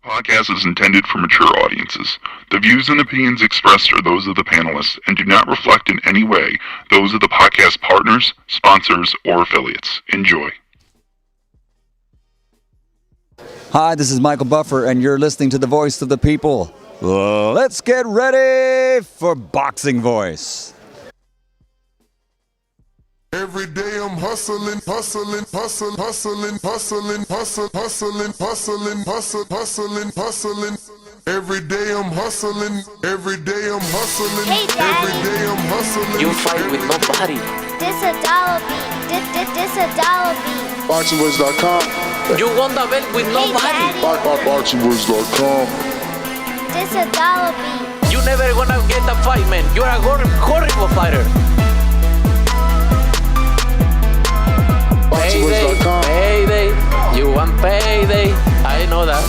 Podcast is intended for mature audiences. The views and opinions expressed are those of the panelists and do not reflect in any way those of the podcast partners, sponsors, or affiliates. Enjoy. Hi, this is Michael Buffer, and you're listening to the Voice of the People. Let's get ready for Boxing Voice. Every day I'm hustling. Every day I'm hustling. Hey, Daddy. Every day I'm hustling. You fight with nobody. This a dollar beat. This a dollar beat. BoxingWords.com. You won the belt with Hey, nobody. Daddy. BoxingWords.com. This a dollar beat. You never gonna get the fight, man. You're a horrible fighter. Payday, BoxingWords.com. payday. You want payday. I know that.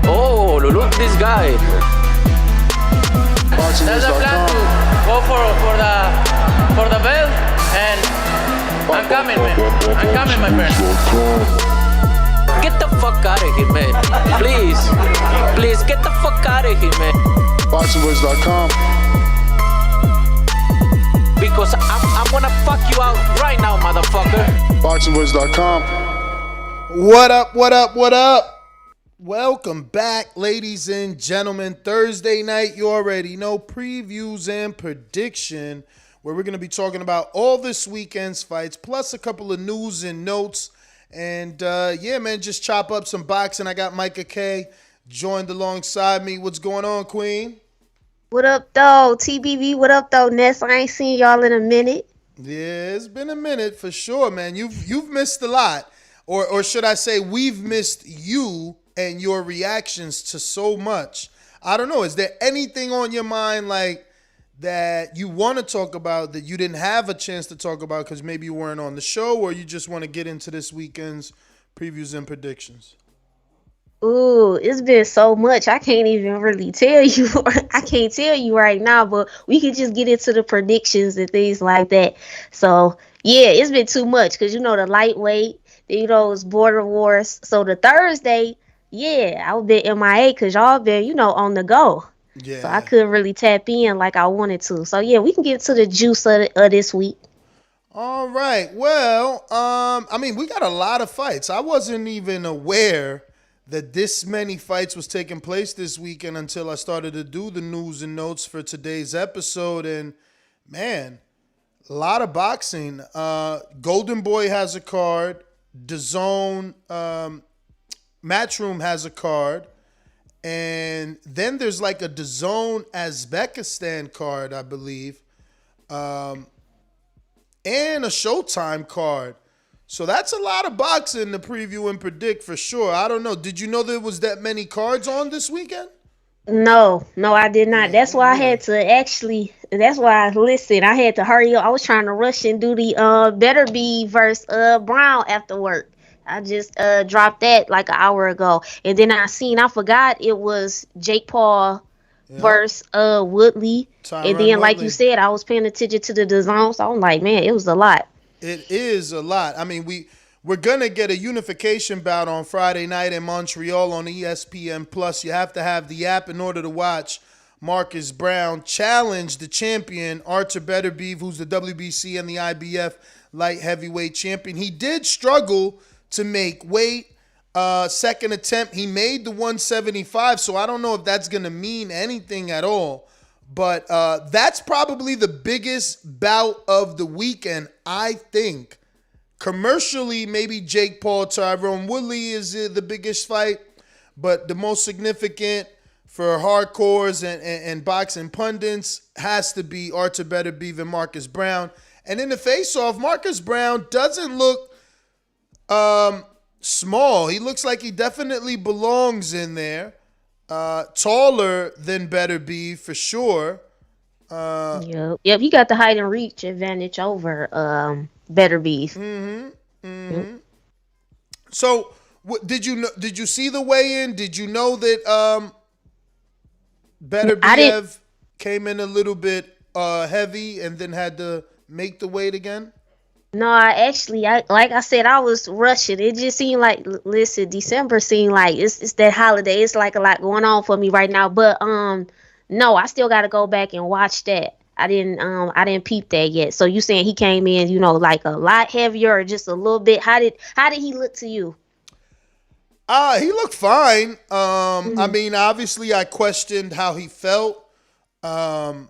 Oh, look this guy. That's the plan to go for the belt, and I'm coming, man. I'm coming, my friend. Get the fuck out of here, man. Please, get the fuck out of here, man. BoxingWords.com. Because I'm gonna fuck you out right now, motherfucker. BoxingWords.com. What up? Welcome back, ladies and gentlemen. Thursday night, you already know, previews and prediction, where we're going to be talking about all this weekend's fights, plus a couple of news and notes. And yeah, man, just chop up some boxing. I got Micah K joined alongside me. What's going on, Queen? What up, though? TBV, what up, though, Ness? I ain't seen y'all in a minute. Yeah, it's been a minute for sure, man. You've missed a lot. Or should I say we've missed you and your reactions to so much. I don't know. Is there anything on your mind like that you want to talk about that you didn't have a chance to talk about because maybe you weren't on the show, or you just want to get into this weekend's previews and predictions? Ooh, it's been so much. I can't even really tell you. I can't tell you right now, but we can just get into the predictions and things like that. So, yeah, it's been too much because, you know, the lightweight, it's border wars. So the Thursday, yeah, I've been MIA because y'all been, on the go. Yeah. So I couldn't really tap in like I wanted to. So, yeah, we can get to the juice of this week. All right. Well, we got a lot of fights. I wasn't even aware that this many fights was taking place this weekend until I started to do the news and notes for today's episode. And, man, a lot of boxing. Golden Boy has a card. DAZN Matchroom has a card, and then there's like a DAZN Uzbekistan card, I believe, and a Showtime card. So that's a lot of boxing to preview and predict for sure. I don't know. Did you know there was that many cards on this weekend? No, I did not. That's why I had to listen. I had to hurry up. I was trying to rush and do the Beterbiev versus Browne after work. I just dropped that like an hour ago. And then I forgot it was Jake Paul versus Woodley. Tyron and then, like Woodley. you said, I was paying attention to the DAZN. So I'm like, man, it was a lot. It is a lot. I mean, we're going to get a unification bout on Friday night in Montreal on ESPN+. Plus. You have to have the app in order to watch Marcus Browne challenge the champion, Artur Beterbiev, who's the WBC and the IBF light heavyweight champion. He did struggle to make weight. Second attempt, he made the 175, so I don't know if that's going to mean anything at all. But that's probably the biggest bout of the weekend, I think. Commercially, maybe Jake Paul, Tyron Woodley is the biggest fight, but the most significant for hardcores and boxing pundits has to be Artur Beterbiev and Marcus Browne. And in the face-off, Marcus Browne doesn't look small. He looks like he definitely belongs in there. Taller than Beterbiev for sure. Yep, he got the height and reach advantage over Beterbiev. So, did you see the weigh-in? Did you know that Beterbiev came in a little bit heavy and then had to make the weight again? No, like I said, I was rushing. It just seemed like, listen, December seemed like it's that holiday. It's like a lot going on for me right now. But no, I still got to go back and watch that. I didn't peep that yet. So you saying he came in, like a lot heavier or just a little bit? How did he look to you? He looked fine. I Hmm. mean, obviously, I questioned how he felt. Um,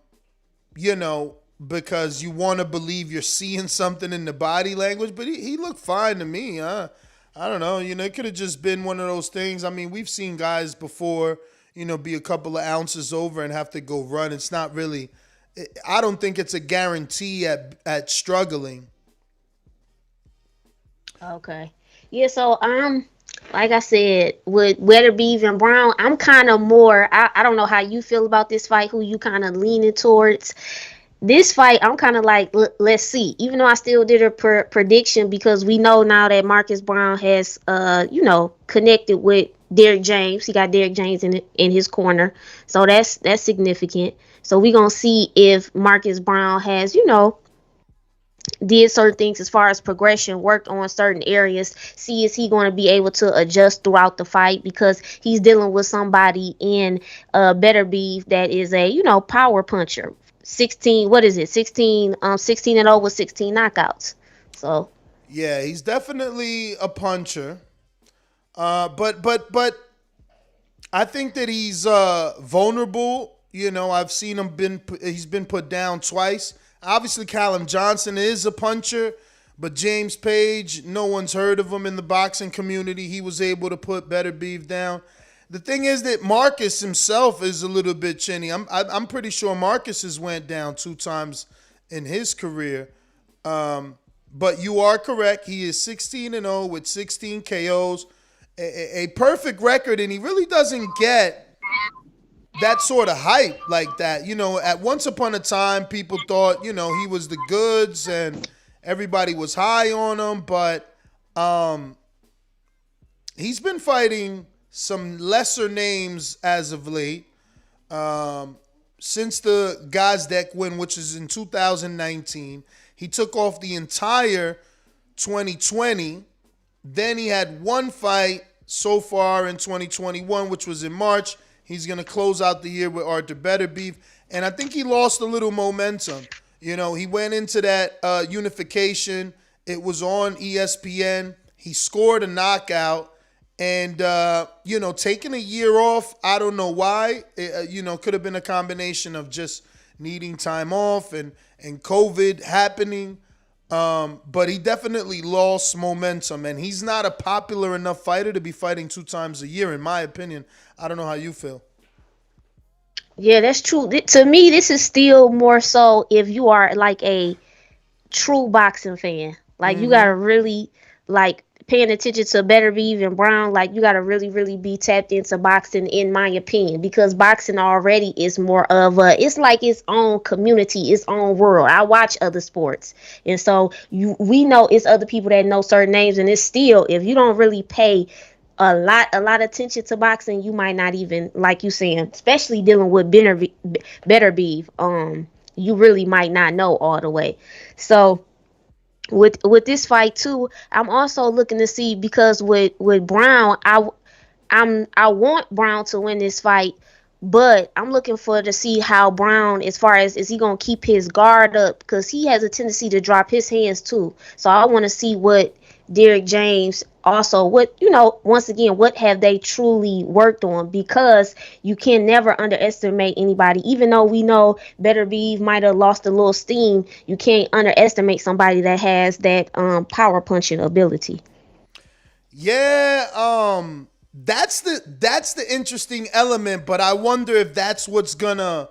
you know, because you want to believe you're seeing something in the body language, but he looked fine to me. I don't know. It could have just been one of those things. I mean, we've seen guys before, be a couple of ounces over and have to go run. It's not really. I don't think it's a guarantee at struggling. Okay. Yeah, so like I said, with Beterbiev and Browne, I'm kind of more I don't know how you feel about this fight, who you kind of leaning towards. This fight, I'm kind of like, let's see. Even though I still did a prediction, because we know now that Marcus Browne has, connected with Derrick James. He got Derrick James in his corner, so that's significant. So we gonna see if Marcus Browne has, did certain things as far as progression, worked on certain areas. See, is he going to be able to adjust throughout the fight, because he's dealing with somebody in Beterbiev that is a power puncher. 16, what is it? 16 and over 16 knockouts. So Yeah, he's definitely a puncher. But I think that he's vulnerable. I've seen he's been put down twice. Obviously, Callum Johnson is a puncher, but James Page, no one's heard of him in the boxing community. He was able to put Beterbiev down. The thing is that Marcus himself is a little bit chinny. I'm pretty sure Marcus has went down 2 times in his career. But you are correct. He is 16-0 with 16 KOs, a perfect record, and he really doesn't get that sort of hype like that. At once upon a time, people thought, he was the goods and everybody was high on him, but he's been fighting some lesser names as of late. Since the Gazdeck win, which is in 2019, he took off the entire 2020. Then he had one fight so far in 2021, which was in March. He's going to close out the year with Artur Beterbiev. And I think he lost a little momentum. He went into that unification. It was on ESPN. He scored a knockout. And, taking a year off, I don't know why. Could have been a combination of just needing time off and COVID happening. But he definitely lost momentum, and he's not a popular enough fighter to be fighting 2 times a year, in my opinion. I don't know how you feel. yeah, that's true. To me, this is still more so if you are like a true boxing fan. Like you gotta really like paying attention to Beterbiev and Browne. Like you gotta really, really be tapped into boxing, in my opinion, because boxing already is more of it's like its own community, its own world. I watch other sports, and so we know it's other people that know certain names, and it's still, if you don't really pay a lot of attention to boxing, you might not even, like you saying, especially dealing with Beterbiev, you really might not know all the way. So with this fight too, I'm also looking to see, because with Browne, I want Browne to win this fight, but I'm looking for to see how Browne, as far as, is he gonna keep his guard up, because he has a tendency to drop his hands too. So I want to see what Derrick James, also what, once again, what have they truly worked on, because you can never underestimate anybody. Even though we know Beterbiev might have lost a little steam, you can't underestimate somebody that has that power punching ability. Yeah, that's the interesting element, but I wonder if that's what's gonna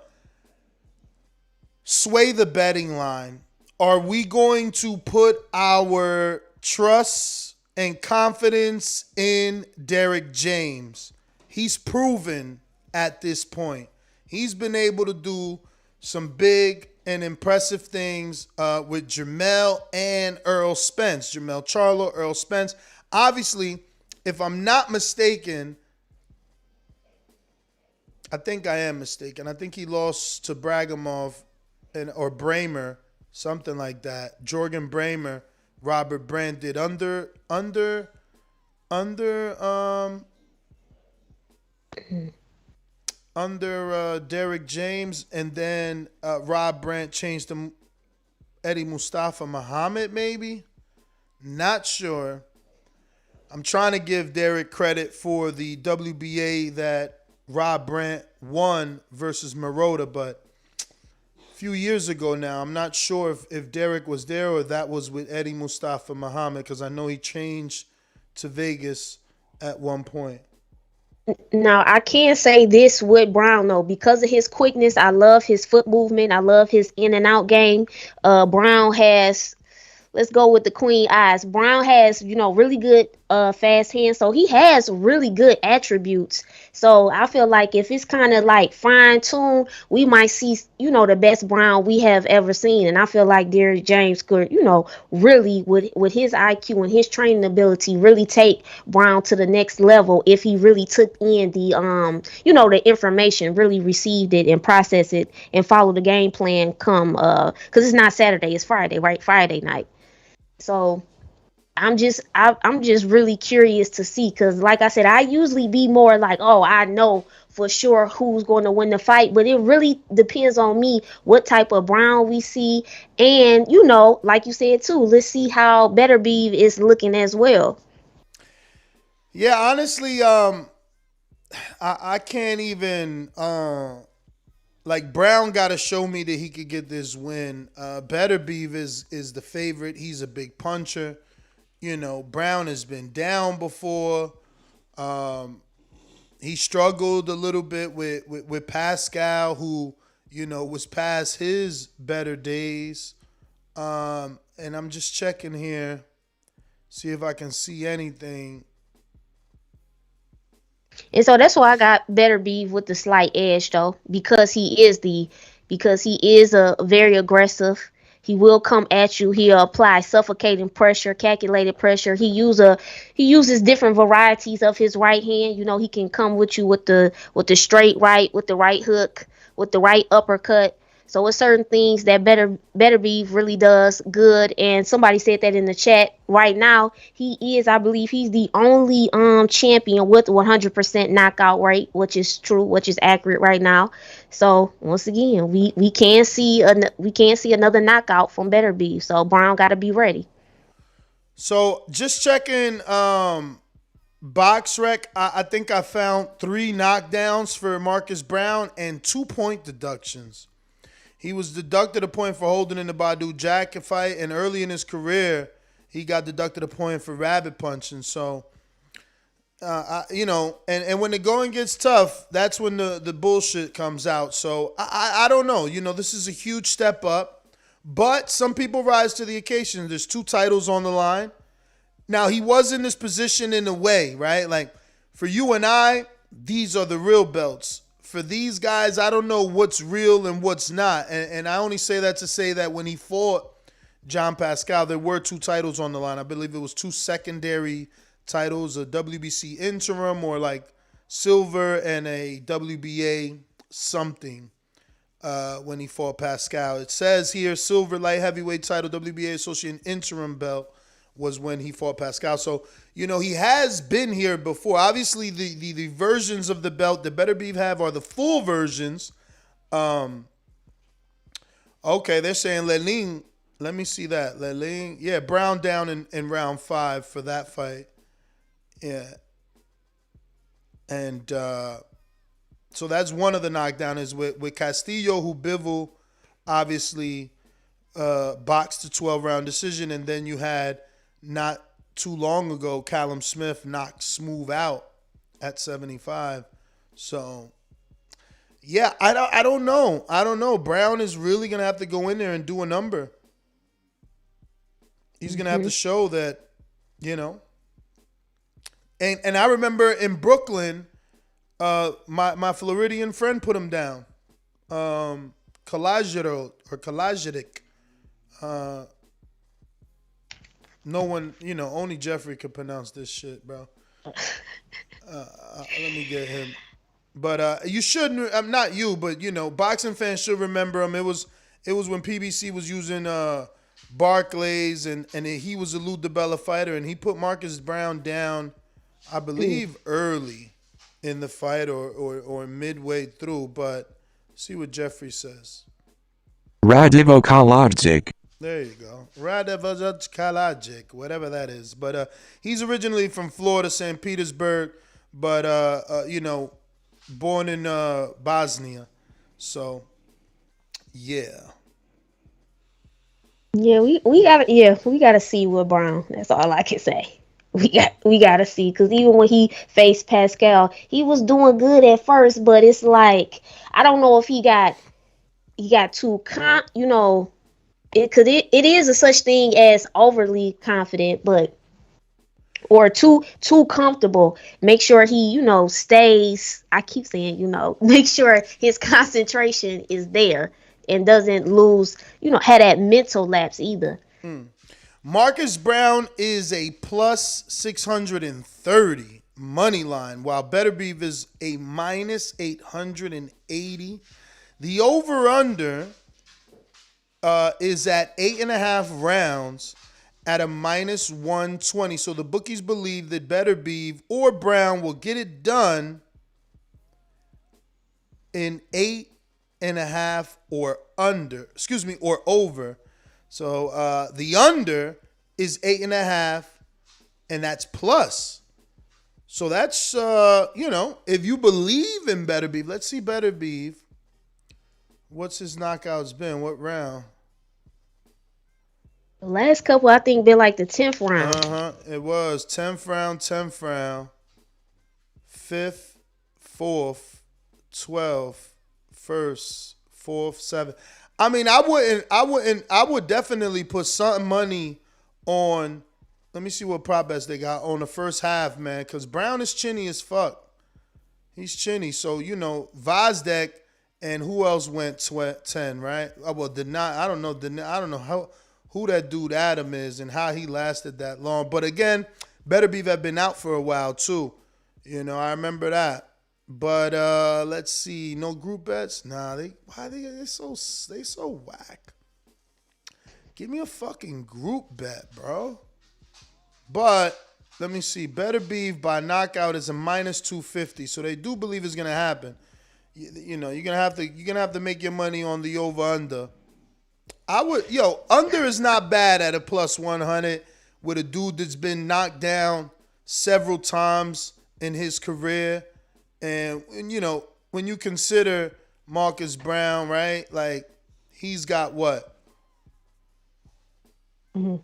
sway the betting line. Are we going to put our trust and confidence in Derrick James? He's proven at this point. He's been able to do some big and impressive things with Jermell and Earl Spence. Jermell Charlo, Earl Spence. Obviously, if I'm not mistaken, I think I am mistaken. I think he lost to Bragimov or Bramer, something like that. Jorgen Bramer Robert Brant did under Derek James, and then Rob Brant changed to Eddie Mustafa Muhammad, maybe? Not sure. I'm trying to give Derek credit for the WBA that Rob Brant won versus Marotta, but a few years ago now, I'm not sure if Derek was there or that was with Eddie Mustafa Muhammad, because I know he changed to Vegas at one point. Now, I can say this with Browne, though, because of his quickness. I love his foot movement. I love his in and out game. Browne has, let's go with the queen eyes. Browne has, really good fast hands. So he has really good attributes. So I feel like if it's kind of like fine tuned, we might see, the best Browne we have ever seen. And I feel like Derek James could, really with his IQ and his training ability, really take Browne to the next level if he really took in the, the information, really received it and processed it and followed the game plan because it's not Saturday, it's Friday, right? Friday night. So I'm just really curious to see, because like I said, I usually be more like, oh, I know for sure who's going to win the fight, but it really depends on me what type of Browne we see, and like you said too, let's see how Beterbiev is looking as well. Yeah, honestly, I can't even like Browne got to show me that he could get this win. Beterbiev is the favorite. He's a big puncher. Browne has been down before. He struggled a little bit with Pascal, who, was past his better days. And I'm just checking here, see if I can see anything. And so that's why I got Beterbiev with the slight edge, though, because he is a very aggressive. He will come at you. He'll apply suffocating pressure, calculated pressure. He uses different varieties of his right hand. He can come with you with the straight right, with the right hook, with the right uppercut. So it's certain things that Beterbiev really does good. And somebody said that in the chat. Right now, I believe he's the only champion with 100% knockout rate, which is true, which is accurate right now. So once again, we can see another knockout from Beterbiev. So Browne got to be ready. So just checking BoxRec, I think I found 3 knockdowns for Marcus Browne and 2-point deductions. He was deducted a point for holding in the Badou Jack fight, and early in his career, he got deducted a point for rabbit punching. So, and when the going gets tough, that's when the bullshit comes out. So I don't know. This is a huge step up, but some people rise to the occasion. There's 2 titles on the line. Now, he was in this position in a way, right? Like, for you and I, these are the real belts. For these guys, I don't know what's real and what's not. And I only say that to say that when he fought John Pascal, there were 2 titles on the line. I believe it was 2 secondary titles, a WBC interim or like silver, and a WBA something when he fought Pascal. It says here, silver light heavyweight title, WBA associate interim belt was when he fought Pascal. So, he has been here before. Obviously, the versions of the belt that Beterbiev have are the full versions. Okay, they're saying Leling. Let me see that. Leling. Yeah, Browne down in round 5 for that fight. Yeah. And so that's one of the knockdowns with Castillo, who Bivol obviously boxed a 12-round decision. And then you had, not too long ago, Callum Smith knocked Smooth out at 75. So, yeah, I don't know. Browne is really going to have to go in there and do a number. He's going to have to show that, And I remember in Brooklyn, my Floridian friend put him down. Kalajic. No one, only Jeffrey could pronounce this shit, bro. Let me get him. But you shouldn't. I'm not you, but boxing fans should remember him. It was when PBC was using Barclays, and he was a Lou DiBella fighter, and he put Marcus Browne down, I believe, early in the fight or midway through. But see what Jeffrey says. Radivo Kalajic. There you go. Radivo Kalajic, whatever that is. But he's originally from Florida, St. Petersburg, but, born in Bosnia. So, yeah. Yeah, we gotta see with Browne. That's all I can say. We gotta see, because even when he faced Pascal, he was doing good at first, but it's like I don't know if he got too because it is a such thing as overly confident, or too comfortable. Make sure he stays. I keep saying make sure his concentration is there and doesn't lose, had that mental lapse either. Marcus Browne is a plus 630 money line, while Beterbiev is a minus 880. The over-under is at 8.5 rounds at a minus 120. So the bookies believe that Beterbiev or Browne will get it done in 8.5 or under. Or over. So the under is 8.5, and that's plus. So that's if you believe in Beterbiev, let's see Beterbiev. What's his knockouts been? What round? The last couple, I think, been like the 10th round. It was 10th round, 5th, 4th, 12th, 1st, 4th, 7th. I mean, I would definitely put some money on. Let me see what prop bets they got on the first half, man. Because Browne is chinny as fuck. He's chinny. So Vazdek and who else went 10, right? I don't know who that dude Adam is and how he lasted that long. But again, Beterbiev had been out for a while too. I remember that. But let's see, no group bets. Nah, they so whack. Give me a fucking group bet, bro. But let me see, Beterbiev by knockout is a minus 250, so they do believe it's gonna happen. You're gonna have to make your money on the over under. Under is not bad at a plus 100 with a dude that's been knocked down several times in his career. And when you consider Marcus Browne, right? Like, he's got what? Mm-hmm.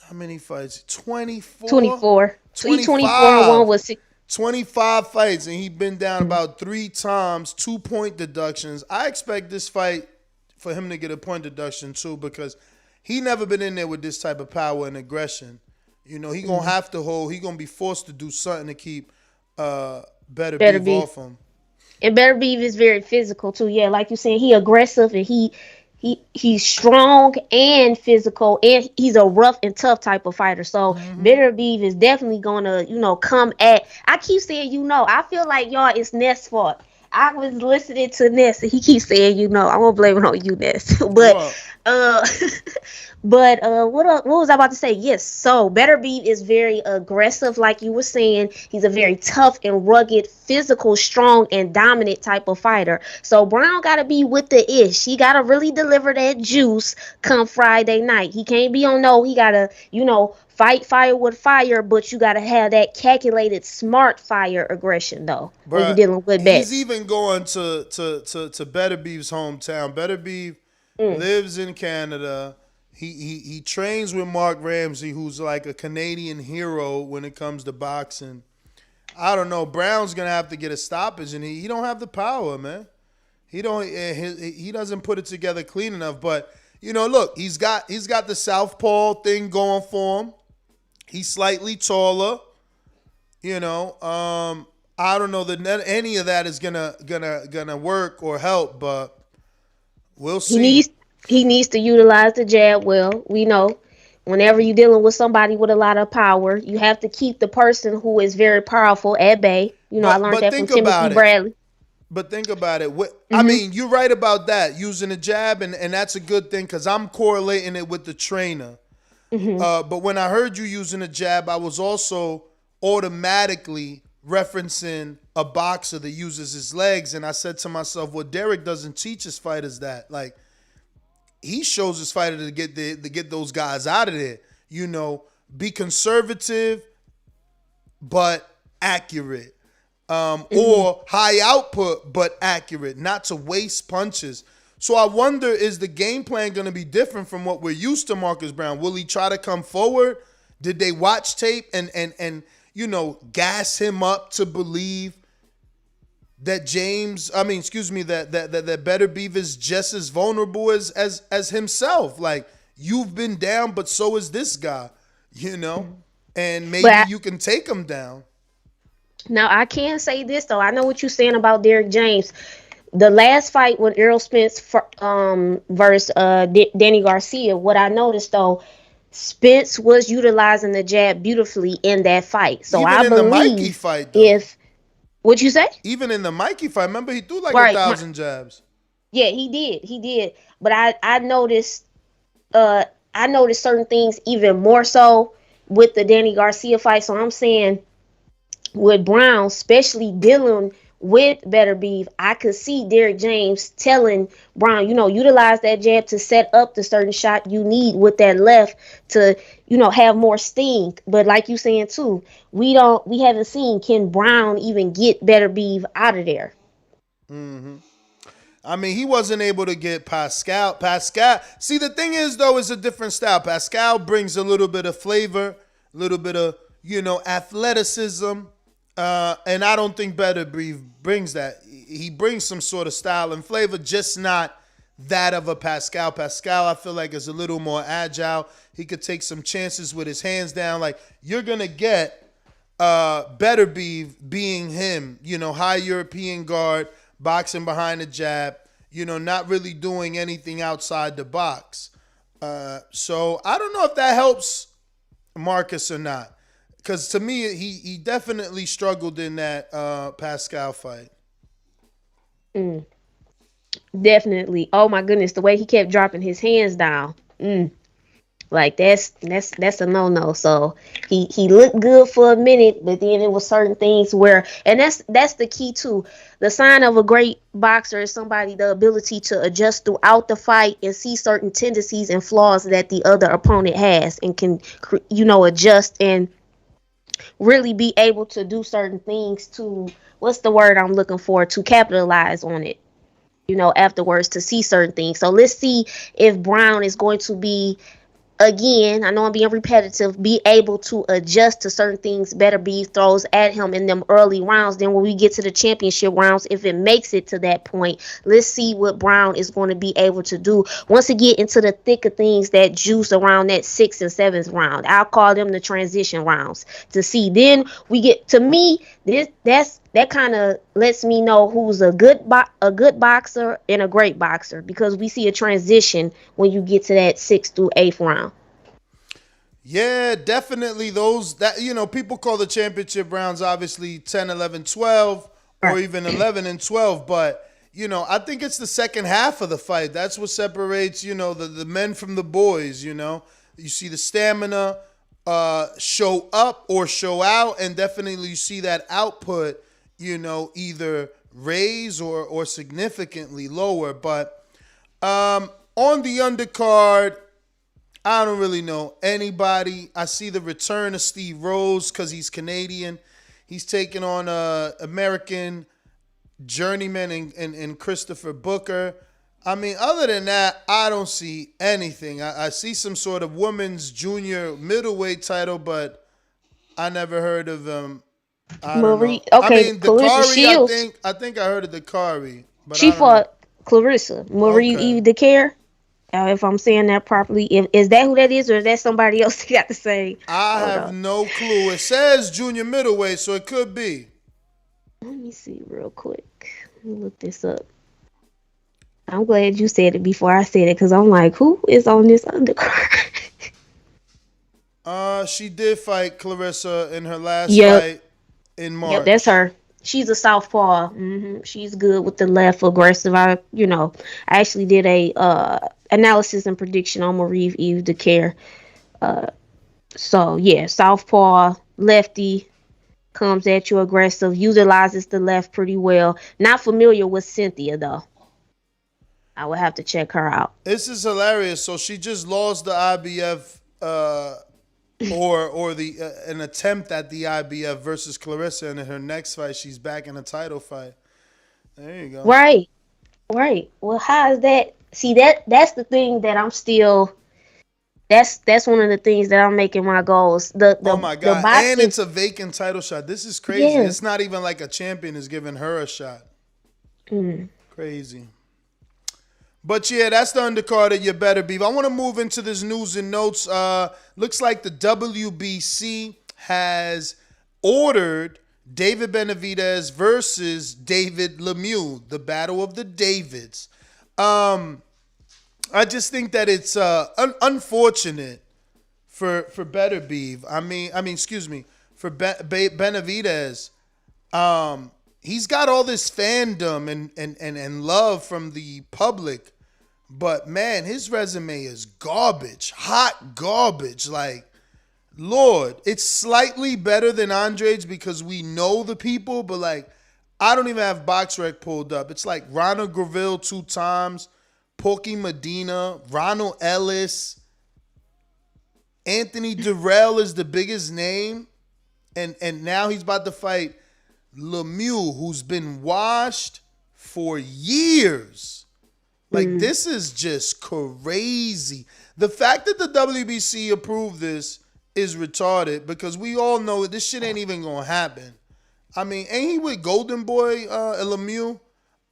How many fights? 24? 24. 24 and one was 6. 25 fights, and he's been down about 3 times, 2-point deductions. I expect this fight for him to get a point deduction too, because he never been in there with this type of power and aggression. He gonna have to hold. He gonna be forced to do something to keep Beterbiev off him. And Beterbiev is very physical too. Yeah, like you saying, he aggressive and he's strong and physical, and he's a rough and tough type of fighter. So Beterbiev is definitely gonna come at. I keep saying I feel like y'all it's Ness' fault. I was listening to Ness and he keeps saying I'm gonna blame it on you, Ness. But what was I about to say? Yes, so Beterbiev is very aggressive, like you were saying. He's a very tough and rugged, physical, strong, and dominant type of fighter. So Browne got to be with the ish. He got to really deliver that juice come Friday night. He can't be on no. He got to, fight fire with fire, but you got to have that calculated, smart fire aggression, though, when you're dealing with bets. He's even going to Beterbiev's hometown. Beterbiev lives in Canada. He trains with Mark Ramsey, who's like a Canadian hero when it comes to boxing. I don't know. Browne's gonna have to get a stoppage, and he don't have the power, man. He doesn't put it together clean enough. But look, he's got the southpaw thing going for him. He's slightly taller. I don't know that any of that is gonna work or help, but we'll see. He needs to utilize the jab well. We know whenever you're dealing with somebody with a lot of power, you have to keep the person who is very powerful at bay. I learned that from Timothy Bradley. But think about it. I mean, you're right about that, using a jab, and that's a good thing because I'm correlating it with the trainer. But when I heard you using a jab, I was also automatically referencing a boxer that uses his legs. And I said to myself, well, Derek doesn't teach his fighters that. Like, he shows his fighter to get those guys out of there. You know, be conservative, but accurate. Or high output, but accurate, not to waste punches. So I wonder, is the game plan going to be different from what we're used to, Marcus Browne? Will he try to come forward? Did they watch tape and gas him up to believe that that Beterbiev is just as vulnerable as himself? Like, you've been down, but so is this guy, and maybe you can take him down. Now, I can say this, though. I know what you're saying about Derek James. The last fight with Errol Spence versus Danny Garcia, what I noticed, though, Spence was utilizing the jab beautifully in that fight. So even I in believe the Mikey fight, though. What'd you say? Even in the Mikey fight, remember he threw like 1,000 jabs. Yeah, he did. But I noticed certain things even more so with the Danny Garcia fight. So I'm saying, with Browne, especially dealing with Beterbiev, I could see Derek James telling Browne, utilize that jab to set up the certain shot you need with that left to, have more sting. But like you saying too, we haven't seen, can Browne even get Beterbiev out of there? I mean, he wasn't able to get Pascal. See, the thing is, though, it's a different style. Pascal brings a little bit of flavor, a little bit of, athleticism. And I don't think Beterbiev brings that. He brings some sort of style and flavor, just not that of a Pascal. Pascal, I feel like, is a little more agile. He could take some chances with his hands down. Like, you're going to get Beterbiev being him, high European guard, boxing behind the jab, not really doing anything outside the box. So I don't know if that helps Marcus or not. Because to me, he definitely struggled in that Pascal fight. Definitely. Oh my goodness, the way he kept dropping his hands down. Like that's a no-no. So he looked good for a minute, but then it was certain things where, and that's the key too. The sign of a great boxer is the ability to adjust throughout the fight and see certain tendencies and flaws that the other opponent has, and can adjust and really be able to do certain things to, what's the word I'm looking for, to capitalize on it, afterwards, to see certain things. So let's see if Browne is going to be, again, I know I'm being repetitive, be able to adjust to certain things Beterbiev throws at him in them early rounds. Then when we get to the championship rounds, if it makes it to that point, let's see what Browne is going to be able to do once we get into the thick of things, that juice around that 6th and 7th round. I'll call them the transition rounds, to see. Then we get, to me, that kind of lets me know who's a good boxer and a great boxer, because we see a transition when you get to that 6th through 8th round. Yeah, definitely those that people call the championship rounds obviously 10, 11, 12 or even 11 and 12, but I think it's the second half of the fight. That's what separates the men from the boys. You see the stamina show up or show out, and definitely you see that output either raise or significantly lower. But on the undercard, I don't really know anybody. I see the return of Steve Rose because he's Canadian. He's taking on American journeyman in Christopher Booker. I mean, other than that, I don't see anything. I see some sort of women's junior middleweight title, but I never heard of them. I don't know. Okay, I mean, Clarissa Shields. I think I heard of Dakari. But she fought Clarissa. Marie Eve Dicaire. If I'm saying that properly. Is that who that is, or is that somebody else you got to say? I have no clue. It says junior middleweight, so it could be. Let me see real quick. Let me look this up. I'm glad you said it before I said it, because I'm like, who is on this undercard? She did fight Clarissa in her last fight in March. Yep, that's her. She's a southpaw. She's good with the left, aggressive. I actually did a analysis and prediction on Eve Dicaire. So yeah, southpaw, lefty, comes at you aggressive, utilizes the left pretty well. Not familiar with Cynthia though. I would have to check her out. This is hilarious. So she just lost the IBF or the an attempt at the IBF versus Clarissa, and in her next fight, she's back in a title fight. There you go. Right. Well, how is that? See, that's the thing that I'm still. That's one of the things that I'm making my goals. Oh my God! And it's a vacant title shot. This is crazy. Yeah. It's not even like a champion is giving her a shot. Crazy. But yeah, that's the undercard of You Better Beef. I want to move into this news and notes. Looks like the WBC has ordered David Benavidez versus David Lemieux, the battle of the Davids. I just think that it's unfortunate for Beterbiev. For Benavidez. He's got all this fandom and love from the public, but man, his resume is garbage, hot garbage. Like, Lord, it's slightly better than Andre's because we know the people, but like, I don't even have BoxRec pulled up. It's like Ronald Graville 2 times, Porky Medina, Ronald Ellis, Anthony Durrell is the biggest name, and now he's about to fight Lemieux, who's been washed for years. Like, this is just crazy. The fact that the WBC approved this is retarded because we all know this shit ain't even gonna happen. I mean, ain't he with Golden Boy Lemieux?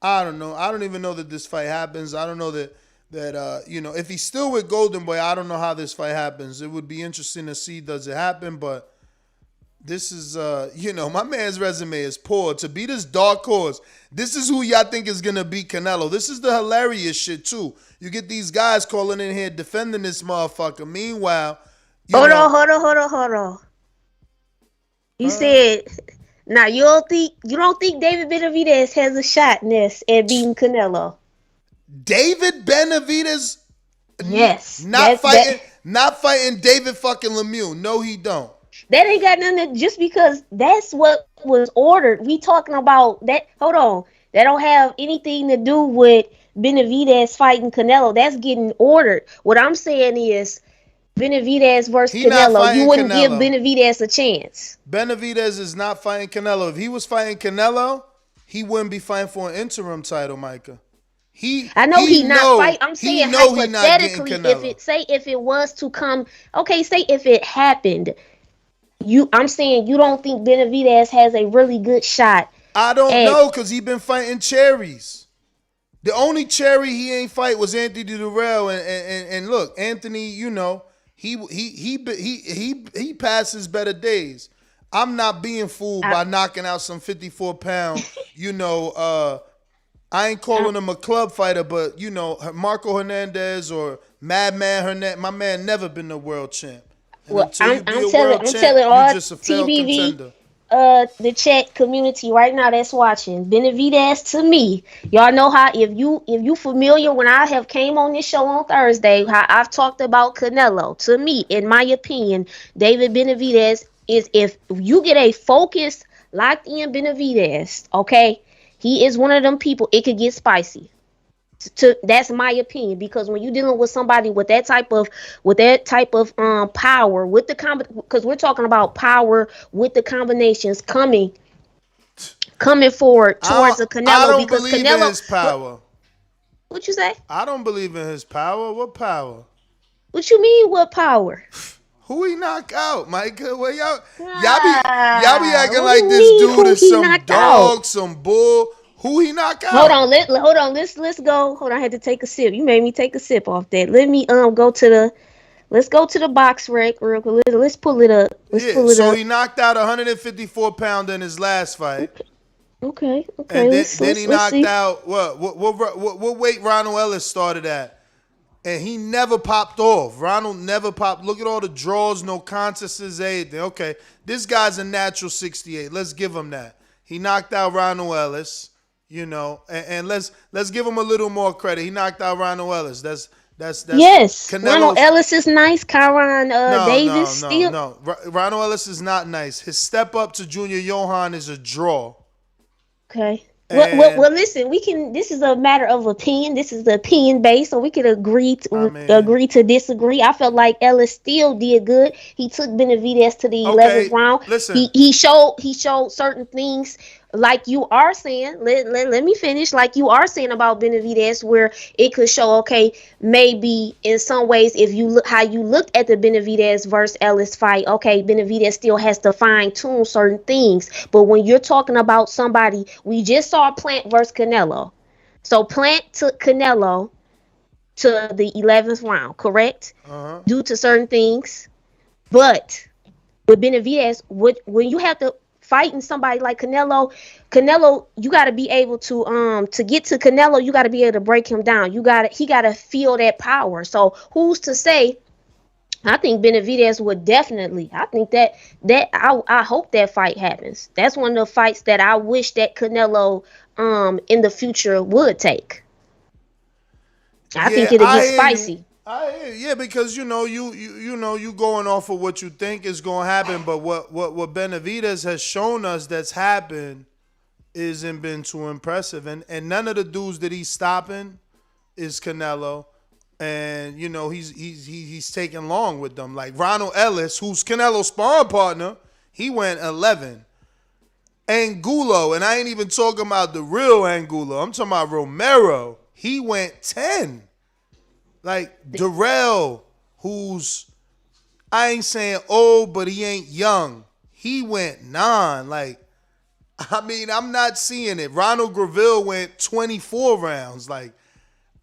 I don't know. I don't even know that this fight happens. I don't know that if he's still with Golden Boy, I don't know how this fight happens. It would be interesting to see, does it happen? But this is, my man's resume is poor. To be this dark horse, this is who y'all think is going to beat Canelo. This is the hilarious shit, too. You get these guys calling in here defending this motherfucker. Meanwhile, Hold on. You said, now you don't think David Benavidez has a shot in this at beating Canelo? David Benavidez? Yes. Not fighting David fucking Lemieux. No, he don't. That ain't got nothing to, just because that's what was ordered. We talking about that. Hold on. That don't have anything to do with Benavidez fighting Canelo. That's getting ordered. What I'm saying is Benavidez versus Canelo. You wouldn't give Benavidez a chance. Benavidez is not fighting Canelo. If he was fighting Canelo, he wouldn't be fighting for an interim title, Micah. I know he's not fighting. I'm saying hypothetically, if it was to come, okay, say if it happened. I'm saying you don't think Benavidez has a really good shot. I don't know, because he been fighting cherries. The only cherry he ain't fight was Anthony Durrell, and look, Anthony, he passes better days. I'm not being fooled by knocking out some 54-pound, I ain't calling him a club fighter, but Marco Hernandez or Madman Hernandez, my man never been the world champ. Well, I'm telling all TBV, the chat community right now that's watching, Benavidez to me, y'all know how, if you familiar, when I have came on this show on Thursday, how I've talked about Canelo. To me, in my opinion, David Benavidez is, if you get a focused, locked in Benavidez, okay, he is one of them people, it could get spicy. That's my opinion, because when you're dealing with somebody with that type of power, with the because we're talking about power with the combinations coming forward towards a Canelo. I don't believe in his power. What you say? I don't believe in his power. What power? What you mean? What power? Who he knock out, Micah? Well, y'all be acting like this dude is some dog, some bull. Who he knock out? Hold on. Let's go. Hold on, I had to take a sip. You made me take a sip off that. Let me let's go to the box rec real quick. Let's pull it up. So he knocked out 154-pounder in his last fight. Okay. And then he knocked out what weight Ronald Ellis started at. And he never popped off. Ronald never popped. Look at all the draws, no contests, anything. Okay, this guy's a natural 68. Let's give him that. He knocked out Ronald Ellis, you know, and let's give him a little more credit. He knocked out Ronald Ellis. That's yes. Canelo's. Ronald Ellis is nice. Kyron Davis No. Ronald Ellis is not nice. His step up to Junior Johan is a draw. Okay. Well, listen. We can. This is a matter of opinion. This is the opinion based, so we can agree to disagree. I felt like Ellis still did good. He took Benavidez to the 11th round. Listen. He showed certain things. Like you are saying, let me finish. Like you are saying about Benavidez, where it could show, okay, maybe in some ways, if you look how you looked at the Benavidez versus Ellis fight, okay, Benavidez still has to fine tune certain things. But when you're talking about somebody, we just saw Plant versus Canelo. So Plant took Canelo to the 11th round, correct? Due to certain things. But with Benavidez, when you have to fighting somebody like Canelo, you got to be able to get to Canelo, you got to be able to break him down. He got to feel that power. So who's to say? I think Benavidez would definitely. I think that I hope that fight happens. That's one of the fights that I wish that Canelo in the future would take. I think it'll get spicy. Yeah, because you going off of what you think is going to happen, but what Benavidez has shown us that's happened isn't been too impressive, and none of the dudes that he's stopping is Canelo, and he's taking long with them. Like Ronald Ellis, who's Canelo's sparring partner, he went 11. Angulo, and I ain't even talking about the real Angulo. I'm talking about Romero. He went 10. Like Darrell, who's, I ain't saying old, but he ain't young. He went 9. Like, I mean, I'm not seeing it. Ronald Graville went 24 rounds. Like,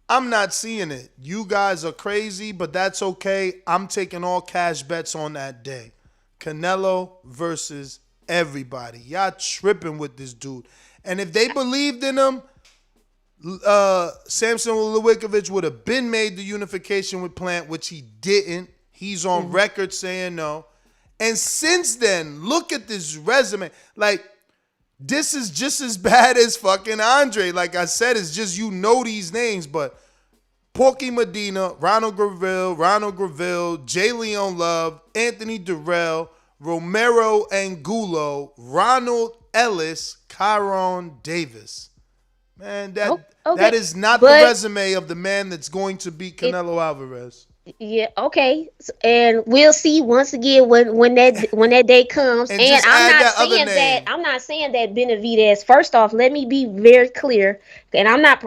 I'm not seeing it. You guys are crazy, but that's okay. I'm taking all cash bets on that day. Canelo versus everybody. Y'all tripping with this dude. And if they believed in him, Samson Lewickovic would have been made the unification with Plant, which he didn't. He's on record saying no. And since then, look at this resume. Like, this is just as bad as fucking Andre. Like I said, it's just these names. But Porky Medina, Ronald Graville, J. Leon Love, Anthony Durrell, Romero Angulo, Ronald Ellis, Kyron Davis. Man, that is not the resume of the man that's going to beat Canelo Alvarez. Yeah, okay, and we'll see once again when that day comes. And I'm not saying that Benavidez. First off, let me be very clear, and I'm not.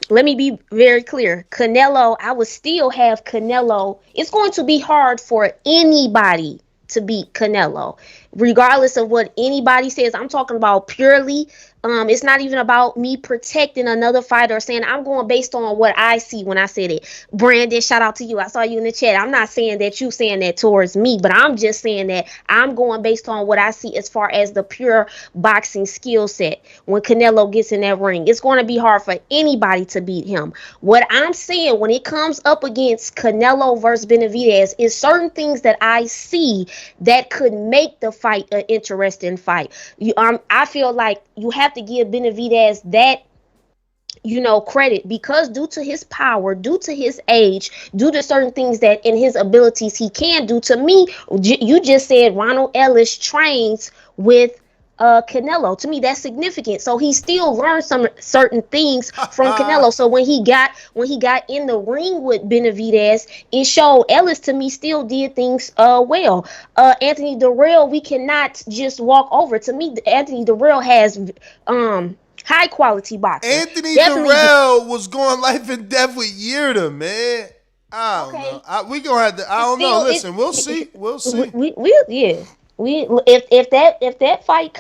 Let me be very clear. Canelo, I would still have Canelo. It's going to be hard for anybody to beat Canelo, regardless of what anybody says. I'm talking about purely. It's not even about me protecting another fighter or saying I'm going based on what I see when I said it. Brandon, shout out to you. I saw you in the chat. I'm not saying that you saying that towards me, but I'm just saying that I'm going based on what I see as far as the pure boxing skill set. When Canelo gets in that ring, it's going to be hard for anybody to beat him. What I'm saying when it comes up against Canelo versus Benavidez is certain things that I see that could make the fight an interesting fight. I feel like you have to give Benavidez that credit, because due to his power, due to his age, due to certain things that in his abilities he can do. To me, you just said Ronald Ellis trains with Canelo. To me, that's significant. So he still learned some certain things from Canelo. So when he got in the ring with Benavidez, it showed Ellis to me still did things well. Anthony Durrell, we cannot just walk over. To me, Anthony Durrell has high quality boxing. Anthony Durrell was going life and death with Yildirim, man. I don't know. We gonna have to. I don't know. Listen, we'll see. We'll see. If that fight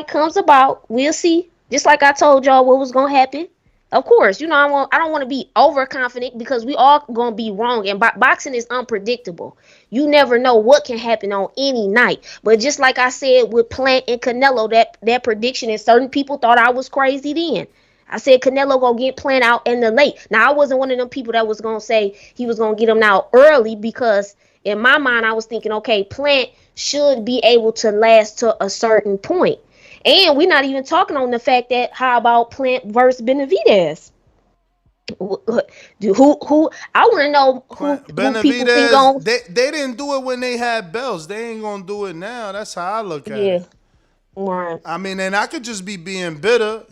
comes about, we'll see. Just like I told y'all what was gonna happen. Of course, I don't want to be overconfident, because we all gonna be wrong, and boxing is unpredictable. You never know what can happen on any night. But just like I said with Plant and Canelo, that prediction, and certain people thought I was crazy then. I said Canelo gonna get Plant out in the late. Now, I wasn't one of them people that was gonna say he was gonna get him out early, because in my mind, I was thinking, okay, Plant should be able to last to a certain point. And we're not even talking on the fact that how about Plant versus Benavidez? Who I want to know who people think on. They didn't do it when they had belts. They ain't gonna do it now. That's how I look at it. Right. I mean, and I could just be being bitter,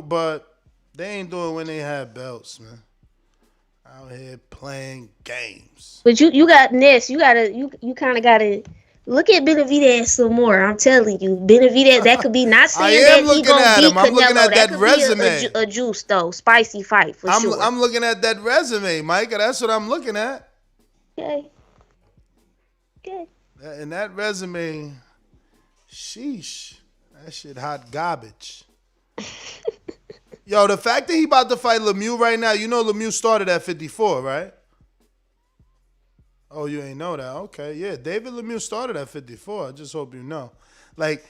but they ain't doing it when they had belts, man. Out here playing games. But you got Ness. You kind of gotta look at Benavidez some more. I'm telling you, Benavidez, that could be not saying that he gonna beat Canelo. I'm looking at that resume. Be a juice though, spicy fight for sure. I'm looking at that resume, Micah. That's what I'm looking at. Okay. And that resume, sheesh, that shit hot garbage. Yo, the fact that he about to fight Lemieux right now, Lemieux started at 54, right? Oh, you ain't know that. Okay, yeah. David Lemieux started at 54. I just hope you know. Like,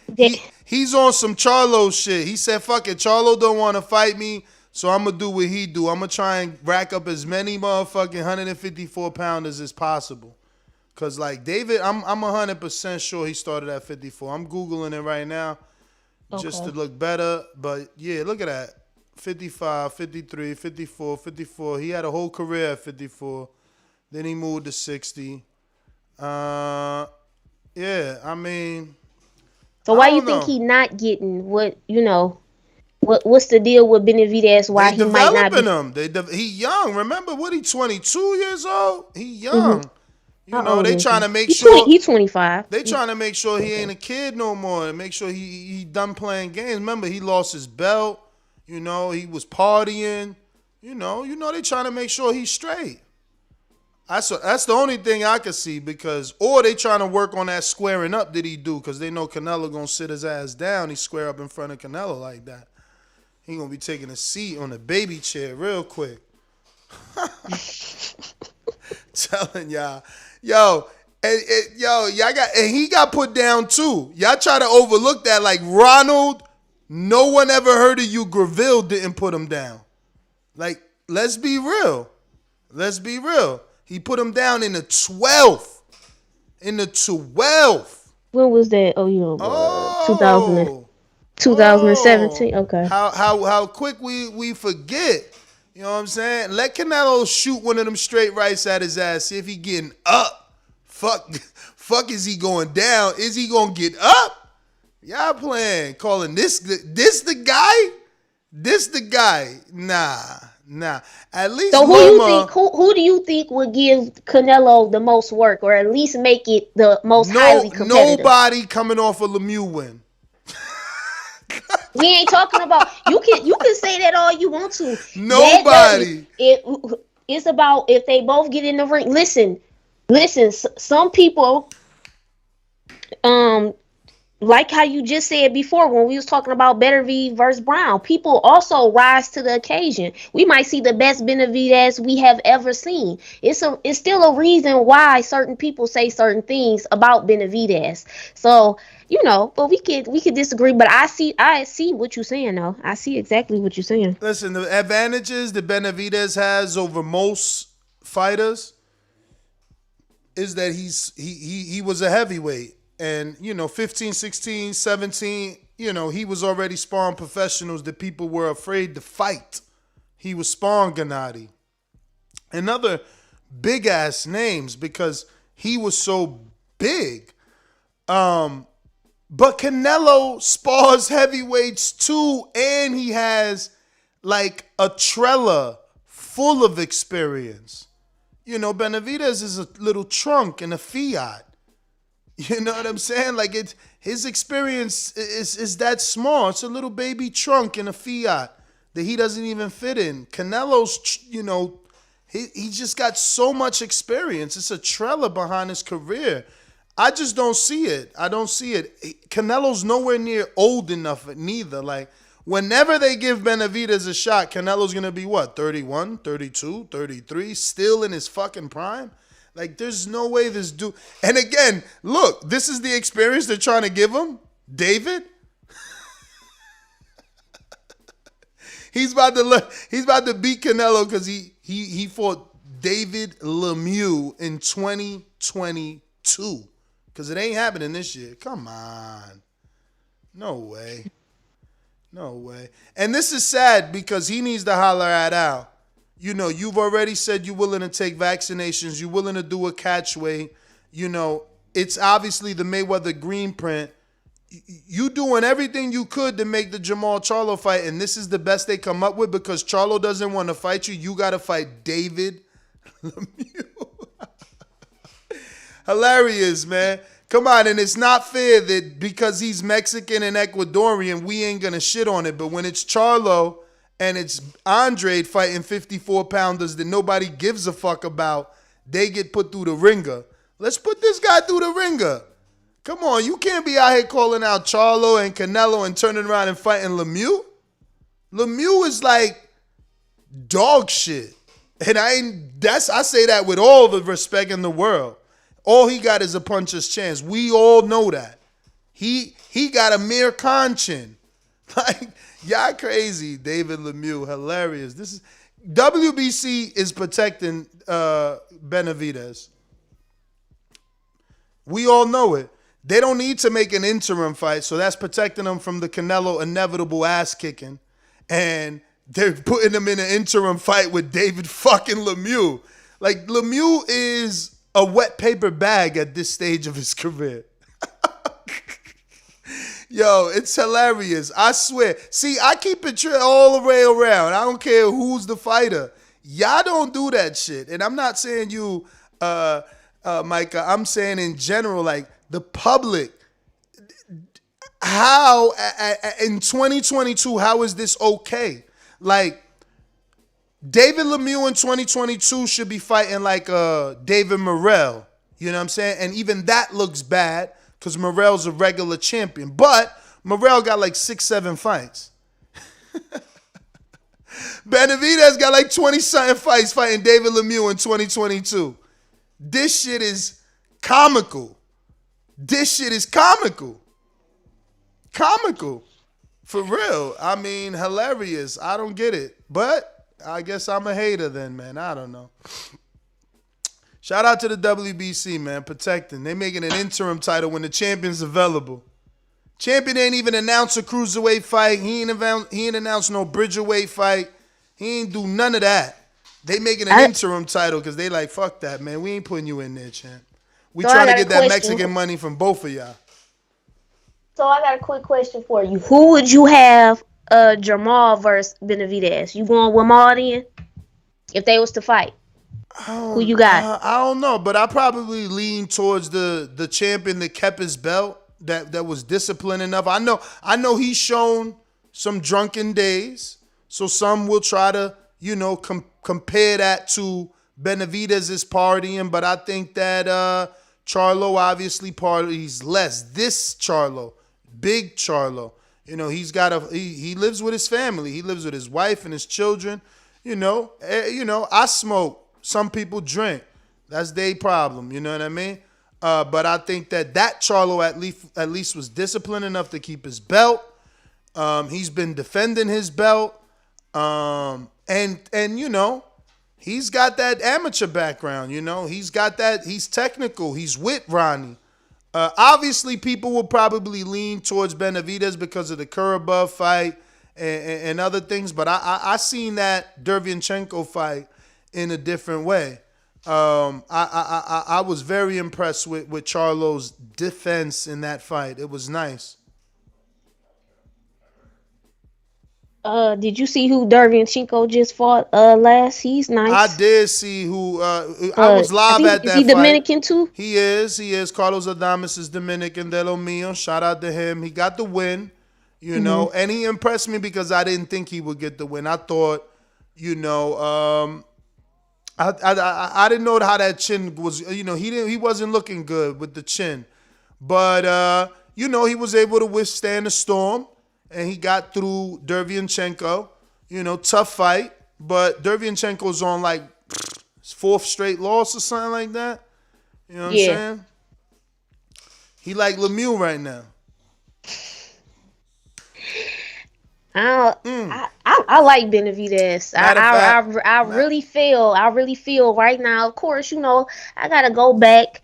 he's on some Charlo shit. He said, fuck it, Charlo don't want to fight me, so I'm going to do what he do. I'm going to try and rack up as many motherfucking 154-pounders as possible. Because, like, David, I'm 100% sure he started at 54. I'm Googling it right now just to look better. But, yeah, look at that. 55, 53, 54, 54. He had a whole career at 54. Then he moved to 60. Yeah, I mean. So why you think he not getting what's the deal with Benavidez? Why he might not be? Him. He young. Remember, what he 22 years old? He young. They trying to make sure he's 25. They trying to make sure he ain't a kid no more and make sure he done playing games. Remember, he lost his belt. He was partying. They trying to make sure he's straight. That's the only thing I could see or they trying to work on that squaring up that he do because they know Canelo going to sit his ass down. He square up in front of Canelo like that. He going to be taking a seat on a baby chair real quick. Telling y'all. Y'all he got put down too. Y'all try to overlook that like Ronald, no one ever heard of you. Graville didn't put him down. Like, let's be real. He put him down in the 12th. When was that? 2017. Okay. How quick we forget. You know what I'm saying? Let Canelo shoot one of them straight rights at his ass. See if he getting up. Fuck is he going down? Is he going to get up? Y'all playing. Calling this the guy? This the guy? Nah. At least so who do you think would give Canelo the most work or at least make it the most highly competitive? Nobody coming off a Lemieux win. We ain't talking about you can say that all you want to. Nobody. It's about if they both get in the ring. Listen. Some people, like how you just said before when we was talking about Beterbiev versus Browne, people also rise to the occasion. We might see the best Benavidez we have ever seen. It's still a reason why certain people say certain things about Benavidez. So, but we could disagree. But I see what you're saying though. I see exactly what you're saying. Listen, the advantages that Benavidez has over most fighters is that he was a heavyweight. And, 15, 16, 17, he was already sparring professionals that people were afraid to fight. He was sparring Gennady and other big-ass names because he was so big. But Canelo spars heavyweights too, and he has like a trailer full of experience. Benavidez is a little trunk in a Fiat. You know what I'm saying? Like his experience is that small. It's a little baby trunk in a Fiat that he doesn't even fit in. Canelo's, he just got so much experience. It's a trailer behind his career. I just don't see it. I don't see it. Canelo's nowhere near old enough neither. Like, whenever they give Benavidez a shot, Canelo's going to be what, 31, 32, 33, still in his fucking prime? Like, there's no way this dude... And again, look, this is the experience they're trying to give him. David? He's about to beat Canelo because he fought David Lemieux in 2022. Because it ain't happening this year. Come on. No way. No way. And this is sad because he needs to holler at Al. You know, you've already said you're willing to take vaccinations. You're willing to do a catch weight. You know, it's obviously the Mayweather green print. You doing everything you could to make the Jamal Charlo fight, and this is the best they come up with because Charlo doesn't want to fight you. You got to fight David Lemieux. Hilarious, man. Come on, and it's not fair that because he's Mexican and Ecuadorian, we ain't going to shit on it. But when it's Charlo and it's Andre fighting 54-pounders that nobody gives a fuck about, they get put through the ringer. Let's put this guy through the ringer. Come on, you can't be out here calling out Charlo and Canelo and turning around and fighting Lemieux. Lemieux is like dog shit. And I say that with all the respect in the world. All he got is a puncher's chance. We all know that. He got a mere chin. Like, y'all crazy, David Lemieux. Hilarious. This is WBC is protecting Benavidez. We all know it. They don't need to make an interim fight, so that's protecting them from the Canelo inevitable ass kicking. And they're putting him in an interim fight with David fucking Lemieux. Like, Lemieux is a wet paper bag at this stage of his career. Yo, it's hilarious. I swear. See, I keep it all the way around. I don't care who's the fighter. Y'all don't do that shit. And I'm not saying you, Micah. I'm saying in general, like, the public, how, in 2022, how is this okay? Like, David Lemieux in 2022 should be fighting like David Morrell. You know what I'm saying? And even that looks bad because Morrell's a regular champion. But Morrell got like 6-7 fights. Benavidez got like 20-something fights fighting David Lemieux in 2022. This shit is comical. This shit is comical. Comical. For real. I mean, hilarious. I don't get it. But I guess I'm a hater then, man. I don't know. Shout out to the WBC, man. Protecting. They making an interim title when the champion's available. Champion ain't even announced a cruiserweight fight. He ain't announced no bridgerweight fight. He ain't do none of that. They making an interim title because they like, fuck that, man. We ain't putting you in there, champ. We trying to get that Mexican money from both of y'all. So I got a quick question for you. Who would you have Jamal versus Benavidez? You going with Maul then? If they was to fight? Who you got? I don't know, but I probably lean towards the champion that kept his belt, that was disciplined enough. I know he's shown some drunken days, so some will try to, compare that to Benavidez's partying, but I think that Charlo obviously parties less. This Charlo, big Charlo, he lives with his family. He lives with his wife and his children. I smoke. Some people drink. That's their problem. You know what I mean? But I think that Charlo at least was disciplined enough to keep his belt. He's been defending his belt. And he's got that amateur background. He's got that. He's technical. He's with Ronnie. Obviously, people will probably lean towards Benavidez because of the Kurabov fight and other things. But I seen that Derevyanchenko fight in a different way. I was very impressed with Charlo's defense in that fight. It was nice. Did you see who Derevyanchenko just fought last? He's nice. I did see who. I was live at that fight. Is he Dominican too? He is. Carlos Adames is Dominican de lo mío. Shout out to him. He got the win, and he impressed me because I didn't think he would get the win. I thought, I didn't know how that chin was. He wasn't looking good with the chin, but he was able to withstand the storm. And he got through Derevyanchenko. Tough fight. But Derevyanchenko's on like his fourth straight loss or something like that. You know what I'm saying? He like Lemieux right now. I like Benavidez. I really feel right now. Of course, I gotta go back.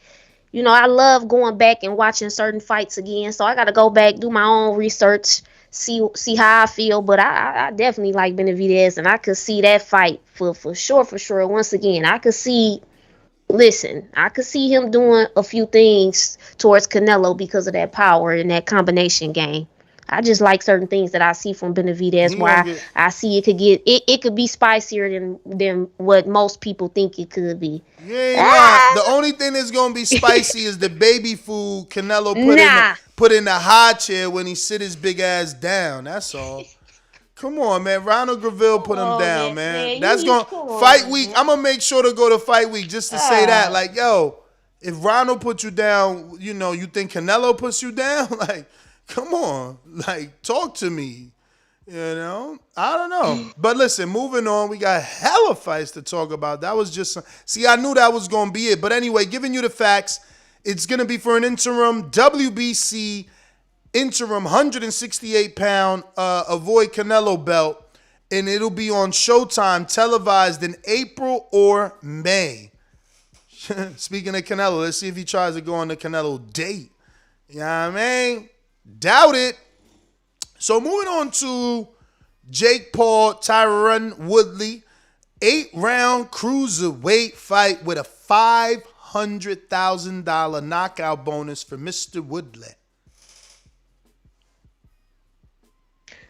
I love going back and watching certain fights again. So I gotta go back, do my own research, see how I feel. But I definitely like Benavidez, and I could see that fight for sure. Once again, I could see. Listen, I could see him doing a few things towards Canelo because of that power and that combination game. I just like certain things that I see from Benavidez where I see it could be spicier than what most people think it could be. Yeah, the only thing that's gonna be spicy is the baby food Canelo put in the high chair when he sit his big ass down. That's all. Come on, man. Ronald Graville put him down, man. That's going to fight week. I'm going to make sure to go to fight week just to say that. Like, yo, if Ronald put you down, you think Canelo puts you down? Like, come on. Like, talk to me. I don't know. But listen, moving on. We got hella fights to talk about. That was just I knew that was going to be it. But anyway, giving you the facts, it's going to be for an interim WBC interim 168-pound avoid Canelo belt, and it'll be on Showtime, televised in April or May. Speaking of Canelo, let's see if he tries to go on the Canelo date. You know what I mean? Doubt it. So moving on to Jake Paul, Tyron Woodley, 8-round cruiserweight fight with a $500,000 knockout bonus for Mr. Woodley.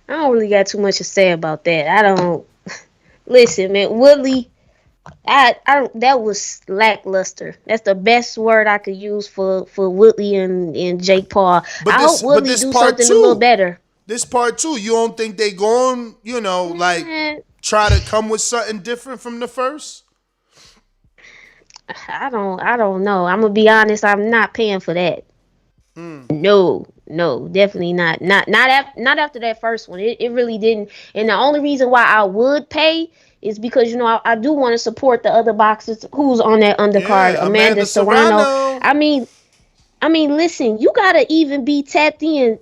I don't really got too much to say about that. I don't listen, man. Woodley, that was lackluster. That's the best word I could use for Woodley and Jake Paul. I hope Woodley do something a little better. This part two, you don't think they going, try to come with something different from the first? I don't know. I'm gonna be honest. I'm not paying for that. No, definitely not. Not after that first one. It really didn't. And the only reason why I would pay is because I do want to support the other boxers who's on that undercard. Yeah, Amanda Serrano. I mean, listen, you gotta even be tapped in.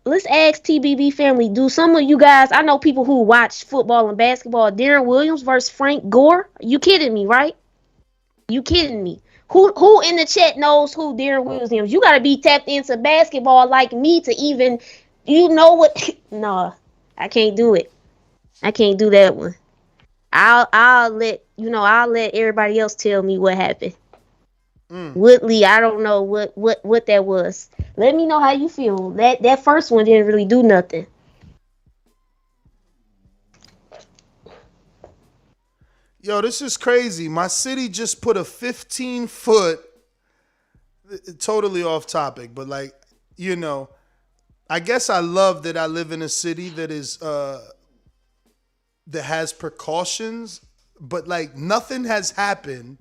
Let's ask TBB family. Do some of you guys? I know people who watch football and basketball. Deron Williams versus Frank Gore. You kidding me, right? You kidding me? Who in the chat knows who Deron Williams is? You got to be tapped into basketball like me to even, what? No, I can't do it. I can't do that one. I'll let everybody else tell me what happened. Woodley, I don't know what that was. Let me know how you feel. That first one didn't really do nothing. Yo, this is crazy. My city just put a 15-foot, totally off topic, but I guess I love that I live in a city that is that has precautions, but nothing has happened.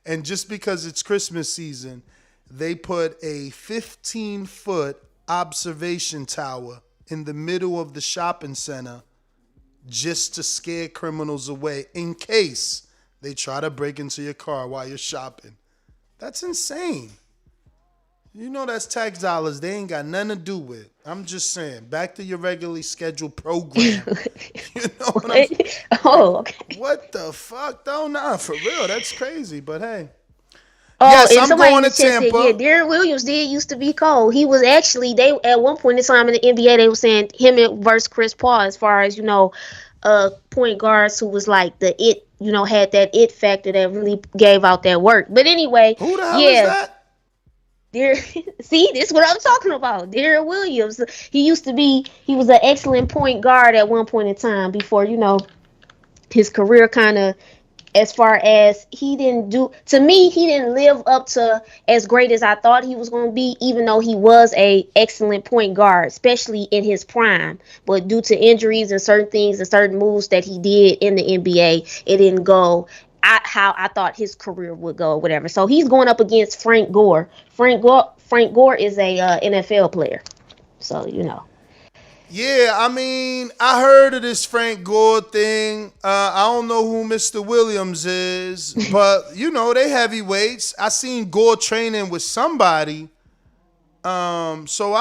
And just because it's Christmas season, they put a 15-foot observation tower in the middle of the shopping center just to scare criminals away in case they try to break into your car while you're shopping. That's insane. That's tax dollars they ain't got nothing to do with. I'm just saying, back to your regularly scheduled program. What I'm saying? Oh, okay. What the fuck? though? Nah, for real, that's crazy, but hey. Oh, yes, I'm going to Tampa. Said, Deron Williams used to be cold. He was actually, they at one point in time in the NBA, they were saying him versus Chris Paul as far as, point guards who was like the it, had that it factor that really gave out that work. But anyway, who the hell is that? See, this is what I'm talking about. Deron Williams. He was an excellent point guard at one point in time before, his career kind of, as far as he didn't live up to as great as I thought he was going to be, even though he was a excellent point guard, especially in his prime. But due to injuries and certain things and certain moves that he did in the NBA, it didn't go how I thought his career would go or whatever. So he's going up against Frank Gore. Frank Gore is a NFL player. So, Yeah, I heard of this Frank Gore thing. I don't know who Mr. Williams is, but they heavyweights. I seen Gore training with somebody. So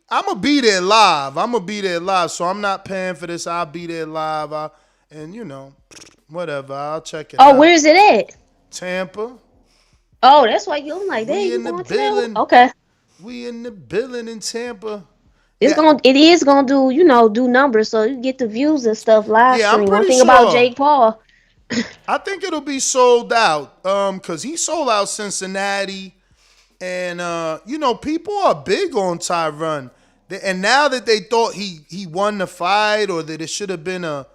I'm gonna be there live. So I'm not paying for this. I'll be there live. And you know, whatever. I'll check it out. Oh, where is it at? Tampa. Oh, that's why I'm like, We dang, you in the going to that one? building. Okay. We in the building in Tampa. It is gonna do numbers, so you get the views and stuff live Yeah, I'm stream. One pretty thing sure. about Jake Paul. I think it'll be sold out. Cause he sold out Cincinnati. And people are big on Tyron. And now that they thought he won the fight or that it should have been a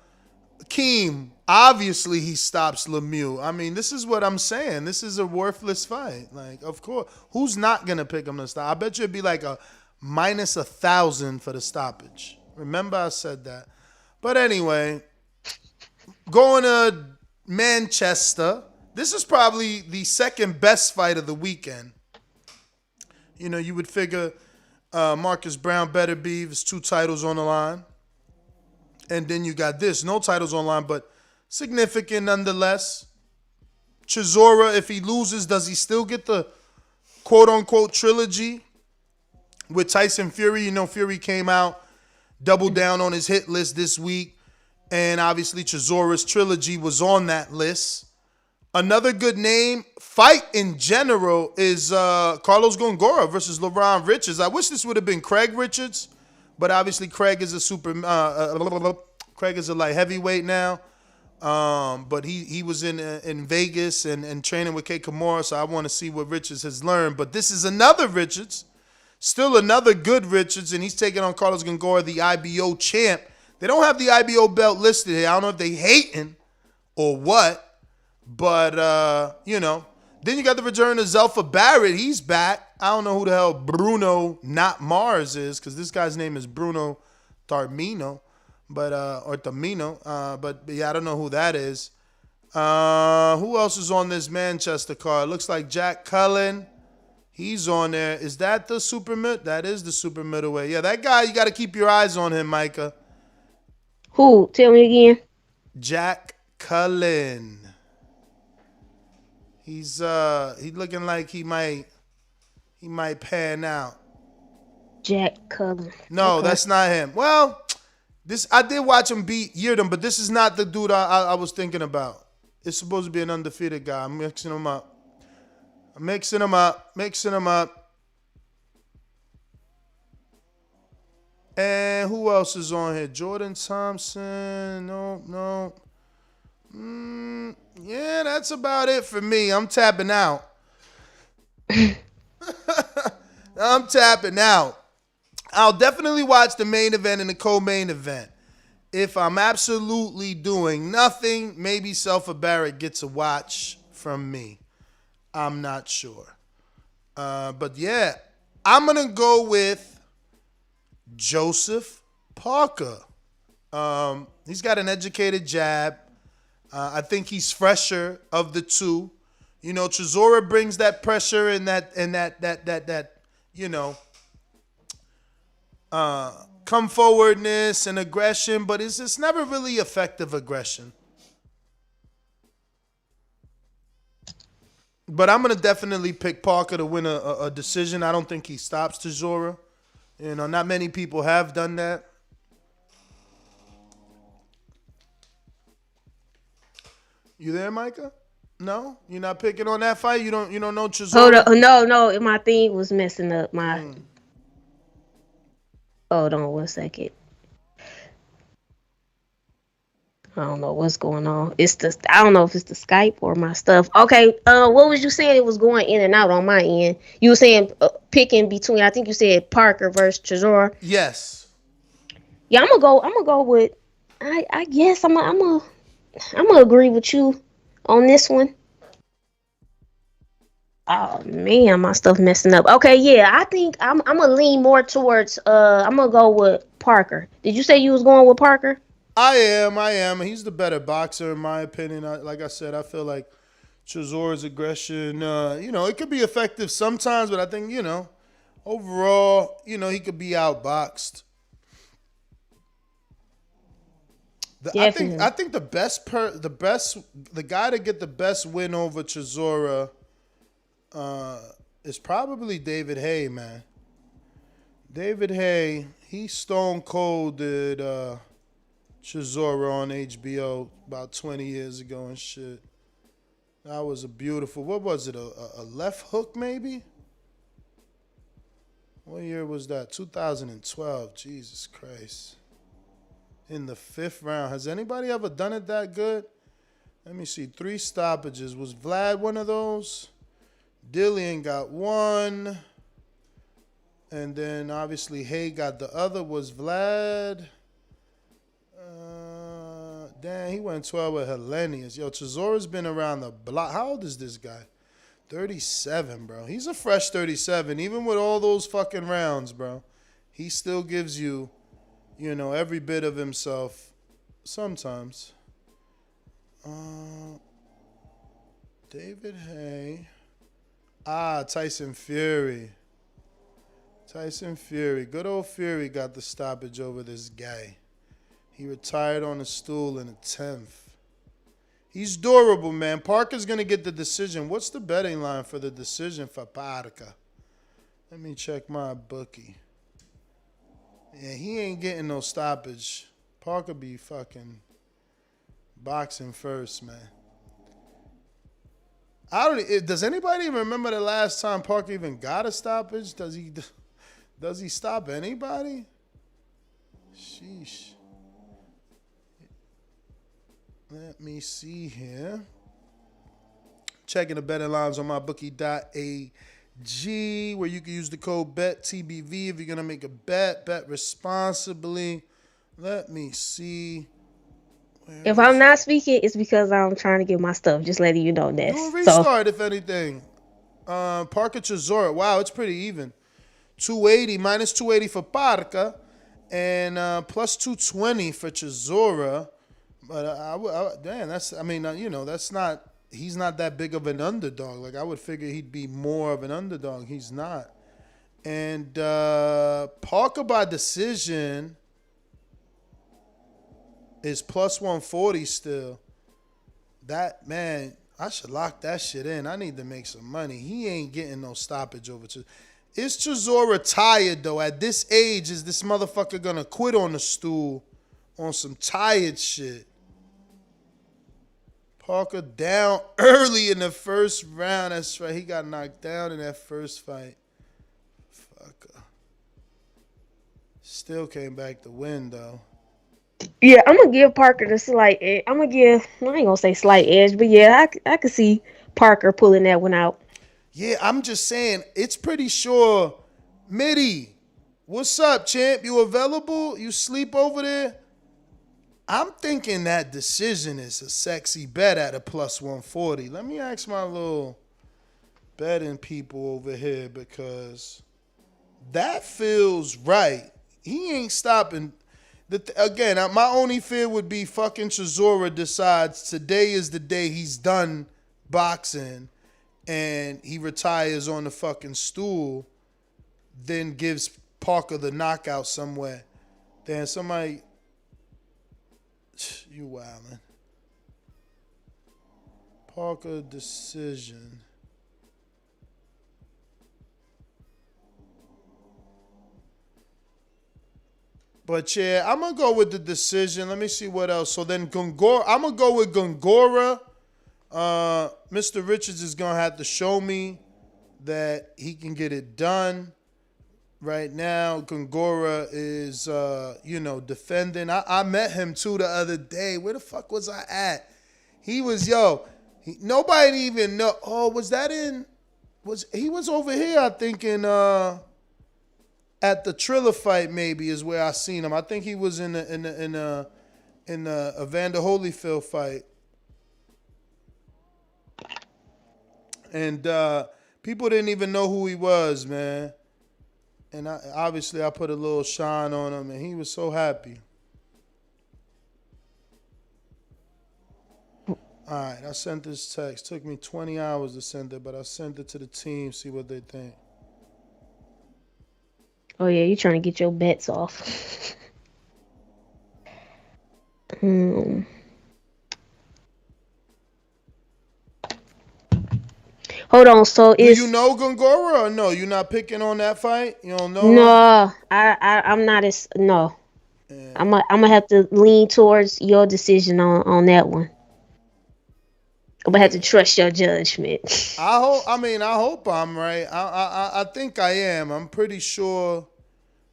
Keem, obviously he stops Lemieux. I mean, this is what I'm saying. This is a worthless fight. Like, of course. Who's not going to pick him to stop? I bet you it'd be like a minus 1,000 for the stoppage. Remember I said that. But anyway, going to Manchester. This is probably the second best fight of the weekend. You know, you would figure Marcus Browne, Beterbiev is 2 titles on the line. And then you got this, no titles on the line, but significant nonetheless. Chisora, if he loses, does he still get the quote-unquote trilogy with Tyson Fury? You know, Fury came out, doubled down on his hit list this week. And obviously Chisora's trilogy was on that list. Another good name, fight in general, is Carlos Gongora versus Lebron Richards. I wish this would have been Craig Richards, but obviously Craig is Craig is a light heavyweight now. But he was in Vegas and training with Kei Kimura, so I want to see what Richards has learned. But this is another Richards, still another good Richards, and he's taking on Carlos Gongora, the IBO champ. They don't have the IBO belt listed here. I don't know if they hating or what. But, then you got the return of Zelfa Barrett. He's back. I don't know who the hell Bruno, not Mars, is, because this guy's name is Bruno Tarmino, or Tamino. But yeah, I don't know who that is. Who else is on this Manchester card? Looks like Jack Cullen. He's on there. Is that the super mid? That is the super middleweight. Yeah, that guy, you got to keep your eyes on him, Micah. Who? Tell me again. Jack Cullen. He's looking like he might pan out. Jack Cullen. No, Okay. That's not him. Well, I did watch him beat Yeardom, but this is not the dude I was thinking about. It's supposed to be an undefeated guy. I'm mixing him up. And who else is on here? Jordan Thompson. No. Yeah, that's about it for me. I'm tapping out. I'll definitely watch the main event and the co-main event. If I'm absolutely doing nothing, maybe Zelfa Barrett gets a watch from me. I'm not sure. But yeah, I'm going to go with Joseph Parker. He's got an educated jab. I think he's fresher of the two. You know, Chisora brings that pressure and that come forwardness and aggression, but it's never really effective aggression. But I'm gonna definitely pick Parker to win a decision. I don't think he stops Chisora. You know, not many people have done that. You there, Micah? No, you're not picking on that fight. You don't know Chisora. Hold up. No, my thing was messing up. Hold on 1 second. I don't know what's going on. I don't know if it's the Skype or my stuff. Okay. What was you saying? It was going in and out on my end. You were saying picking between. I think you said Parker versus Chisora. Yes. Yeah, I'm gonna go with. I guess I'm gonna agree with you on this one. Oh man, my stuff messing up. Okay, yeah, I think I'm gonna lean more towards. I'm gonna go with Parker. Did you say you was going with Parker? I am. He's the better boxer in my opinion. Like I said, I feel like Chisora's aggression, it could be effective sometimes, but I think, overall, he could be outboxed. I think the guy to get the best win over Chisora is probably David Haye, man. David Haye, he stone colded Chisora on HBO about 20 years ago and shit. That was a beautiful, what was it, a left hook maybe? What year was that? 2012, Jesus Christ. In the 5th round. Has anybody ever done it that good? Let me see, 3 stoppages. Was Vlad one of those? Dillian got one. And then obviously Haye got the other. Was Vlad? Damn, he went 12 with Hellenius. Yo, Chisora's been around the block. How old is this guy? 37, bro. He's a fresh 37. Even with all those fucking rounds, bro. He still gives you, you know, every bit of himself sometimes. David Haye. Tyson Fury. Tyson Fury. Good old Fury got the stoppage over this guy. He retired on a stool in the 10th. He's durable, man. Parker's going to get the decision. What's the betting line for the decision for Parker? Let me check my bookie. Yeah, he ain't getting no stoppage. Parker be fucking boxing first, man. Does anybody even remember the last time Parker even got a stoppage? Does he stop anybody? Sheesh. Let me see here. Checking the betting lines on mybookie.ag, where you can use the code BETTBV if you're going to make a bet. Bet responsibly. Let me see. If I'm not speaking, it's because I'm trying to get my stuff. Just letting you know that. Do a restart, if anything. Parker Chisora. Wow, it's pretty even. 280, minus 280 for Parker, and plus 220 for Chisora. But that's not. He's not that big of an underdog. Like, I would figure he'd be more of an underdog. He's not. And Parker by decision is plus 140 still. That, man, I should lock that shit in. I need to make some money. He ain't getting no stoppage over to. Is Chisora tired, though? At this age, is this motherfucker going to quit on the stool on some tired shit? Parker down early in the first round. That's right. He got knocked down in that first fight. Fucker. Still came back to win, though. Yeah, I'm going to give Parker the slight edge. I ain't going to say slight edge, but yeah, I could see Parker pulling that one out. Yeah, I'm just saying, it's pretty sure. Mitty, what's up, champ? You available? You sleep over there? I'm thinking that decision is a sexy bet at a plus 140. Let me ask my little betting people over here, because that feels right. He ain't stopping. Again, my only fear would be fucking Chisora decides today is the day he's done boxing and he retires on the fucking stool, then gives Parker the knockout somewhere. Then somebody... You wildin'. Parker decision. But yeah, I'm gonna go with the decision. Let me see what else. So then Gongora. I'm gonna go with Gongora. Mr. Richards is gonna have to show me that he can get it done. Right now, Gongora is, defending. I met him, too, the other day. Where the fuck was I at? He was, nobody even know. Oh, was that in? He was over here, I think, at the Triller fight, maybe, is where I seen him. I think he was in the Evander Holyfield fight. And people didn't even know who he was, man. And obviously I put a little shine on him, and he was so happy. All right, I sent this text. Took me 20 hours to send it, but I sent it to the team, see what they think. Oh, yeah, you trying to get your bets off. Hold on. So Do it's you know Gongora or no? You're not picking on that fight? You don't know her? no. I'm not as no. I'm gonna have to lean towards your decision on that one. I'm gonna have to trust your judgment. I hope I'm right. I think I am. I'm pretty sure.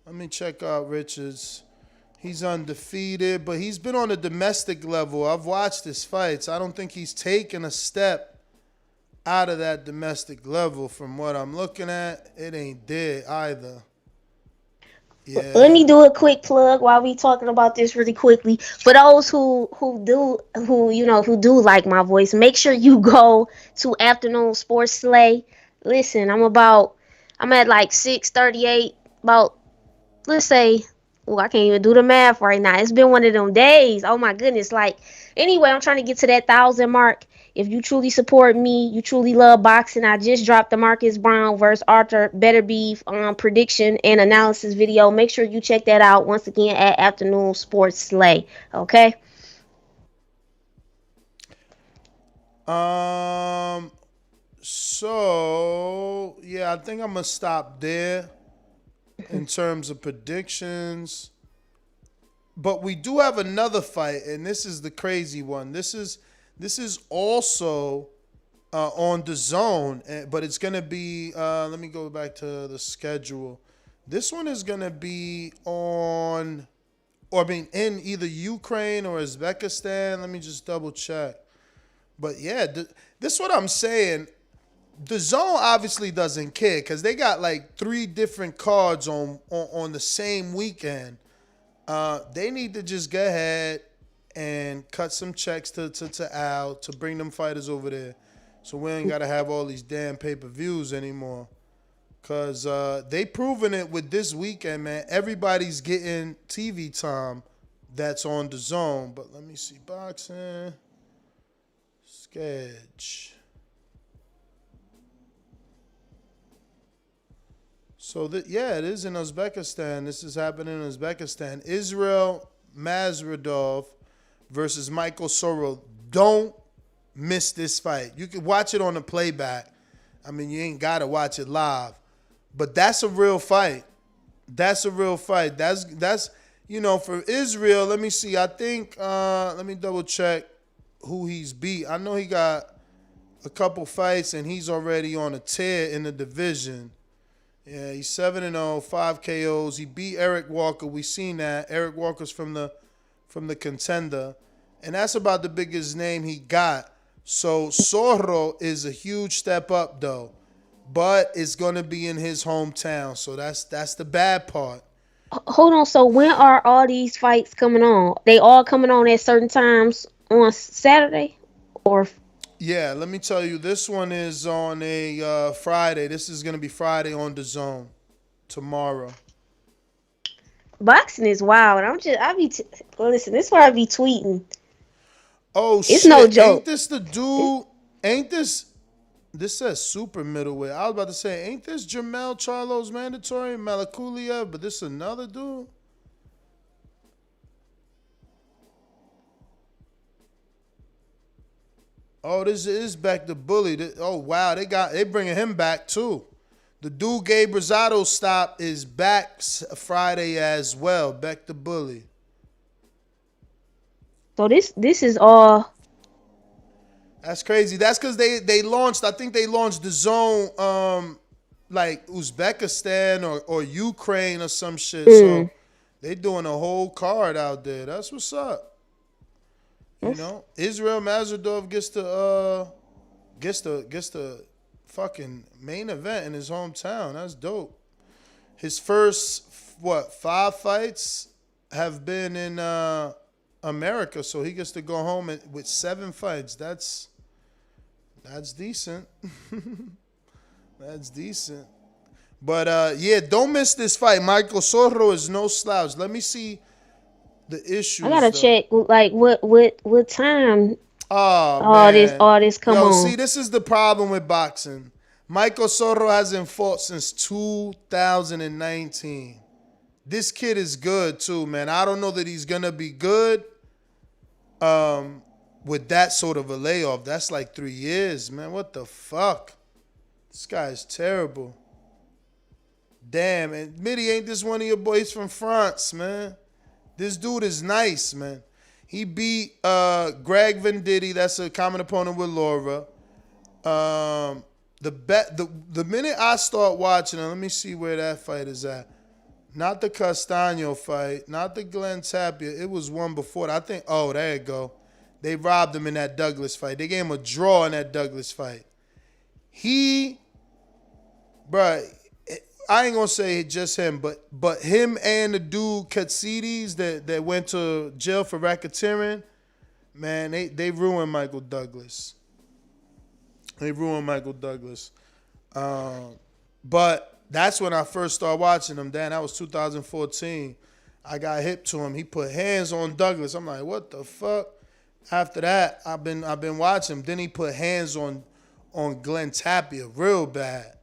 Let me check out Richards. He's undefeated, but he's been on a domestic level. I've watched his fights. I don't think he's taken a step out of that domestic level from what I'm looking at. It ain't there either. Yeah. Let me do a quick plug while we talking about this really quickly. For those who do like my voice, make sure you go to Afternoon Sports Slay. Listen, I'm at like 638, about, let's say, I can't even do the math right now. It's been one of them days. Oh my goodness. Anyway, I'm trying to get to that 1,000 mark. If you truly support me, you truly love boxing, I just dropped the Browne versus Artur Beterbiev prediction and analysis video. Make sure you check that out once again at Afternoon Sports Slay. Okay? So, yeah, I think I'm going to stop there in terms of predictions. But we do have another fight, and this is the crazy one. This is also on the zone, but it's going to be, let me go back to the schedule. This one is going to be in either Ukraine or Uzbekistan. Let me just double check. But yeah, this is what I'm saying. The zone obviously doesn't care because they got like 3 different cards on the same weekend. They need to just go ahead and cut some checks to Al to bring them fighters over there, so we ain't gotta have all these damn pay-per-views anymore. Cause they proven it with this weekend, man. Everybody's getting TV time that's on the zone. But let me see, boxing sketch. So it is in Uzbekistan. This is happening in Uzbekistan. Israel Mazradov versus Michael Sorrell. Don't miss this fight. You can watch it on the playback. I mean, you ain't got to watch it live. But that's a real fight. That's a real fight. That's for Israel, let me see. I think, let me double check who he's beat. I know he got a couple fights, and he's already on a tear in the division. Yeah, he's 7-0, 5 KOs. He beat Eric Walker. We seen that. Eric Walker's from the Contender. And that's about the biggest name he got. So Sorro is a huge step up, though. But it's going to be in his hometown. So that's the bad part. Hold on. So when are all these fights coming on? They all coming on at certain times on Saturday? Or... Yeah, let me tell you, this one is on a Friday. This is going to be Friday on the zone tomorrow. Boxing is wild. Listen, this is where I be tweeting. Oh, it's no joke. Ain't this the dude? Ain't this says super middleweight. I was about to say, ain't this Jamel Charlo's mandatory, Malakuliev, but this another dude? Oh, this is back to Bully. Oh, wow, they bringing him back too. The dude Gabe Rosado stop is back Friday as well. Back to Bully. So this is all. That's crazy. That's because they launched. I think they launched the zone, like Uzbekistan or Ukraine or some shit. So they doing a whole card out there. That's what's up. You know, Israel Mazradov gets the fucking main event in his hometown. That's dope. His first 5 fights have been in America, so he gets to go home with 7 fights. That's decent. That's decent. But yeah, don't miss this fight. Michael Sorro is no slouch. Let me see the issues. I gotta check like what time. Oh, all man. this come on. See, this is the problem with boxing. Michael Sorro hasn't fought since 2019. This kid is good too, man. I don't know that he's gonna be good with that sort of a layoff. That's like 3 years, man. What the fuck? This guy is terrible. Damn, and Mitty, ain't this one of your boys from France, man? This dude is nice, man. He beat Greg Venditti. That's a common opponent with Laura. The minute I start watching it, let me see where that fight is at. Not the Castaño fight, not the Glenn Tapia. It was one before that. I think, oh, there you go. They robbed him in that Douglas fight. They gave him a draw in that Douglas fight. Bruh, I ain't gonna say just him, but him and the dude Katsides that went to jail for racketeering, man, they ruined Michael Douglas. They ruined Michael Douglas. But that's when I first started watching him. Dan, that was 2014. I got hip to him. He put hands on Douglas. I'm like, what the fuck? After that, I've been watching him. Then he put hands on Glenn Tapia real bad.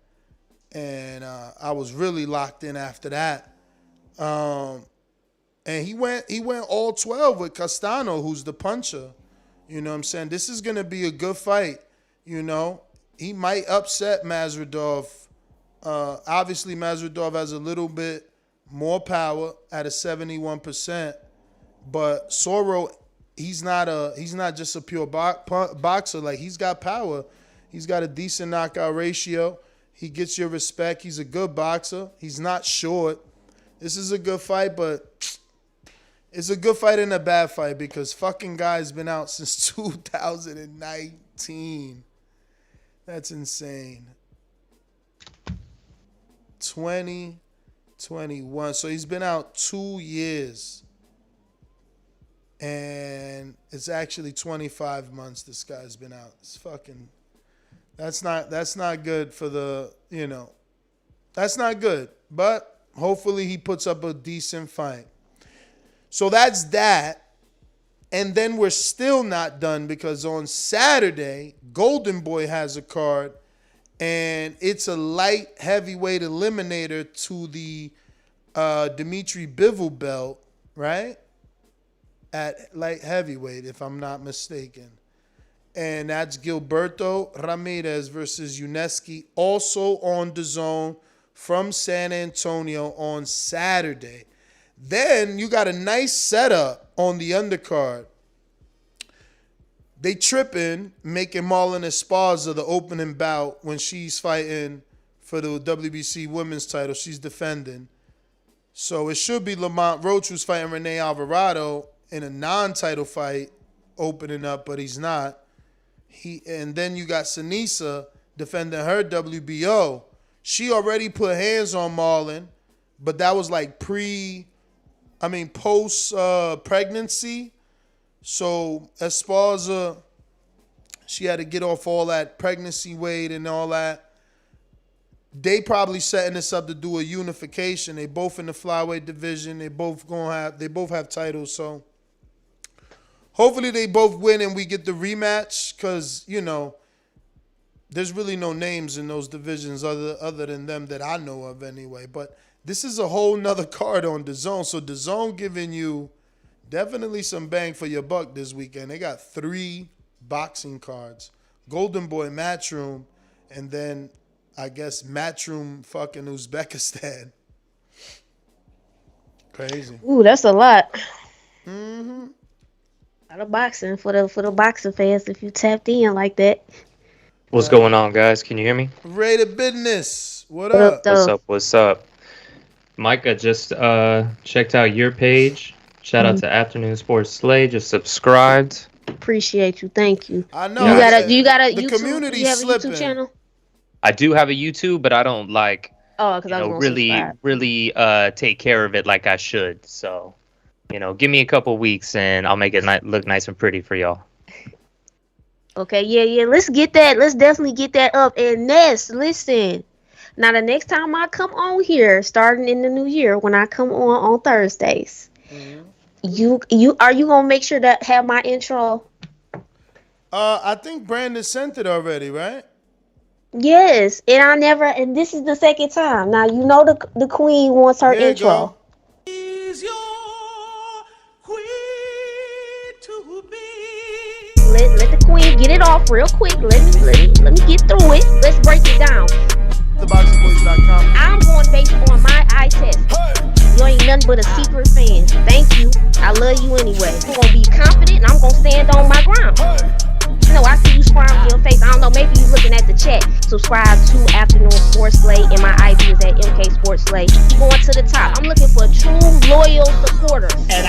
And I was really locked in after that. And he went all 12 with Castano, who's the puncher. You know what I'm saying? This is going to be a good fight. You know, he might upset Masvidal. Obviously, Masvidal has a little bit more power at a 71%. But Soro, he's not just a pure boxer. Like, he's got power. He's got a decent knockout ratio. He gets your respect. He's a good boxer. He's not short. This is a good fight, but it's a good fight and a bad fight because fucking guy's been out since 2019. That's insane. 2021. So he's been out 2 years. And it's actually 25 months this guy's been out. It's fucking... That's not good for the, you know. That's not good. But hopefully he puts up a decent fight. So that's that. And then we're still not done because on Saturday, Golden Boy has a card. And it's a light heavyweight eliminator to the Dimitri Bivol belt, right? At light heavyweight, if I'm not mistaken. And that's Gilberto Ramirez versus Yuneski, also on DAZN from San Antonio on Saturday. Then you got a nice setup on the undercard. They tripping, making Marlon Esparza the opening bout when she's fighting for the WBC women's title. She's defending. So it should be Lamont Roach who's fighting Renee Alvarado in a non-title fight opening up, but he's not. And then you got Sinisa defending her WBO. She already put hands on Marlon, but that was like post pregnancy. So Esparza, she had to get off all that pregnancy weight and all that. They probably setting this up to do a unification. They both in the flyweight division. They both have titles. So hopefully they both win and we get the rematch because, you know, there's really no names in those divisions other than them that I know of anyway. But this is a whole nother card on DAZN. So DAZN giving you definitely some bang for your buck this weekend. They got 3 boxing cards. Golden Boy Matchroom, and then I guess Matchroom fucking Uzbekistan. Crazy. Ooh, that's a lot. Mm-hmm. A lot of boxing for the boxing fans if you tapped in like that. What's going on, guys? Can you hear me? Rated business. What up? What's up? Mike, I just checked out your page. Shout out to Afternoon Sports Slay. Just subscribed. Appreciate you. Thank you. I know. You got a the YouTube, community you have slipping. a YouTube channel? I do have a YouTube, but I don't really take care of it like I should. So, give me a couple weeks and I'll make it look nice and pretty for y'all. Okay, yeah. Let's get that. Let's definitely get that up. And Ness, listen. Now the next time I come on here, starting in the new year, when I come on Thursdays, you are you gonna make sure to have my intro? I think Brandon sent it already, right? Yes, and this is the second time. Now you know the queen wants her intro. Is your queen to be? Let the queen get it off real quick. Let me get through it. Let's break it down. TheBoxingVoice.com. I'm going based on my eye test. You ain't nothing but a secret fan. Thank you. I love you anyway. I'm gonna be confident and I'm gonna stand on my ground. No, I see you smiling in your face. I don't know, maybe you looking at the chat. Subscribe to Afternoon Sports Slay, and my ID is at MK Sports Slay. Going to the top. I'm looking for true, loyal supporters. And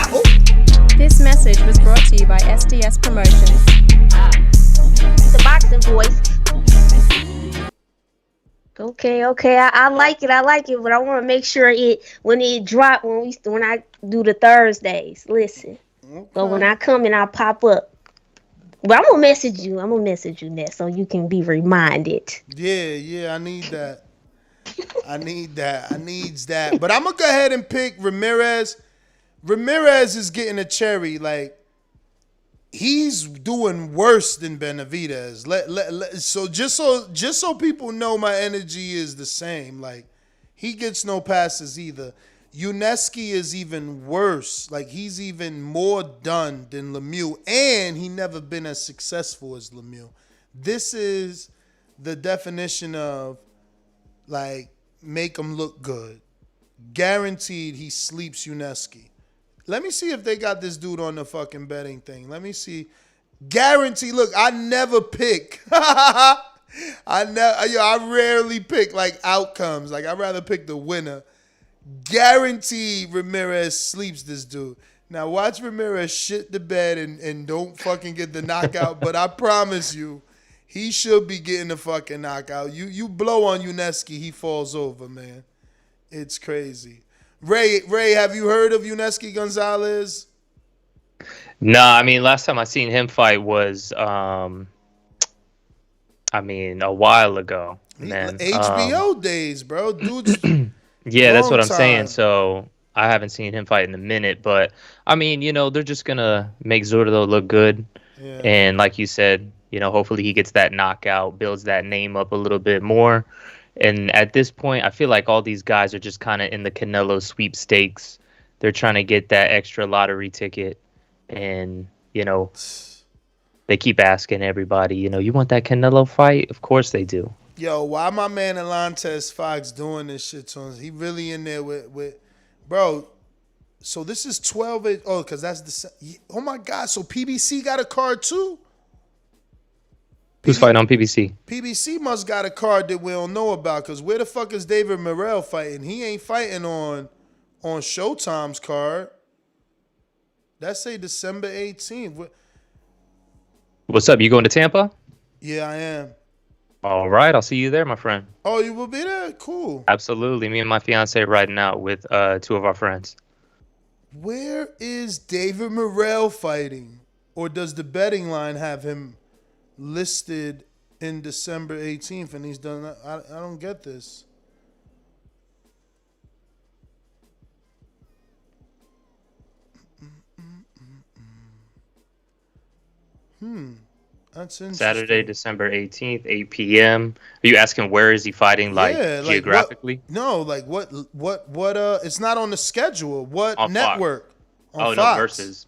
This message was brought to you by SDS Promotions. The boxing voice. Okay. I like it, but I want to make sure when it drop when I do the Thursdays. Listen, but when I come and I pop up, but I'm gonna message you that so you can be reminded. Yeah, I need that. I needs that. But I'm gonna go ahead and pick Ramirez. Ramirez is getting a cherry. Like, he's doing worse than Benavidez. So just so people know, my energy is the same. Like, he gets no passes either. Yuneski is even worse. Like, he's even more done than Lemieux, and he never been as successful as Lemieux. This is the definition of, like, make him look good. Guaranteed he sleeps Yuneski. Let me see if they got this dude on the fucking betting thing. Let me see. Guarantee. Look, I never pick. I rarely pick, like, outcomes. Like, I'd rather pick the winner. Guaranteed Ramirez sleeps this dude. Now watch Ramirez shit the bed and don't fucking get the knockout. But I promise you, he should be getting the fucking knockout. You blow on Yuneski, he falls over, man. It's crazy. Ray, have you heard of Yuneski Gonzalez? No, I mean, last time I seen him fight was, a while ago. Man. HBO days, bro. Dude's yeah, that's what I'm time. saying. So I haven't seen him fight in a minute, but I mean, they're just gonna make Zurdo look good, and like you said, hopefully he gets that knockout, builds that name up a little bit more. And at this point, I feel like all these guys are just kind of in the Canelo sweepstakes. They're trying to get that extra lottery ticket, and they keep asking everybody, you want that Canelo fight? Of course they do. Yo, why my man Alantez Fox doing this shit to us? He really in there with bro. So this is 12. Oh, because that's the. Oh my God. So PBC got a card too? Who's fighting on PBC? PBC must got a card that we don't know about, because where the fuck is David Morrell fighting? He ain't fighting on Showtime's card. That say December 18th. What's up? You going to Tampa? Yeah, I am. All right, I'll see you there, my friend. Oh, you will be there? Cool. Absolutely. Me and my fiance riding out with two of our friends. Where is David Morrell fighting? Or does the betting line have him listed in December 18th and he's done that? I don't get this. That's interesting. Saturday, December 18th, 8 p.m. Are you asking where is he fighting, geographically? What it's not on the schedule. What on network? Fox. On Fox. No, Versus.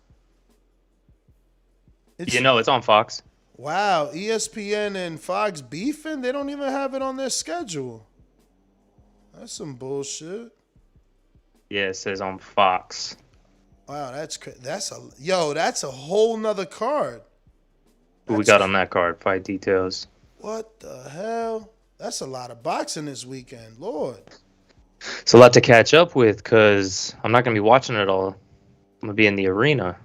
It's on Fox. Wow, ESPN and Fox beefing? They don't even have it on their schedule. That's some bullshit. Yeah, it says on Fox. Wow, that's crazy. That's a whole nother card. Who we got on that card? Fight details. What the hell? That's a lot of boxing this weekend. Lord. It's a lot to catch up with because I'm not going to be watching it all. I'm going to be in the arena.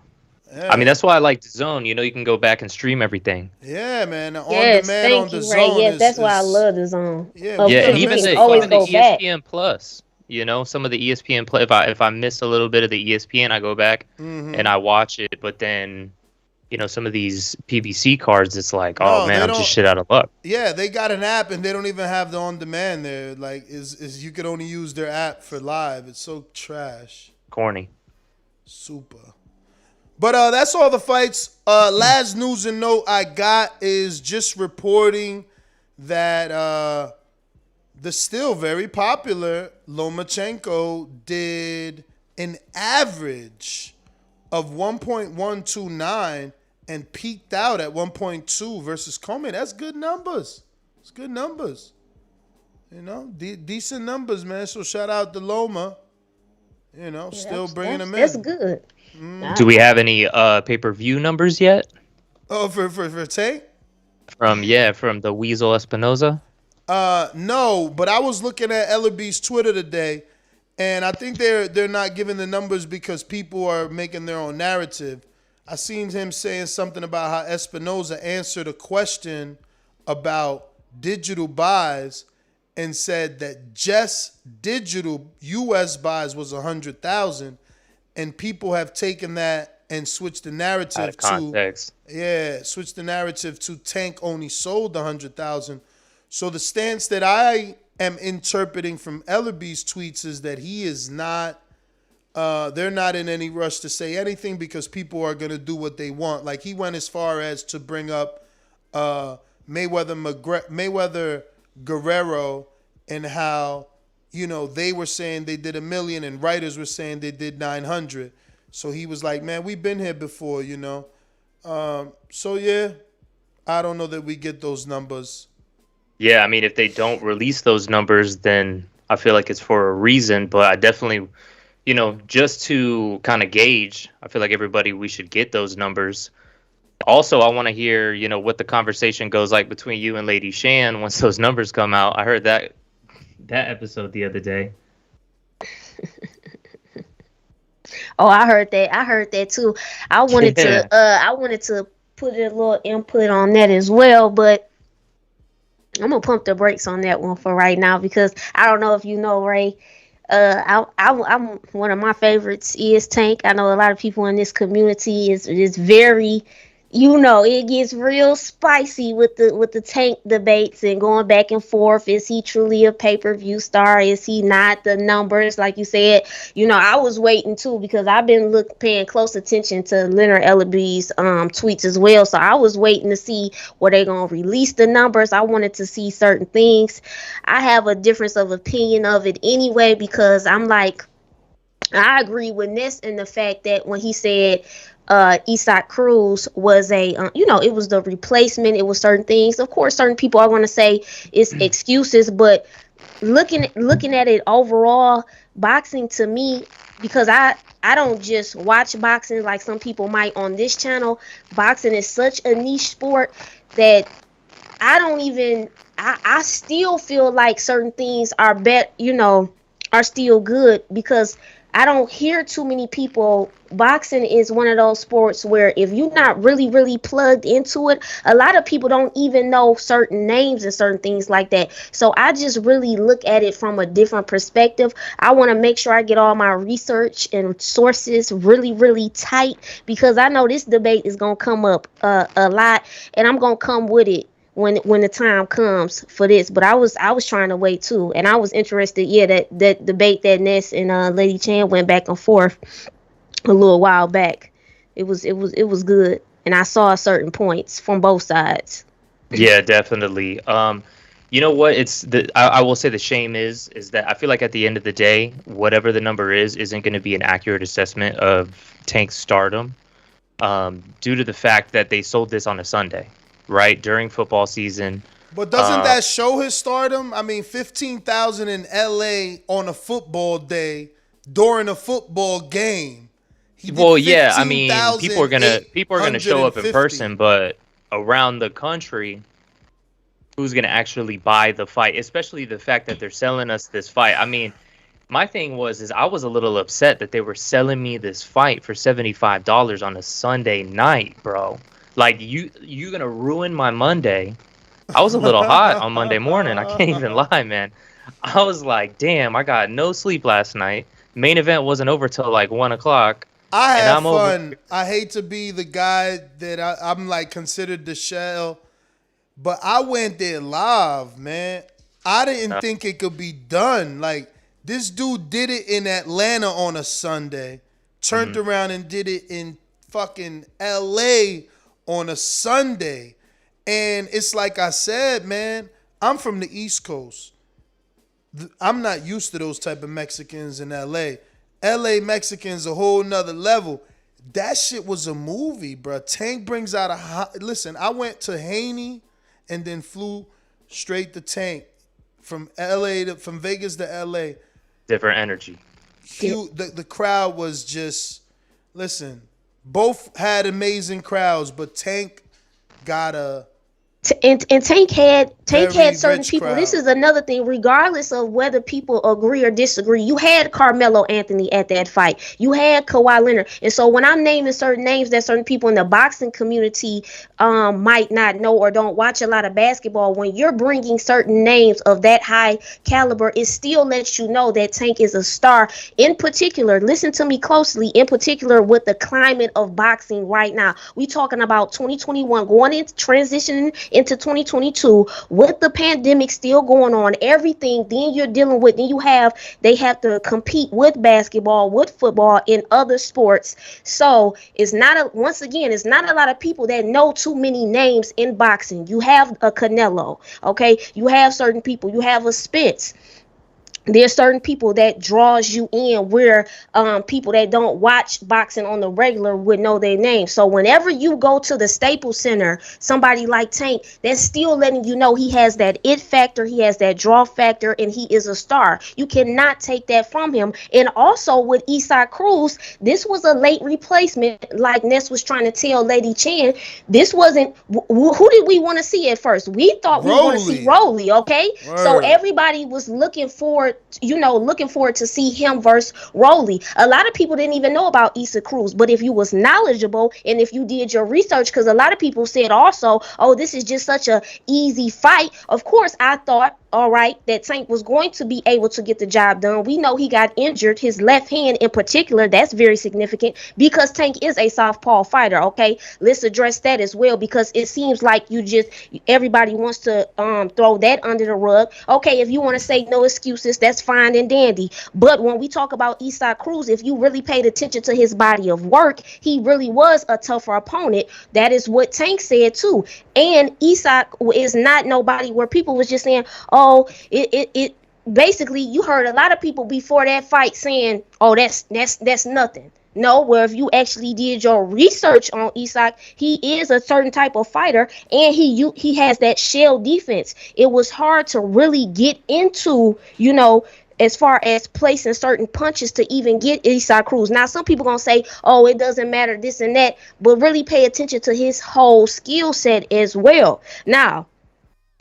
Yeah. I mean, that's why I like DAZN. You can go back and stream everything. Yeah, man. On yes, demand on DAZN. Right. Yes, that's why I love DAZN. Yeah, and even the ESPN Plus. Some of the ESPN Plus. If I miss a little bit of the ESPN, I go back and I watch it. But then, some of these PBC cards, it's like, oh man, I'm just shit out of luck. Yeah, they got an app and they don't even have the on demand there. Like, is you could only use their app for live. It's so trash. Corny. Super. But that's all the fights. Last news and note I got is just reporting that the still very popular Lomachenko did an average of 1.129 and peaked out at 1.2 versus Coleman. That's good numbers. It's good numbers. You know, decent numbers, man. So shout out to Loma. You know, still bringing them in. That's good. Do we have any pay-per-view numbers yet? Oh, for Tank? From the Weasel Espinoza? No, but I was looking at Ellerby's Twitter today, and I think they're not giving the numbers because people are making their own narrative. I seen him saying something about how Espinoza answered a question about digital buys and said that just digital U.S. buys was 100,000, and people have taken that and switched the narrative Out of context. switched the narrative to Tank only sold 100,000. So the stance that I am interpreting from Ellerby's tweets is that he is not. They're not in any rush to say anything because people are gonna do what they want. Like he went as far as to bring up Mayweather Guerrero and how, you know, they were saying they did $1 million and writers were saying they did 900. So he was like, man, we've been here before, you know. So yeah, I don't know that we get those numbers. Yeah, I mean, if they don't release those numbers, then I feel like it's for a reason. But I definitely, you know, just to kind of gauge, I feel like we should get those numbers. Also, I want to hear, you know, what the conversation goes like between you and Lady Shan once those numbers come out. I heard that episode the other day. Oh, I heard that too. I wanted to put a little input on that as well, but I'm gonna pump the brakes on that one for right now because I don't know if you know, Ray. I'm one of my favorites is Tank. I know a lot of people in this community is very, you know, it gets real spicy with the Tank debates and going back and forth. Is he truly a pay-per-view star? Is he not? The numbers, like you said, you know, I was waiting too because I've been paying close attention to Leonard Ellerby's tweets as well. So I was waiting to see were they gonna release the numbers. I wanted to see certain things. I have a difference of opinion of it anyway because I'm like, I agree with Ness in the fact that when he said Isaac Cruz was it was the replacement. It was certain things. Of course, certain people are going to say it's excuses, but looking at it overall, boxing to me, because I don't just watch boxing like some people might on this channel. Boxing is such a niche sport that I still feel like certain things are are still good because I don't hear too many people. Boxing is one of those sports where if you're not really, really plugged into it, a lot of people don't even know certain names and certain things like that. So I just really look at it from a different perspective. I want to make sure I get all my research and sources really, really tight because I know this debate is going to come up a lot and I'm going to come with it when the time comes for this. But I was trying to wait too, and I was interested. Yeah, that debate that Ness and Lady Chan went back and forth a little while back. It was good, and I saw certain points from both sides. Yeah, definitely. You know what? I will say the shame is that I feel like at the end of the day, whatever the number isn't going to be an accurate assessment of Tank's stardom, due to the fact that they sold this on a Sunday. Right during football season. But doesn't that show his stardom? I mean, 15,000 in LA on a football day during a football game. Well, yeah, I mean, people are gonna show up in person, but around the country, who's gonna actually buy the fight? Especially the fact that they're selling us this fight. I mean, my thing is I was a little upset that they were selling me this fight for $75 on a Sunday night, bro. Like, you gonna ruin my Monday. I was a little hot on Monday morning. I can't even lie, man. I was like, damn, I got no sleep last night. Main event wasn't over till like 1 o'clock. I had fun. I hate to be the guy that I'm like considered the shell, but I went there live, man. I didn't think it could be done. Like, this dude did it in Atlanta on a Sunday, turned around and did it in fucking LA on a Sunday. And it's like I said, man, I'm from the East Coast. I'm not used to those type of Mexicans in LA. LA Mexicans a whole nother level. That shit was a movie, bro. Tank brings out listen. I went to Haney and then flew straight to Tank from from Vegas to LA. Different energy. The crowd was just, listen, both had amazing crowds, but Tank got a And Tank had certain people. crowd. This is another thing. Regardless of whether people agree or disagree, you had Carmelo Anthony at that fight. You had Kawhi Leonard. And so when I'm naming certain names that certain people in the boxing community might not know or don't watch a lot of basketball, when you're bringing certain names of that high caliber, it still lets you know that Tank is a star. In particular, listen to me closely, in particular with the climate of boxing right now. We talking about 2021 going into transitioning into 2022 with the pandemic still going on, everything. Then you're dealing with, they have to compete with basketball, with football, in other sports. So it's not a lot of people that know too many names in boxing. You have a Canelo, okay? You have certain people. You have a Spence. There's certain people that draws you in where people that don't watch boxing on the regular would know their name. So whenever you go to the Staples Center, somebody like Tank, that's still letting you know he has that it factor, he has that draw factor, and he is a star. You cannot take that from him. And also with Isaac Cruz, this was a late replacement, like Ness was trying to tell Lady Chan. This wasn't, who did we want to see at first? We thought we want to see Rolly, okay? Word. So everybody was looking forward to see him versus Rolly. A lot of people didn't even know about Issa Cruz, but if you was knowledgeable and if you did your research, because a lot of people said also, oh, this is just such a easy fight. Of course, I thought, all right, that Tank was going to be able to get the job done. We know he got injured, his left hand in particular. That's very significant because Tank is a southpaw fighter, okay? Let's address that as well, because it seems like everybody wants to throw that under the rug. Okay, if you want to say no excuses, that's fine and dandy. But when we talk about Isaac Cruz, if you really paid attention to his body of work, he really was a tougher opponent. That is what Tank said too. And Isaac is not nobody where people was just saying, oh, it basically, you heard a lot of people before that fight saying, oh, that's nothing. No, where if you actually did your research on Isaac, he is a certain type of fighter, and he has that shell defense. It was hard to really get into, as far as placing certain punches to even get Isaac Cruz. Now, some people going to say, oh, it doesn't matter, this and that, but really pay attention to his whole skill set as well. Now,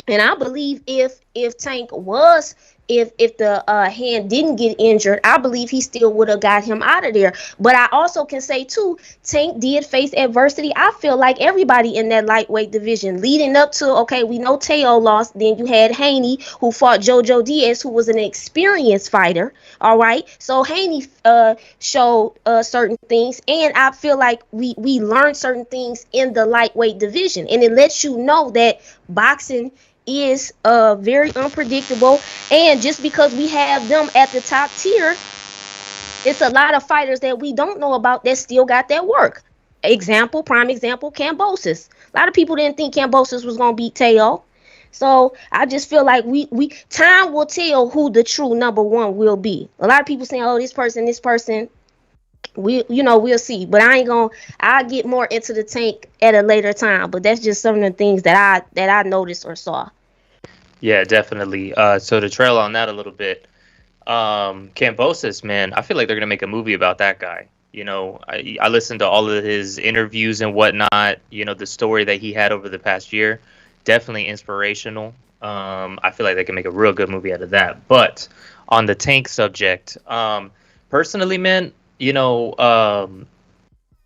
and I believe if Tank was, if the hand didn't get injured, I believe he still would have got him out of there. But I also can say too, Tank did face adversity. I feel like everybody in that lightweight division leading up to, okay, we know Teo lost. Then you had Haney, who fought Jojo Diaz, who was an experienced fighter. All right. So Haney showed certain things. And I feel like we learned certain things in the lightweight division. And it lets you know that boxing is very unpredictable, and just because we have them at the top tier, it's a lot of fighters that we don't know about that still got that work. Prime example, Kambosos. A lot of people didn't think Kambosos was gonna beat Teo. So I just feel like we time will tell who the true number one will be. A lot of people saying, oh, this person, we'll see. But I'll get more into the Tank at a later time. But that's just some of the things that I noticed or saw. Yeah, definitely. So to trail on that a little bit, Kambosos, man, I feel like they're gonna make a movie about that guy. I listened to all of his interviews and whatnot. The story that he had over the past year, definitely inspirational. I feel like they can make a real good movie out of that. But on the Tank subject, personally, man,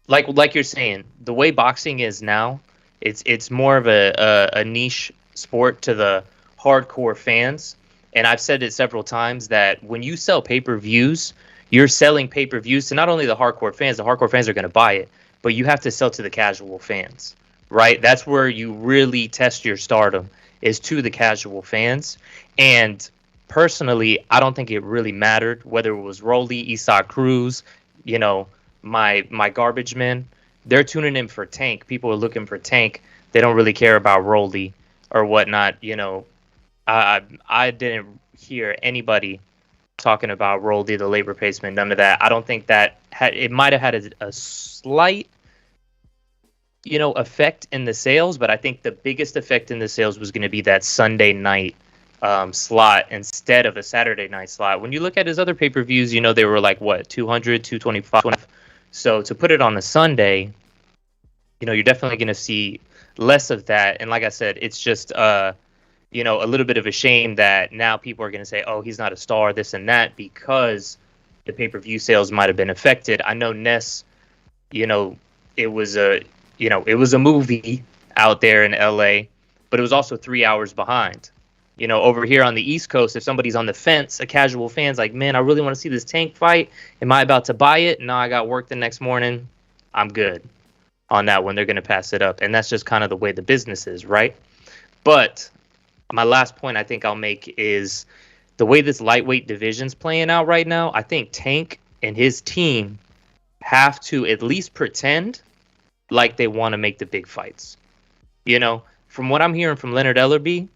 like you're saying, the way boxing is now, it's more of a niche sport to the hardcore fans. And I've said it several times that when you sell pay-per-views, you're selling pay-per-views to not only the hardcore fans are going to buy it, but you have to sell to the casual fans, right? That's where you really test your stardom, is to the casual fans. And personally, I don't think it really mattered whether it was Rolly, Isaac Cruz, my garbage men. They're tuning in for Tank. People are looking for Tank. They don't really care about Rolly or whatnot. I didn't hear anybody talking about Roldy, the leg replacement, none of that. I don't think that it might have had a slight, effect in the sales, but I think the biggest effect in the sales was going to be that Sunday night slot instead of a Saturday night slot. When you look at his other pay-per-views, they were like, what, 200, 225? So to put it on a Sunday, you're definitely going to see less of that. And like I said, it's just, a little bit of a shame that now people are going to say, oh, he's not a star, this and that, because the pay-per-view sales might have been affected. I know Ness, it was a movie out there in LA, but it was also 3 hours behind. Over here on the East Coast, if somebody's on the fence, a casual fan's like, man, I really want to see this Tank fight. Am I about to buy it? No, I got work the next morning. I'm good on that one. They're going to pass it up. And that's just kind of the way the business is, right? But my last point I think I'll make is the way this lightweight division's playing out right now. I think Tank and his team have to at least pretend like they want to make the big fights. From what I'm hearing from Leonard Ellerby,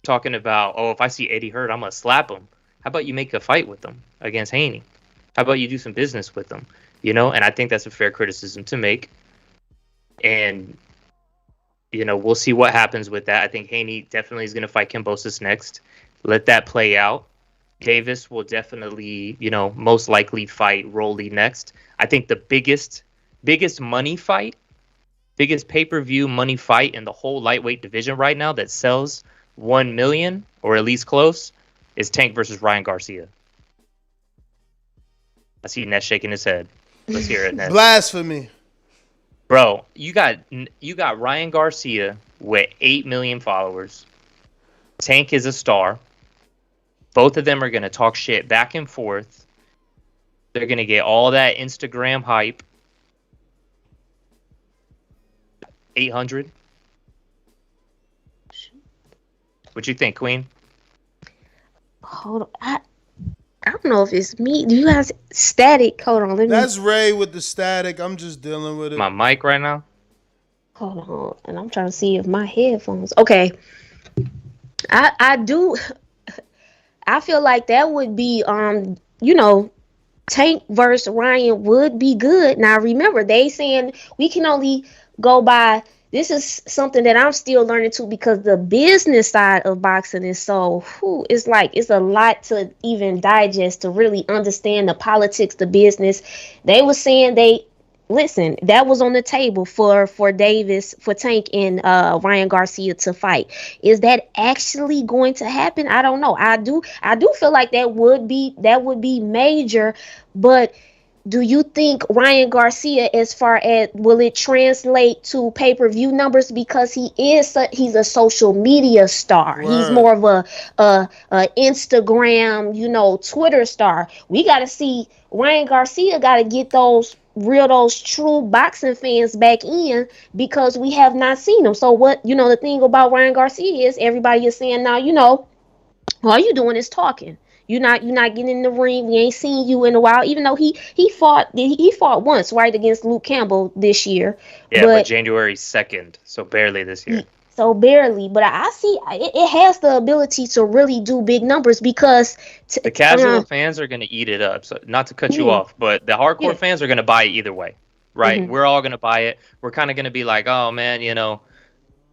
talking about, oh, if I see Eddie hurt, I'm going to slap him. How about you make a fight with him against Haney? How about you do some business with him? And I think that's a fair criticism to make. And, we'll see what happens with that. I think Haney definitely is going to fight Kambosos next. Let that play out. Davis will definitely, most likely fight Rolly next. I think the biggest money fight, biggest pay-per-view money fight in the whole lightweight division right now that sells 1 million or at least close is Tank versus Ryan Garcia. I see Ness shaking his head. Let's hear it, Ness. Blasphemy. Bro, you got Ryan Garcia with 8 million followers. Tank is a star. Both of them are going to talk shit back and forth. They're going to get all that Instagram hype. 800. What you think, Queen? Hold on. I don't know if it's me. Do you guys static? Hold on. That's Ray with the static. I'm just dealing with it. My mic right now? Hold on. And I'm trying to see if my headphones. Okay. I do. I feel like that would be, Tank versus Ryan would be good. Now, remember, they saying we can only go by. This is something that I'm still learning too, because the business side of boxing is so, it's a lot to even digest to really understand the politics, the business. They were saying that was on the table for Davis, for Tank and Ryan Garcia to fight. Is that actually going to happen? I don't know. I do feel like that would be major, but do you think Ryan Garcia, as far as will it translate to pay-per-view numbers, because he's a social media star? Right. He's more of a Instagram, Twitter star. We got to see Ryan Garcia got to get those true boxing fans back in, because we have not seen them. So what, the thing about Ryan Garcia is everybody is saying now, all you doing is talking. You're not getting in the ring. We ain't seen you in a while, even though he fought once, right, against Luke Campbell this year. Yeah, but January 2nd, so barely this year. So barely, but I see it has the ability to really do big numbers, because the casual fans are going to eat it up. So not to cut you off, but the hardcore fans are going to buy it either way, right? Mm-hmm. We're all going to buy it. We're kind of going to be like, oh man,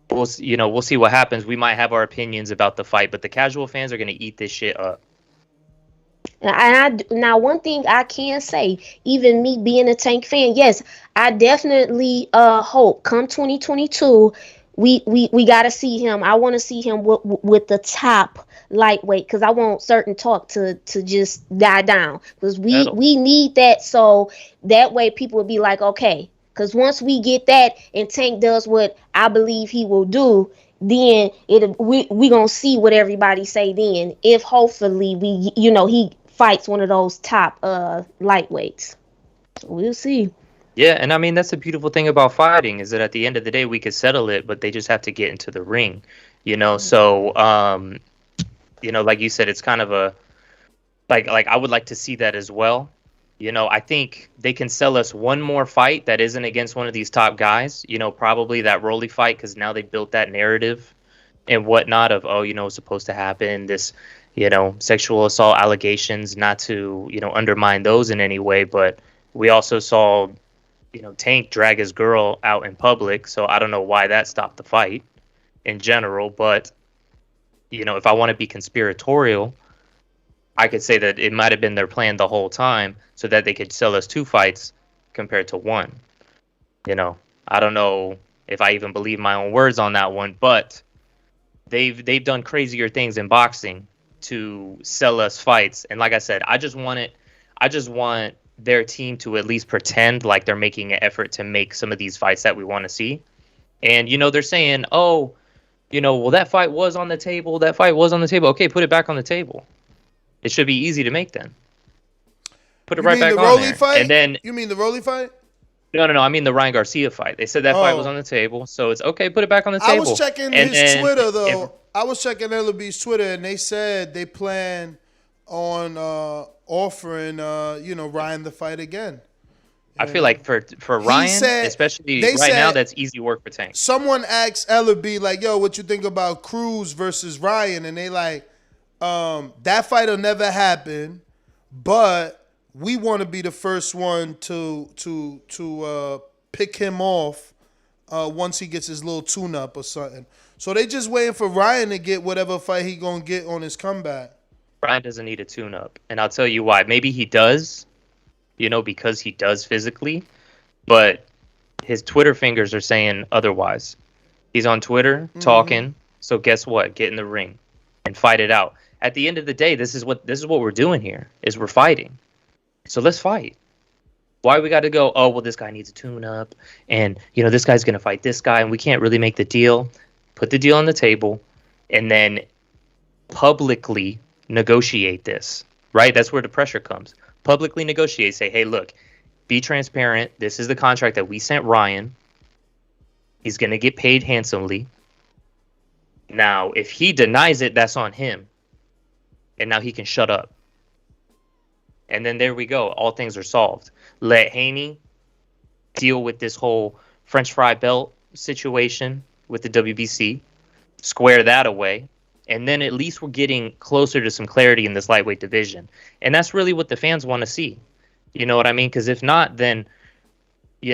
we'll see what happens. We might have our opinions about the fight, but the casual fans are going to eat this shit up. Now, one thing I can say, even me being a Tank fan, yes, I definitely hope come 2022 we got to see him. I want to see him with the top lightweight, because I want certain talk to just die down, because we need that, so that way people will be like, okay, because once we get that and Tank does what I believe he will do, then we gonna see what everybody say then, if hopefully he fights one of those top lightweights. We'll see. Yeah, and I mean, that's the beautiful thing about fighting, is that at the end of the day we could settle it, but they just have to get into the ring, so like you said, it's kind of a like I would like to see that as well. I think they can sell us one more fight that isn't against one of these top guys, probably that Rolly fight, because now they built that narrative and whatnot of, it's supposed to happen, this sexual assault allegations, not to, undermine those in any way, but we also saw, Tank drag his girl out in public, so I don't know why that stopped the fight in general, but, if I want to be conspiratorial, I could say that it might have been their plan the whole time so that they could sell us 2 fights compared to 1. I don't know if I even believe my own words on that one, but they've done crazier things in boxing to sell us fights. And like I said, I just want their team to at least pretend like they're making an effort to make some of these fights that we want to see. And, they're saying, oh, well, that fight was on the table. That fight was on the table. Okay, put it back on the table. It should be easy to make then. Put it right back on there. Fight? And then you mean the Rolly fight? No. I mean the Ryan Garcia fight. They said that fight was on the table, so it's okay. Put it back on the table. I was checking his Twitter though. I was checking LB's Twitter, and they said they plan on offering, Ryan the fight again. I feel like for Ryan, especially right now, that's easy work for Tank. Someone asked LB like, "Yo, what you think about Cruz versus Ryan?" And they like, that fight will never happen, but we want to be the first one to pick him off once he gets his little tune-up or something. So they just waiting for Ryan to get whatever fight he gonna get on his comeback. Ryan doesn't need a tune-up, and I'll tell you why. Maybe he does, because he does physically, but his Twitter fingers are saying otherwise. He's on Twitter talking, so guess what? Get in the ring and fight it out. At the end of the day, this is what we're doing here, is we're fighting. So let's fight. Why we got to go, oh, well, this guy needs a tune-up, and, this guy's going to fight this guy, and we can't really make the deal. Put the deal on the table, and then publicly negotiate this, right? That's where the pressure comes. Publicly negotiate. Say, hey, look, be transparent. This is the contract that we sent Ryan. He's going to get paid handsomely. Now, if he denies it, that's on him. And now he can shut up. And then there we go. All things are solved. Let Haney deal with this whole French fry belt situation with the WBC. Square that away. And then at least we're getting closer to some clarity in this lightweight division. And that's really what the fans want to see. You know what I mean? Because if not, then,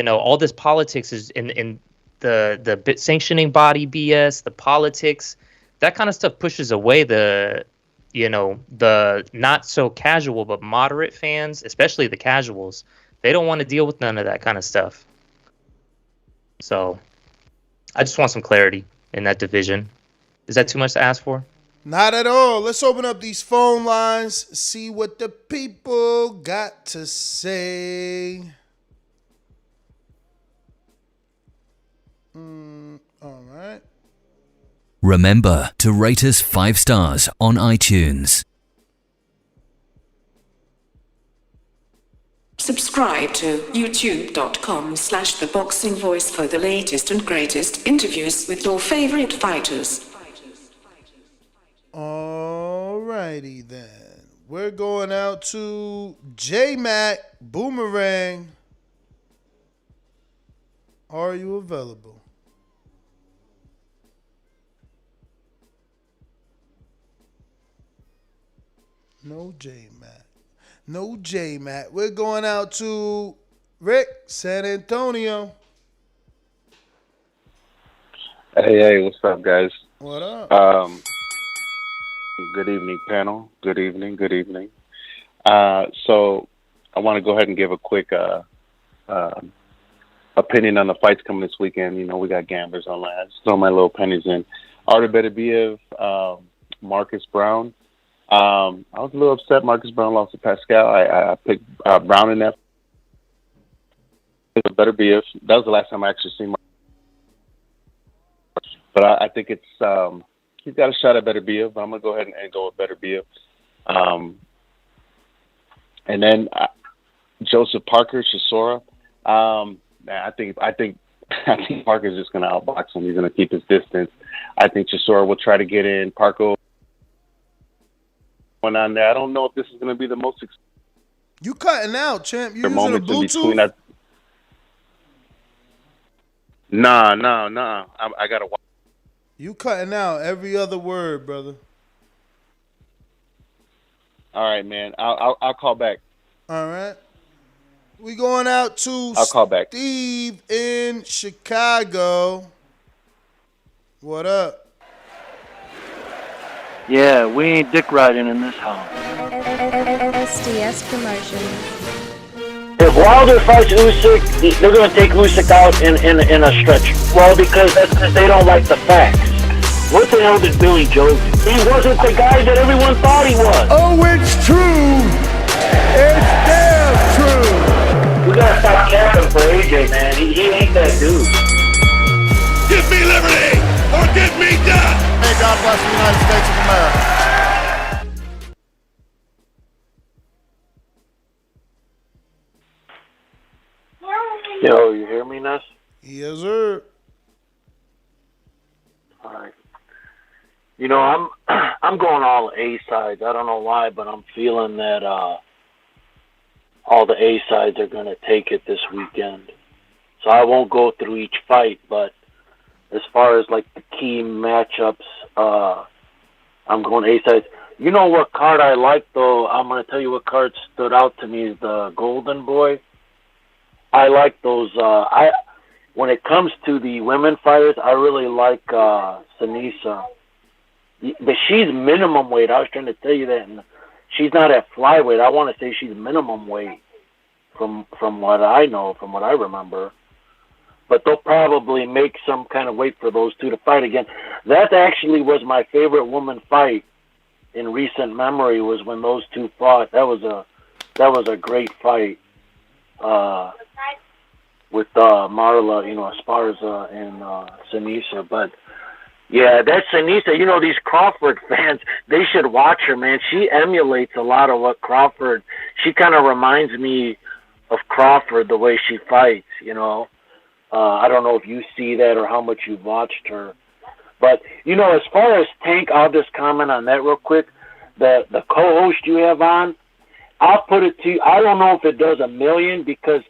all this politics is in the sanctioning body BS, the politics, that kind of stuff pushes away the not so casual but moderate fans, especially the casuals. They don't want to deal with none of that kind of stuff. So I just want some clarity in that division. Is that too much to ask for? Not at all. Let's open up these phone lines, see what the people got to say. All right. Remember to rate us 5 stars on iTunes. Subscribe to youtube.com/The Boxing Voice for the latest and greatest interviews with your favorite fighters. Alrighty then. We're going out to J-Mac Boomerang. Are you available? No J-Mac. No J-Mac. We're going out to Rick, San Antonio. Hey, what's up, guys? What up? Good evening, panel. Good evening. So I want to go ahead and give a quick opinion on the fights coming this weekend. We got gamblers on last. Throw my little pennies in. Artur Beterbiev, Marcus Browne. I was a little upset Marcus Browne lost to Pascal. I picked Browne in that. Beterbiev. That was the last time I actually seen But I think it's he's got a shot at Beterbiev. I'm gonna go ahead and go with Beterbiev. And then Joseph Parker, Chisora. I think Parker's just gonna outbox him. He's gonna keep his distance. I think Chisora will try to get in. Parker went on there. I don't know if this is gonna be the most. You cutting out, champ? You using a moments in between Bluetooth? that. Nah. I gotta watch. You cutting out every other word, brother. All right, man. I'll call back. All right. We going out to I'll call back. Steve in Chicago. What up? Yeah, we ain't dick riding in this house. SDS promotion. If Wilder fights Usyk, they're going to take Usyk out in a stretch. Well, because they don't like the facts. What the hell did Billy Joe do? He wasn't the guy that everyone thought he was. Oh, it's true. It's damn true. We got to stop capping for AJ, man. He ain't that dude. Give me liberty or give me death. May God bless the United States of America. Yo, you hear me, Ness? Yes, sir. All right. You know, I'm going all A sides. I don't know why, but I'm feeling that all the A sides are going to take it this weekend. So I won't go through each fight, but as far as like the key matchups, I'm going A sides. You know what card I like though? I'm going to tell you what card stood out to me is the Golden Boy. I like those. When it comes to the women fighters, I really like Sinisa. But she's minimum weight. I was trying to tell you that. And she's not at flyweight. I want to say she's minimum weight from what I know, from what I remember. But they'll probably make some kind of weight for those two to fight again. That actually was my favorite woman fight in recent memory. Was when those two fought. That was a great fight. With Marla, Esparza and Sinisa. But, yeah, that's Sinisa. You know, these Crawford fans, they should watch her, man. She emulates a lot of what Crawford, she kind of reminds me of Crawford, the way she fights, I don't know if you see that or how much you've watched her. But, as far as Tank, I'll just comment on that real quick. The co-host you have on, I'll put it to you, I don't know if it does a million because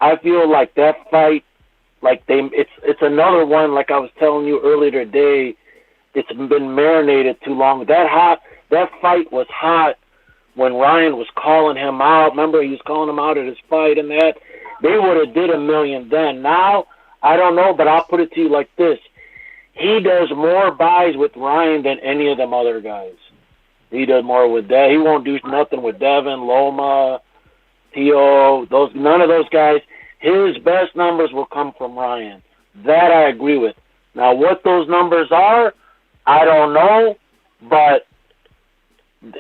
I feel like that fight, it's another one, like I was telling you earlier today, it's been marinated too long. That fight was hot when Ryan was calling him out. Remember, he was calling him out at his fight and that. They would have did a million then. Now, I don't know, but I'll put it to you like this. He does more buys with Ryan than any of them other guys. He does more with that. He won't do nothing with Devin, Loma, Tio, none of those guys. His best numbers will come from Ryan. That I agree with. Now, what those numbers are, I don't know, but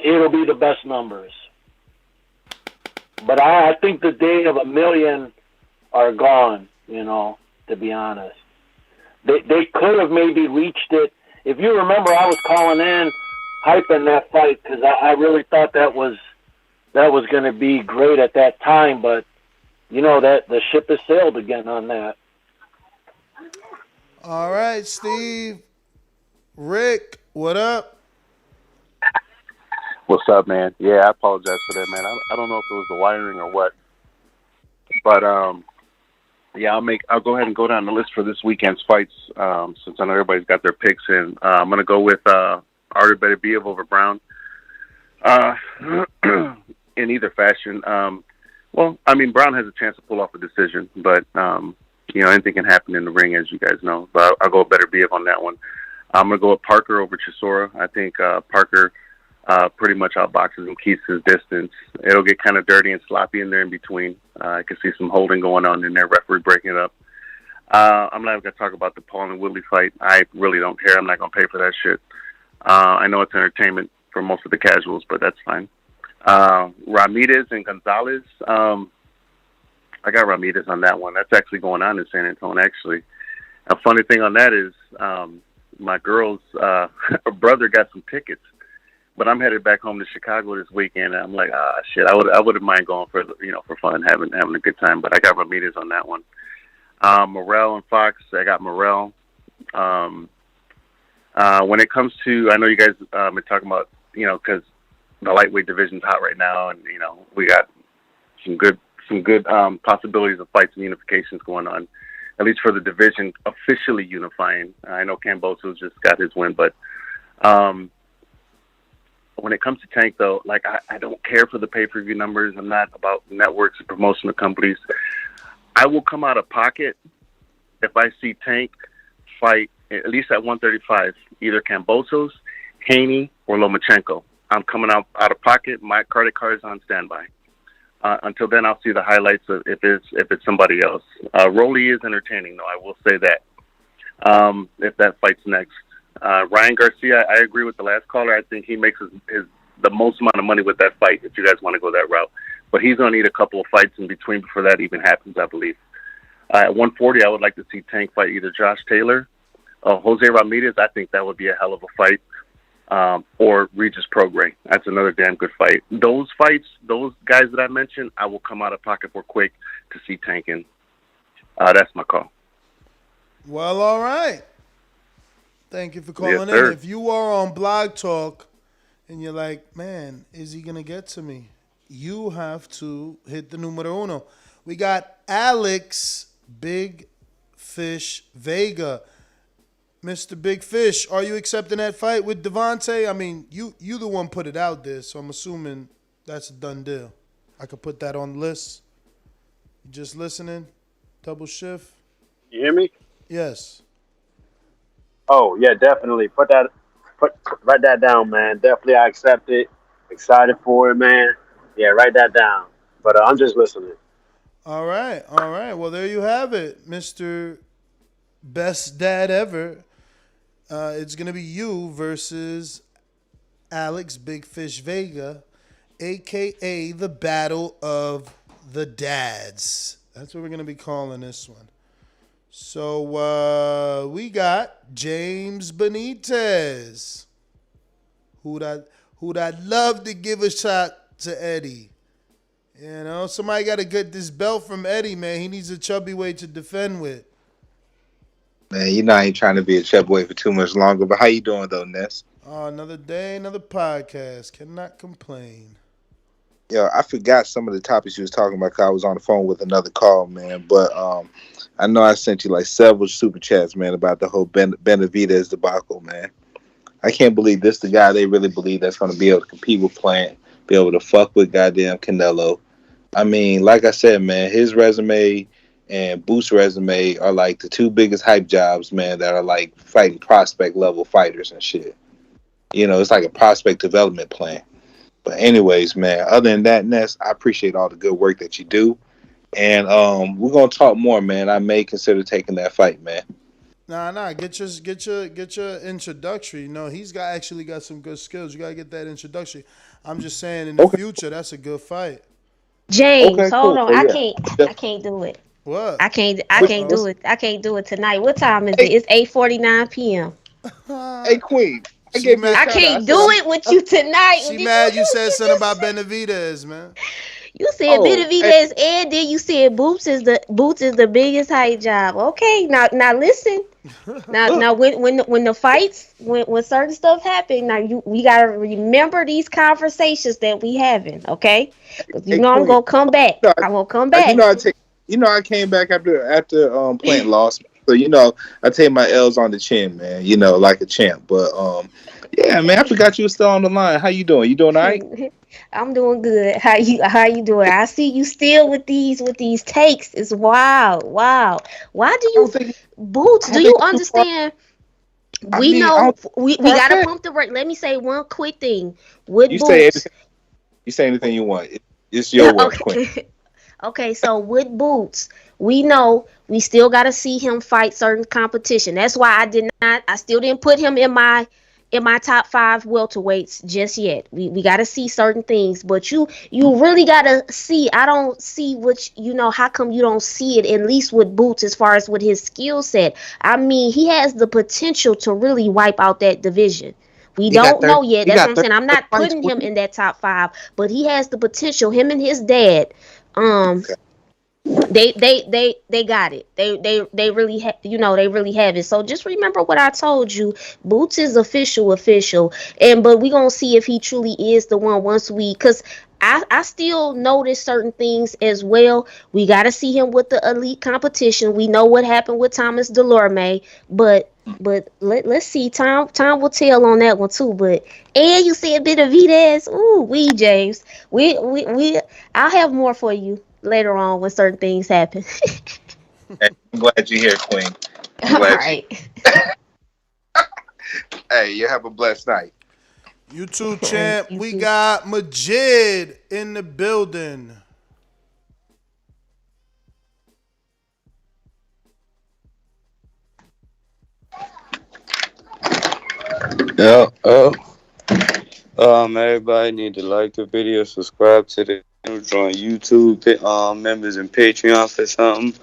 it'll be the best numbers. But I think the day of a million are gone, to be honest. They could have maybe reached it. If you remember, I was calling in, hyping that fight, because I really thought that was going to be great at that time, but that the ship has sailed again on that. All right, Steve. Rick, what up? What's up, man? Yeah, I apologize for that, man. I don't know if it was the wiring or what, but yeah, I'll go ahead and go down the list for this weekend's fights since I know everybody's got their picks in. I'm gonna go with Artur Beterbiev over Browne. In either fashion. Well, I mean, Browne has a chance to pull off a decision, but, anything can happen in the ring, as you guys know. But I'll go Beterbiev on that one. I'm going to go with Parker over Chisora. I think Parker pretty much outboxes him, keeps his distance. It'll get kind of dirty and sloppy in there in between. I can see some holding going on in there, referee breaking it up. I'm not even going to talk about the Paul and Woodley fight. I really don't care. I'm not going to pay for that shit. I know it's entertainment for most of the casuals, but that's fine. Ramirez and Gonzalez. I got Ramirez on that one. That's actually going on in San Antonio, actually. A funny thing on that is my girl's brother got some tickets, but I'm headed back home to Chicago this weekend. And I'm like, shit, I wouldn't mind going for fun, having a good time. But I got Ramirez on that one. Morrell and Fox, I got Morrell. When it comes to, I know you guys been talking about, because the lightweight division's hot right now, and we got some good possibilities of fights and unifications going on, at least for the division officially unifying. I know Camboso's just got his win, but when it comes to Tank, though, like I don't care for the pay-per-view numbers. I'm not about networks and promotional companies. I will come out of pocket if I see Tank fight at least at 135, either Kambosos, Haney, or Lomachenko. I'm coming out of pocket. My credit card is on standby. Until then, I'll see the highlights of if it's somebody else. Rolly is entertaining, though. I will say that. If that fight's next, Ryan Garcia, I agree with the last caller. I think he makes the most amount of money with that fight. If you guys want to go that route, but he's going to need a couple of fights in between before that even happens, I believe. At 140, I would like to see Tank fight either Josh Taylor, Jose Ramirez. I think that would be a hell of a fight. Or Regis Prograis. That's another damn good fight. Those fights, those guys that I mentioned, I will come out of pocket for quick to see Tank in. That's my call. Well, all right. Thank you for calling in. Sir. If you are on Blog Talk and you're like, man, is he going to get to me? You have to hit the numero uno. We got Alex Big Fish Vega. Mr. Big Fish, are you accepting that fight with Devontae? I mean, you the one put it out there, so I'm assuming that's a done deal. I could put that on the list. You just listening? Double shift? You hear me? Yes. Oh, yeah, definitely. Write that down, man. Definitely, I accept it. Excited for it, man. Yeah, write that down. But I'm just listening. All right. Well, there you have it, Mr. Best Dad Ever. It's going to be you versus Alex Big Fish Vega, a.k.a. the Battle of the Dads. That's what we're going to be calling this one. So we got James Benitez, who'd I'd love to give a shot to Eddie. You know, somebody got to get this belt from Eddie, man. He needs a chubby weight to defend with. Man, you know I ain't trying to be a chub boy for too much longer, but how you doing, though, Ness? Oh, another day, another podcast. Cannot complain. Yo, I forgot some of the topics you was talking about because I was on the phone with another call, man. But I know I sent you like several super chats, man, about the whole Benavidez debacle, man. I can't believe this the guy they really believe that's going to be able to compete with Plant, be able to fuck with goddamn Canelo. I mean, like I said, man, his resume and Boost's resume are like the two biggest hype jobs, man, that are like fighting prospect level fighters and shit. You know, it's like a prospect development plan. But anyways, man, other than that, Ness, I appreciate all the good work that you do. And we're gonna talk more, man. I may consider taking that fight, man. Nah. Get your introductory. You know, he's actually got some good skills. You gotta get that introductory. I'm just saying, in the future, that's a good fight. James, Okay, hold cool. on. Yeah. I can't do it. What? I can't do it. I can't do it tonight. What time is it? It's 8:49 p.m. Hey, Queen. I can't do it with you tonight. She mad you said something about Benavidez, man. You said Benavidez, and then you said Boots is the biggest hype job. Okay, now listen. Now when the fights, when certain stuff happen, we gotta remember these conversations that we having. Okay, you know I'm gonna come back. I'm gonna come back. I came back after Plant lost. So, I take my L's on the chin, man, like a champ. But, yeah, man, I forgot you were still on the line. How you doing? You doing all right? I'm doing good. How you doing? I see you still with these takes. It's wild. Wow. Why do you Boots, do you understand? We gotta pump the brake. Let me say one quick thing. With Boots. You say anything you want. It's your word, Queen. Okay, so with Boots, we know we still got to see him fight certain competition. That's why I still didn't put him in my top 5 welterweights just yet. We got to see certain things, but you really got to see. I don't see how come you don't see it, at least with Boots, as far as with his skill set. I mean, he has the potential to really wipe out that division. We don't know yet. That's what I'm saying. I'm not putting him in that top 5, but he has the potential. Him and his dad, they got it. They really they really have it. So just remember what I told you. Boots is official, but we gonna see if he truly is the one once we, because I still notice certain things as well. We got to see him with the elite competition. We know what happened with Thomas Delorme, but let's see. Time will tell on that one too. But and you said Benavidez. Ooh, James. We I'll have more for you later on when certain things happen. Hey, I'm glad you're here, Queen. All right. Hey, you have a blessed night. You too, champ. We got Majid in the building. Yeah. Everybody need to like the video, subscribe to the channel, join YouTube members and Patreon for something.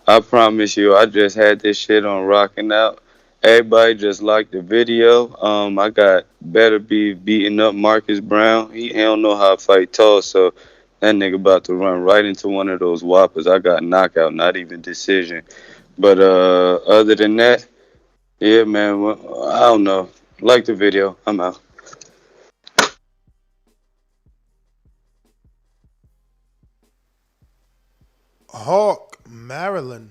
I promise you, I just had this shit on rocking out. Everybody just like the video. I got Beterbiev beating up Marcus Browne. He don't know how to fight tall, so that nigga about to run right into one of those whoppers. I got knockout, not even decision. But other than that, yeah, man, I don't know. Like the video. I'm out. Hawk, Maryland.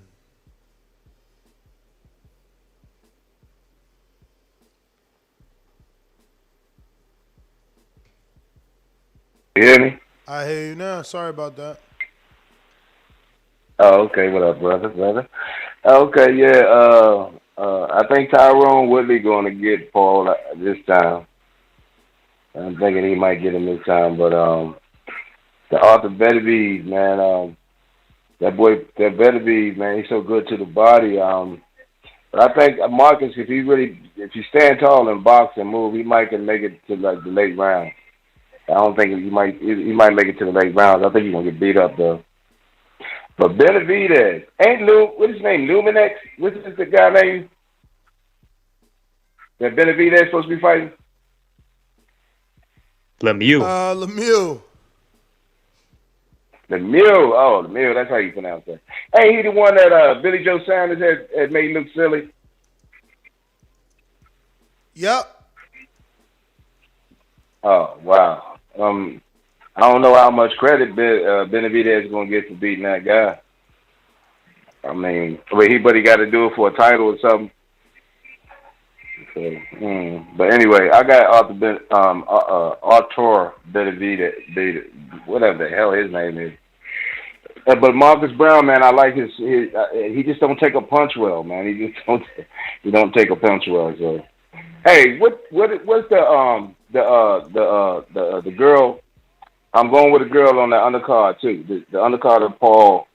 You hear me? I hear you now. Sorry about that. Oh, okay. What up, brother? Okay, yeah. I think Tyron Woodley going to get Paul this time. I'm thinking he might get him this time, but the Artur Beterbiev, man, that Beterbiev, man, he's so good to the body. But I think Marcus, if you stand tall and box and move, he might can make it to like the late round. I don't think he might make it to the late rounds. I think he's gonna get beat up though. But Benavidez, what's his name? Luminex? What's the guy name that Benavidez supposed to be fighting? Lemieux. Lemieux. Lemieux, that's how you pronounce that. Hey, he the one that Billy Joe Sanders had made look silly. Yep. Oh, wow. I don't know how much credit Benavidez is going to get for beating that guy. I mean, but he got to do it for a title or something. So, But anyway, I got Artur Beterbiev, whatever the hell his name is. But Marcus Browne, man, I like his. He just don't take a punch well, man. He don't take a punch well. So, hey, what's the girl? I'm going with a girl on the undercard too. The undercard of Paul.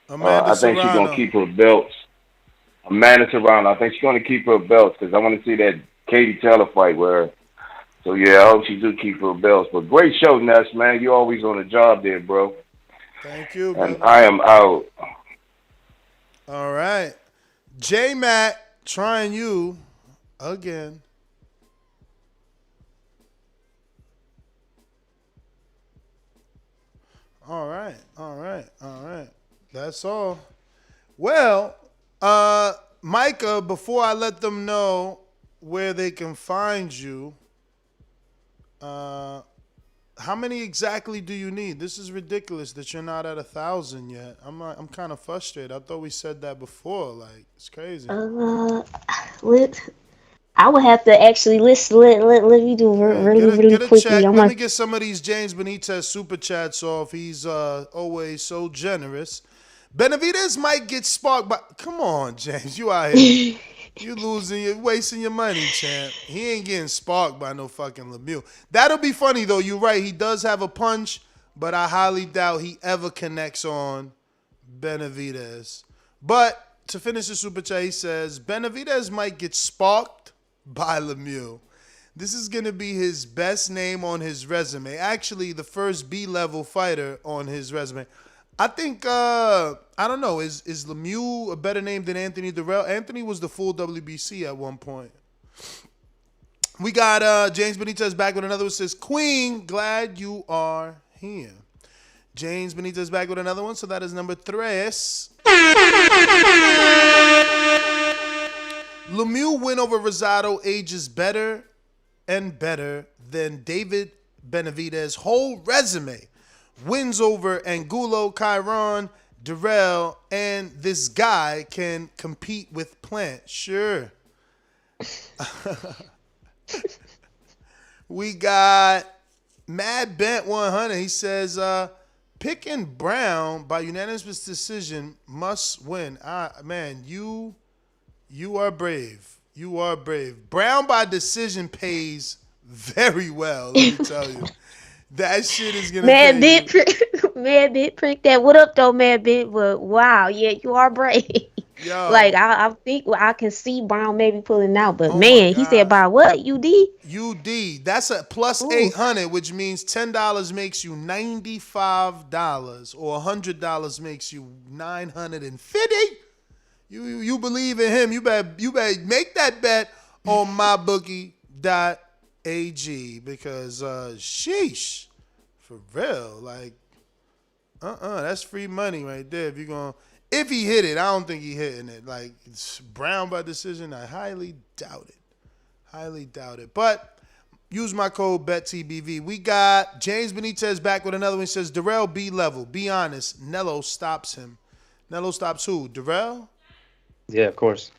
I think she's gonna keep her belts. Amanda Serrano. I think she's gonna keep her belts because I want to see that Katie Taylor fight with her. So yeah, I hope she do keep her belts. But great show, Ness, man. You always on the job there, bro. Thank you, and brother. I am out. All right. J-Mac trying you again. All right. That's all. Well, Micah, before I let them know where they can find you, how many exactly do you need? This is ridiculous that you're not at 1,000 yet. I'm kind of frustrated. I thought we said that before. Like, it's crazy. I would have to actually listen. Let me do really quickly. Check. Let me get some of these James Benitez super chats off. He's always so generous. Benavidez might get sparked by. Come on, James. You out here. You're wasting your money, champ. He ain't getting sparked by no fucking Lemieux. That'll be funny, though. You're right. He does have a punch, but I highly doubt he ever connects on Benavidez. But to finish the super chat, he says, Benavidez might get sparked by Lemieux. This is going to be his best name on his resume. Actually, the first B-level fighter on his resume. I think, I don't know, is Lemieux a better name than Anthony Durrell? Anthony was the full WBC at one point. We got James Benitez back with another one. Says, Queen, glad you are here. James Benitez back with another one. So that is number 3. Lemieux win over Rosado ages better and better than David Benavidez' whole resume. wins over Angulo, Chiron, Durrell, and this guy can compete with Plant. Sure. We got Mad Bent 100. He says, picking Browne by unanimous decision must win. Man, you are brave. You are brave. Browne by decision pays very well, let me tell you. That shit is gonna Mad pay Bent, Mad Bent prick that. What up though, Mad Bent? But wow, yeah, you are brave. Yo. Like I think I can see Browne maybe pulling out, but man, he said by what? UD? UD. That's a plus 800, which means $10 makes you $95, or $100 makes you $950. You believe in him? You better make that bet on mybookie.ag because sheesh, for real, like that's free money right there. If he hit it, I don't think he hitting it. Like it's Browne by decision, I highly doubt it. But use my code BETTBV. We got James Benitez back with another one. He says Durrell B level. Be honest, Nello stops him. Nello stops who? Durrell? Yeah, of course.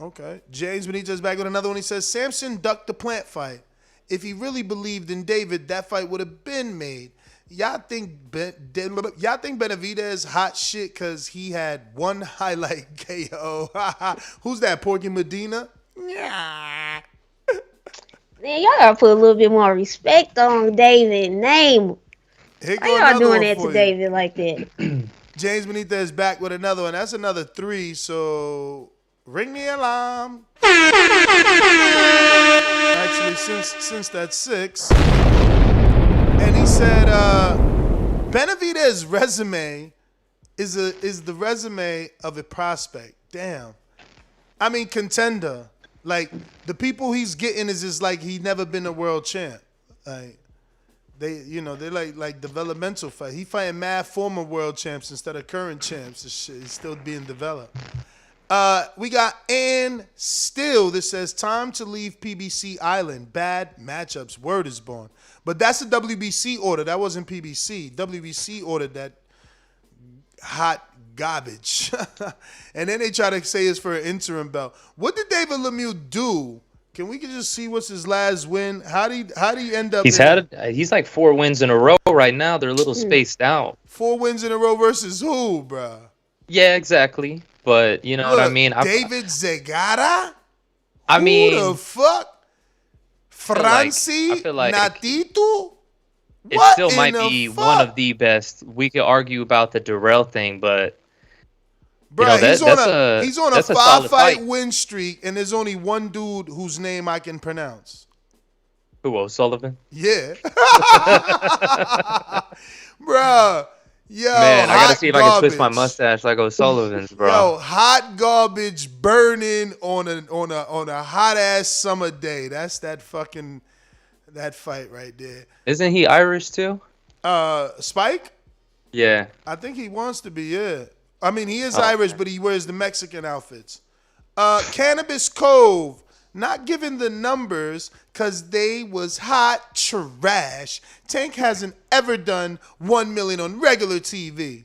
Okay. James Benitez back with another one. He says Samson ducked the Plant fight. If he really believed in David, that fight would have been made. Y'all think Benavidez hot shit because he had one highlight KO? Who's that? Porky Medina? Yeah. Man, y'all gotta put a little bit more respect on David's name. Why y'all doing that to David like that? James Benitez back with another one. That's another 3, so ring the alarm. Actually, since that's 6. And he said Benavidez's resume is the resume of a prospect. Damn. I mean, contender. Like, the people he's getting is just like he never been a world champ. Like, they're like developmental fight. He fighting mad former world champs instead of current champs. This shit is still being developed. We got Ann Still that says time to leave PBC Island. Bad matchups. Word is born. But that's a WBC order. That wasn't PBC. WBC ordered that hot garbage. And then they try to say it's for an interim belt. What did David Lemieux do? Can we just see what's his last win? How do you end up? He's like 4 wins in a row right now. They're a little spaced out. 4 wins in a row versus who, bruh? Yeah, exactly. But you know what I mean. David Zegara. Who the fuck? Franci Natito. It still might be one of the best. We could argue about the Durrell thing, but bro, he's on a 5-fight win streak, and there's only one dude whose name I can pronounce. Who? O'Sullivan? Yeah. Bruh. Yo, man, I gotta see if I can twist my mustache like O'Sullivan's, bro. Yo, hot garbage burning on a hot ass summer day. That's that fight right there. Isn't he Irish too? Spike? Yeah. I think he wants to be, yeah. I mean, he is Irish, but he wears the Mexican outfits. Cannabis Cove, not giving the numbers because they was hot trash. Tank hasn't ever done 1 million on regular TV.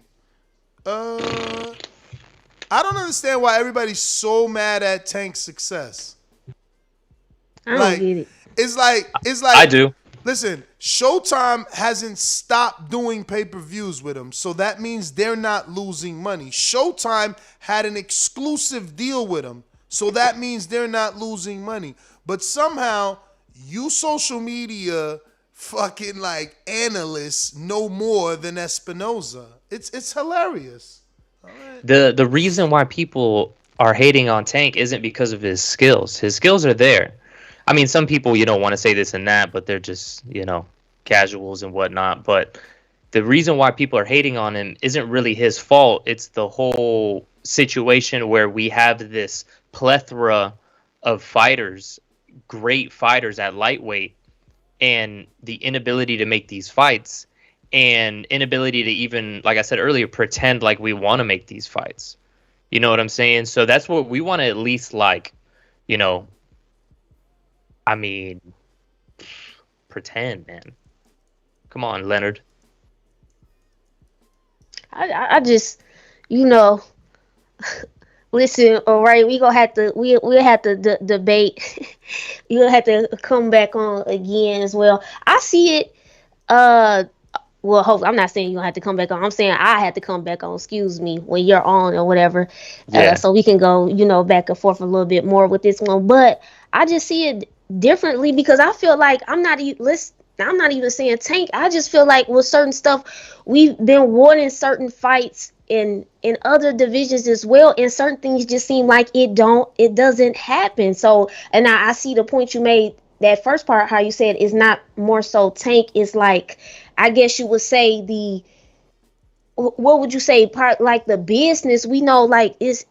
I don't understand why everybody's so mad at Tank's success. I don't get it. It's like I do. Listen, Showtime hasn't stopped doing pay-per-views with him, so that means they're not losing money. Showtime had an exclusive deal with him, so that means they're not losing money. But somehow, you social media fucking like analysts know more than Espinoza. It's hilarious. The reason why people are hating on Tank isn't because of his skills. His skills are there. I mean, some people, want to say this and that, but they're just, casuals and whatnot. But the reason why people are hating on him isn't really his fault. It's the whole situation where we have this plethora of fighters, great fighters at lightweight, and the inability to make these fights and inability to even, like I said earlier, pretend like we want to make these fights. You know what I'm saying? So that's what we want to at least pretend, man. Come on, Leonard. I just, you know, listen. All right, we'll have to debate. You'll have to come back on again as well. I see it. Well, hopefully, I'm not saying you don't have to come back on. I'm saying I had to come back on. Excuse me, when you're on or whatever, so we can go, back and forth a little bit more with this one. But I just see it differently because I feel like I'm not even saying Tank. I just feel like with certain stuff, we've been wanting certain fights in other divisions as well, and certain things just seem like it doesn't happen. So, and I see the point you made. That first part, how you said is not more so Tank. Is like, I guess you would say what would you say, part like the business? We know like it's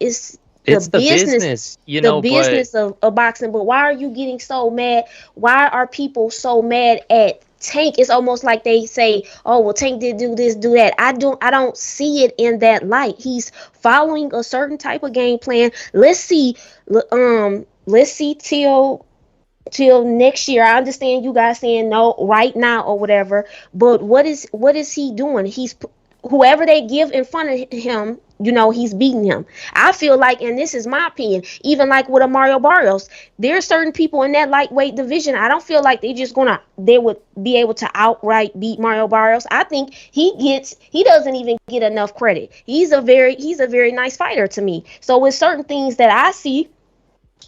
the business, the business of boxing. But why are you getting so mad? Why are people so mad at Tank? It's almost like they say, oh, well, Tank did do this, do that. I don't see it in that light. He's following a certain type of game plan. Let's see till next year. I understand you guys saying no right now or whatever, but what is he doing? He's whoever they give in front of him, he's beating him. I feel like, and this is my opinion, even like with a Mario Barrios, there are certain people in that lightweight division. I don't feel like they would be able to outright beat Mario Barrios. I think he doesn't even get enough credit. He's a very nice fighter to me. So with certain things that I see,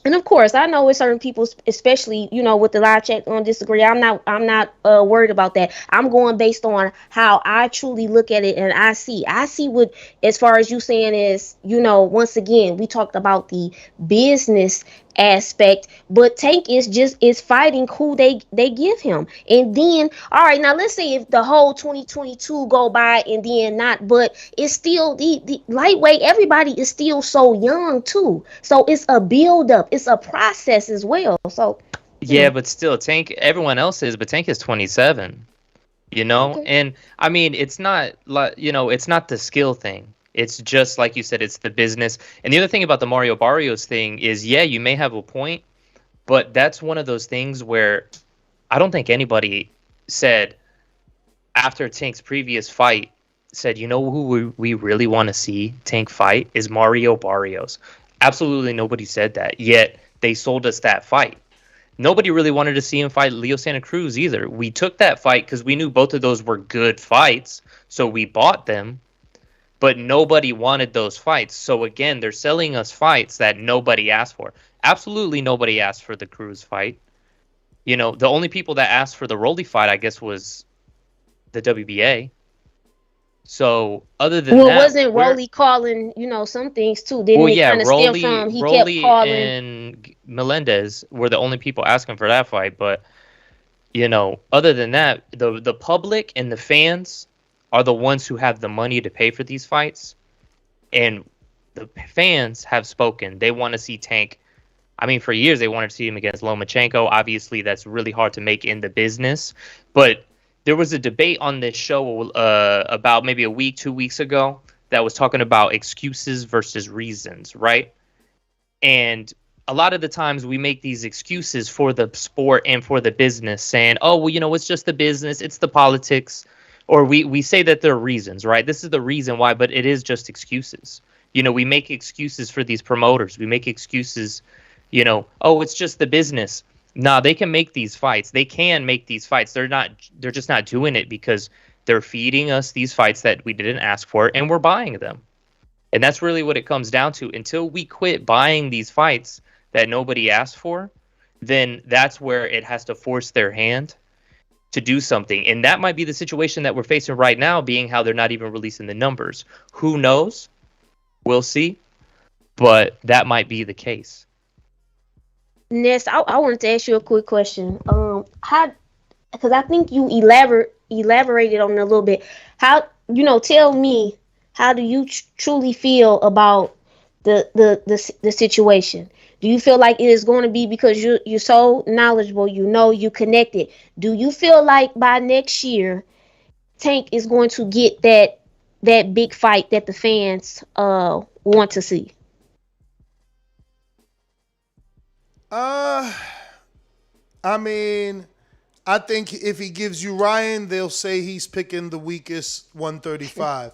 and of course, I know with certain people, especially, with the live chat on disagree. I'm not worried about that. I'm going based on how I truly look at it, and I see what, as far as you saying is, once again, we talked about the business aspect, but Tank is fighting who they give him. And then, all right, now let's say if the whole 2022 go by and then not, but it's still the lightweight, everybody is still so young too. So it's a build up, it's a process as well. So yeah, but still Tank, everyone else is, but Tank is 27, Okay. And I mean, it's not like, it's not the skill thing. It's just like you said, it's the business. And the other thing about the Mario Barrios thing is, yeah, you may have a point, but that's one of those things where I don't think anybody said after Tank's previous fight, said, who we really want to see Tank fight is Mario Barrios. Absolutely nobody said that, yet they sold us that fight. Nobody really wanted to see him fight Leo Santa Cruz either. We took that fight because we knew both of those were good fights, so we bought them. But nobody wanted those fights. So again, they're selling us fights that nobody asked for. Absolutely nobody asked for the Cruz fight. The only people that asked for the Rolly fight, I guess, was the WBA. So other than that, wasn't Rolly calling, some things too? Didn't it kind of stem from he Rolly kept calling? And Melendez were the only people asking for that fight. But other than that, the public and the fans are the ones who have the money to pay for these fights. And the fans have spoken. They want to see Tank. I mean, for years, they wanted to see him against Lomachenko. Obviously, that's really hard to make in the business. But there was a debate on this show about maybe a week, 2 weeks ago that was talking about excuses versus reasons, right? And a lot of the times we make these excuses for the sport and for the business, saying, oh, well, it's just the business, it's the politics. Or we say that there are reasons, right? This is the reason why, but it is just excuses. We make excuses for these promoters. We make excuses, oh, it's just the business. Nah, they can make these fights. They can make these fights. They're just not doing it because they're feeding us these fights that we didn't ask for, and we're buying them. And that's really what it comes down to. Until we quit buying these fights that nobody asked for, then that's where it has to force their hand to do something. And that might be the situation that we're facing right now, being how they're not even releasing the numbers. Who knows? We'll see. But that might be the case. Ness, I wanted to ask you a quick question. Because I think you elaborated on it a little bit. How, tell me, how do you truly feel about the situation? Do you feel like it is going to be because you're so knowledgeable, you connected? Do you feel like by next year, Tank is going to get that big fight that the fans want to see? I mean, I think if he gives you Ryan, they'll say he's picking the weakest 135.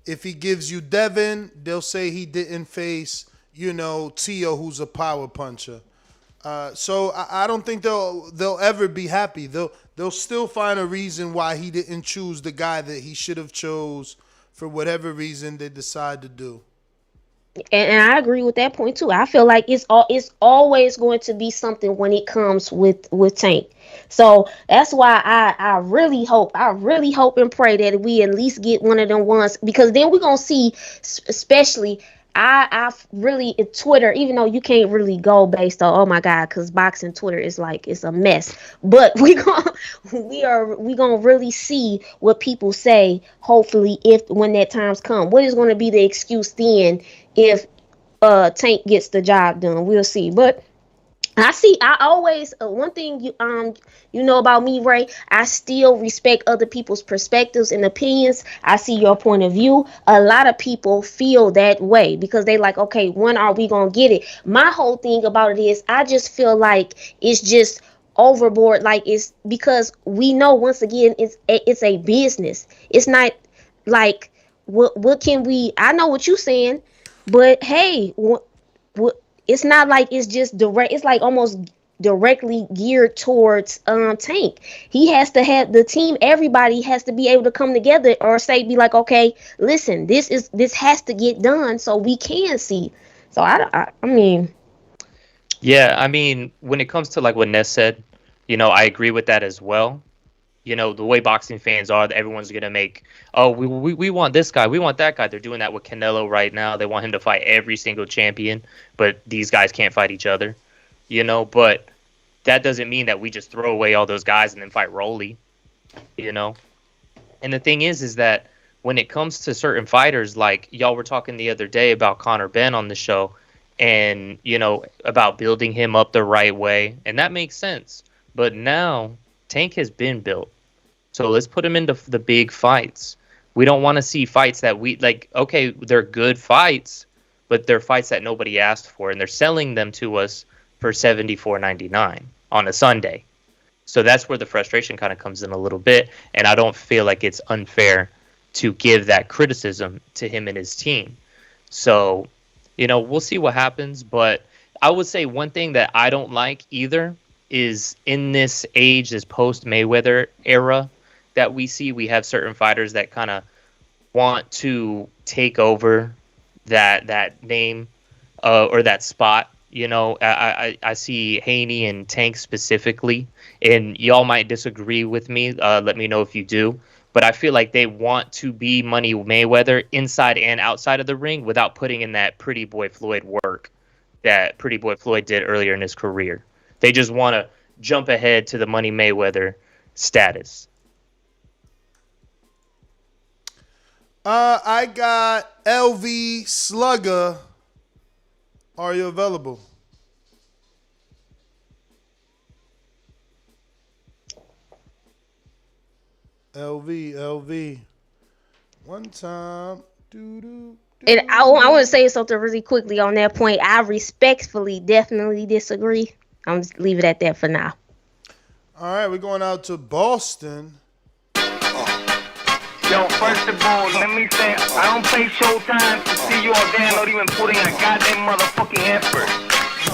If he gives you Devin, they'll say he didn't face, Tio, who's a power puncher. So I don't think they'll ever be happy. They'll still find a reason why he didn't choose the guy that he should have chose for whatever reason they decide to do. And I agree with that point too. I feel like it's always going to be something when it comes with Tank. So that's why I really hope and pray that we at least get one of them ones, because then we're gonna see, especially I really Twitter, even though you can't really go based on, oh my God, because boxing Twitter is like, it's a mess. But we gonna really see what people say. Hopefully, if when that time's come, what is going to be the excuse then if Tank gets the job done? We'll see. But I always one thing you know about me, Ray, I still respect other people's perspectives and opinions. I see your point of view. A lot of people feel that way because they like, okay, when are we gonna get it? My whole thing about it is I just feel like it's just overboard. Like, it's because we know, once again, it's a business. It's not like what can we, I know what you're saying, but hey, what it's not like it's just direct. It's like almost directly geared towards Tank. He has to have the team. Everybody has to be able to come together or be like, okay, listen, this has to get done so we can see. So I mean, yeah, I mean, when it comes to like what Ness said, I agree with that as well. The way boxing fans are, that everyone's going to make, oh, we want this guy, we want that guy. They're doing that with Canelo right now. They want him to fight every single champion, but these guys can't fight each other, But that doesn't mean that we just throw away all those guys and then fight Rolly, And the thing is that when it comes to certain fighters, like y'all were talking the other day about Conor Benn on the show and, about building him up the right way, and that makes sense. But now Tank has been built. So let's put him into the big fights. We don't want to see fights that we like, okay, they're good fights, but they're fights that nobody asked for, and they're selling them to us for $74.99 on a Sunday. So that's where the frustration kind of comes in a little bit, and I don't feel like it's unfair to give that criticism to him and his team. So, we'll see what happens, but I would say one thing that I don't like either is in this age, this post-Mayweather era that we see, we have certain fighters that kind of want to take over that name or that spot. I see Haney and Tank specifically, and y'all might disagree with me. Let me know if you do. But I feel like they want to be Money Mayweather inside and outside of the ring without putting in that Pretty Boy Floyd work that Pretty Boy Floyd did earlier in his career. They just want to jump ahead to the Money Mayweather status. I got LV Slugger. Are you available? LV. One time. And I want to say something really quickly on that point. I respectfully, definitely disagree. I'm just leave it at that for now. All right, we're going out to Boston. Yo, first of all, let me say, I don't play Showtime to see you all there not even putting a goddamn motherfucking effort.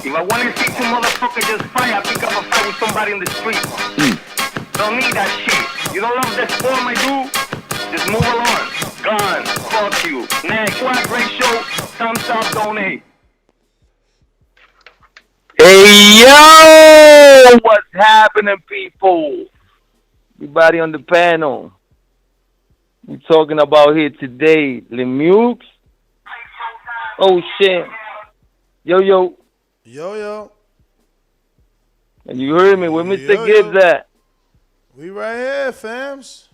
If I want to see two motherfuckers just fight, I pick up a fight with somebody in the street. Don't need that shit. You don't love that sport, my dude? Just move along. Gone. Fuck you. Next, what a great show. Thumbs up, donate. Hey, yo! What's happening, people? Everybody on the panel. We're talking about here today, Lemieux. Oh, shit. Yo. And you heard me, where Mr. Gibbs at? We right here, fams.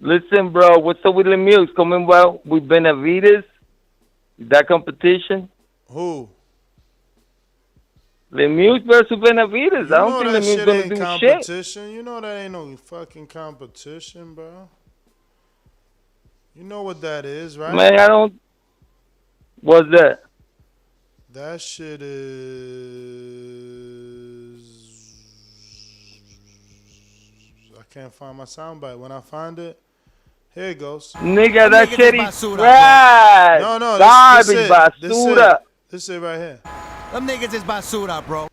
Listen, bro, what's up with Lemieux? Coming out with Benavidez? That competition? Who? Lemieux versus Benavidez. I don't think Lemieux gonna do competition. shit. You know that ain't no fucking competition, bro. You know what that is, right? Man, I don't. What's that? That shit is. I can't find my soundbite. When I find it, Here it goes. Nigga, that shit is basura, trash. No, Garbage, this basura. This it right here. Them niggas is basura, bro.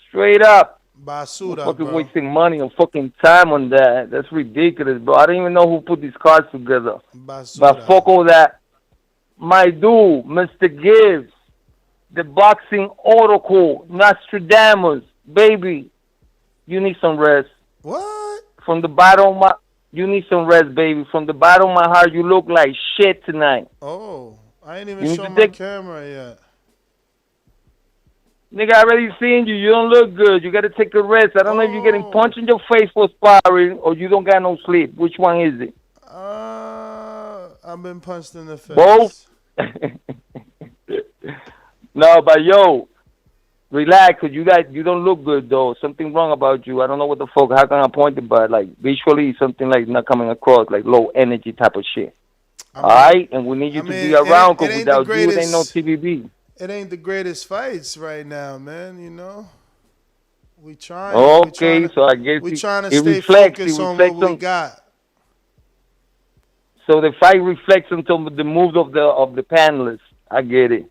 Straight up. Basura, Fucking bro. wasting money and fucking time on that. That's ridiculous, bro. I don't even know who put these cards together. Basura. But fuck all that. My dude, Mr. Gibbs, the boxing oracle, Nostradamus, baby, you need some rest. What? From the bottom of my, you need some rest, baby. From the bottom of my heart, you look like shit tonight. Oh, I ain't You even need shown to my take- camera yet. Nigga, I already seen you. You don't look good. You gotta take a rest. I don't know if you're getting punched in your face for sparring or you don't got no sleep. Which one is it? I've been punched in the face. Both? No, but yo, relax, cause you don't look good though. Something wrong about you. I don't know what the fuck. How can I point it? But like visually, something like not coming across, like low energy type of shit. All right, and we need you to be around, cause without you, it ain't no TVB. It ain't the greatest fights right now, man. You know, we trying. Okay, so I guess we trying to it stay reflects. focused It on reflects what we got. So the fight reflects on the moves of the panelists. I get it.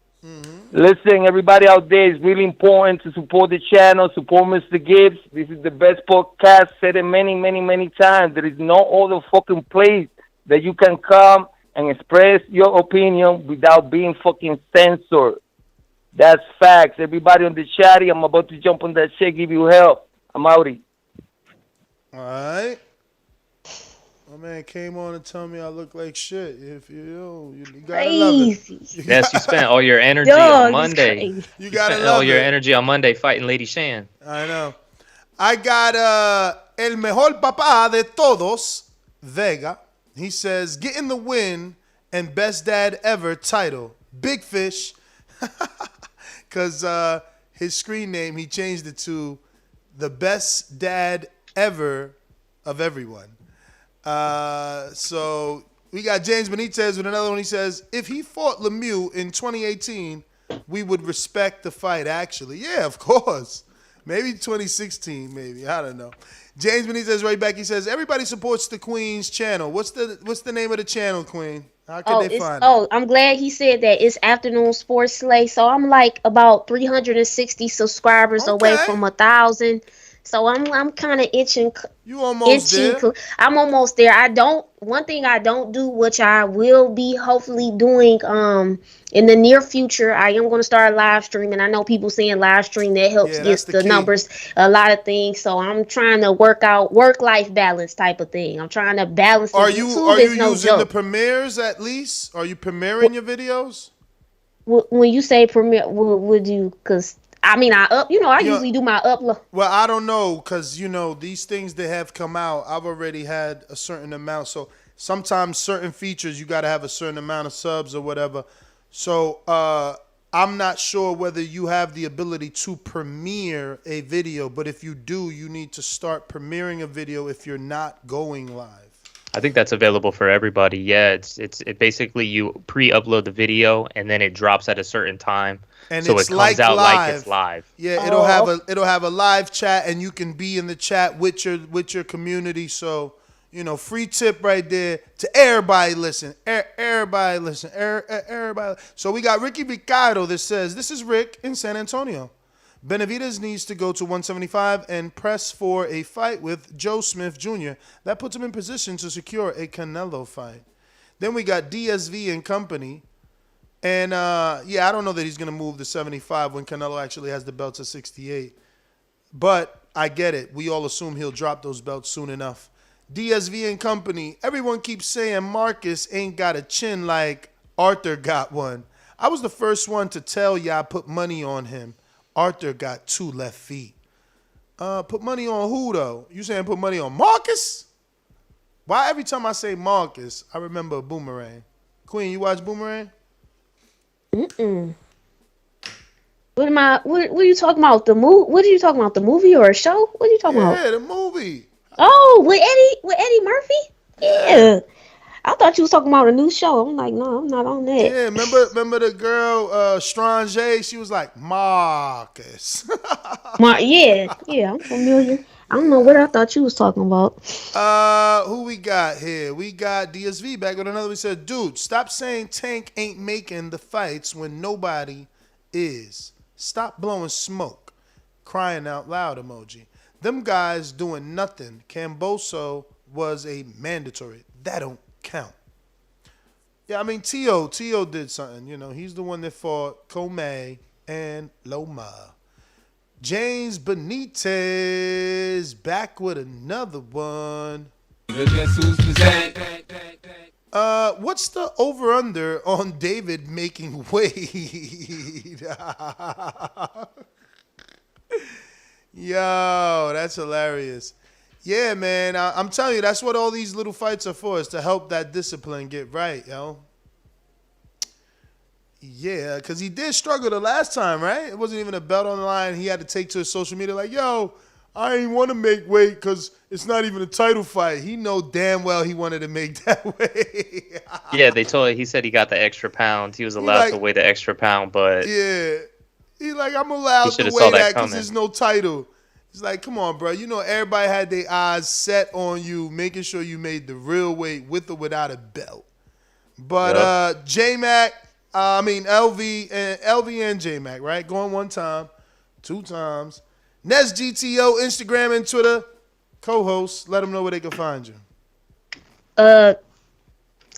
Listen, everybody out there, it's really important to support the channel, support Mr. Gibbs. This is the best podcast. Said it many, many, many times. There is no other fucking place that you can come and express your opinion without being fucking censored. That's facts. Everybody on the chatty, I'm about to jump on that shit, give you help. I'm outie. All right. My man came on and told me I look like shit. If you gotta love it. Yes, you spent all your energy Dog, on Monday. you You gotta spent love all your it. energy on Monday fighting Lady Shan. I know. I got el mejor papá de todos, Vega. He says, getting the win and best dad ever title. Big Fish. Because his screen name, he changed it to the best dad ever of everyone. So we got James Benitez with another one. He says, if he fought Lemieux in 2018, we would respect the fight, actually. Yeah, of course. Maybe 2016, maybe. I don't know. James Benitez right back. He says, everybody supports the Queen's channel. What's the name of the channel, Queen? How can they find it? I'm glad he said that. It's Afternoon Sports Slay. So I'm like about 360 subscribers away from 1,000. So I'm kind of itching. You almost there. I'm almost there. One thing I don't do, which I will be hopefully doing in the near future, I am going to start live streaming. I know people saying live stream that helps get the numbers, a lot of things. So I'm trying to work out work-life balance type of thing. I'm trying to balance it. Are you using the premieres at least? Are you premiering your videos? When you say premiere, would you? Because I mean, I usually do my upload. Well, I don't know, because, these things that have come out, I've already had a certain amount. So sometimes certain features, you got to have a certain amount of subs or whatever. So I'm not sure whether you have the ability to premiere a video. But if you do, you need to start premiering a video if you're not going live. I think that's available for everybody. Yeah, it basically you pre-upload the video and then it drops at a certain time. And so it's it comes like out live. like it's live. Yeah, it'll have a live chat, and you can be in the chat with your community. So, free tip right there to everybody listen. Everybody listen. Everybody. So we got Ricky Ricardo that says, this is Rick in San Antonio. Benavidez needs to go to 175 and press for a fight with Joe Smith Jr. That puts him in position to secure a Canelo fight. Then we got DSV and company. And, I don't know that he's going to move to 75 when Canelo actually has the belts at 68. But I get it. We all assume he'll drop those belts soon enough. DSV and company. Everyone keeps saying Marcus ain't got a chin like Artur got one. I was the first one to tell y'all put money on him. Artur got 2 left feet. Put money on who, though? You saying put money on Marcus? Why every time I say Marcus, I remember Boomerang? Queen, you watch Boomerang? Mm-mm. What are you talking about? The movie? What are you talking about? The movie or a show? What are you talking about? Yeah, the movie. Oh, with Eddie Murphy? Yeah. I thought you was talking about a new show. I'm like, no, I'm not on that. Yeah, remember the girl Strange? She was like Marcus. Yeah, I'm familiar. I don't know what I thought you was talking about. Who we got here? We got DSV back with another. We said, dude, stop saying Tank ain't making the fights when nobody is. Stop blowing smoke. Crying out loud emoji. Them guys doing nothing. Camboso was a mandatory. That don't count. Yeah, I mean, T.O. did something. You know, he's the one that fought Comey and Loma. James Benitez back with another one. What's the over-under on David making weight? Yo, that's hilarious. Yeah, man, I'm telling you, that's what all these little fights are for, is to help that discipline get right, yo. Yeah, because he did struggle the last time, right? It wasn't even a belt on the line. He had to take to his social media like, yo, I ain't want to make weight because it's not even a title fight. He know damn well he wanted to make that weight. Yeah, he said he got the extra pound. He was allowed to weigh the extra pound, but yeah. He like, I'm allowed to weigh that because there's no title. It's like, come on, bro. You know, everybody had their eyes set on you, making sure you made the real weight with or without a belt. But J-Mac, LV and J-Mac, right? Going one time, 2 times. Nez GTO, Instagram and Twitter. Co-host, let them know where they can find you.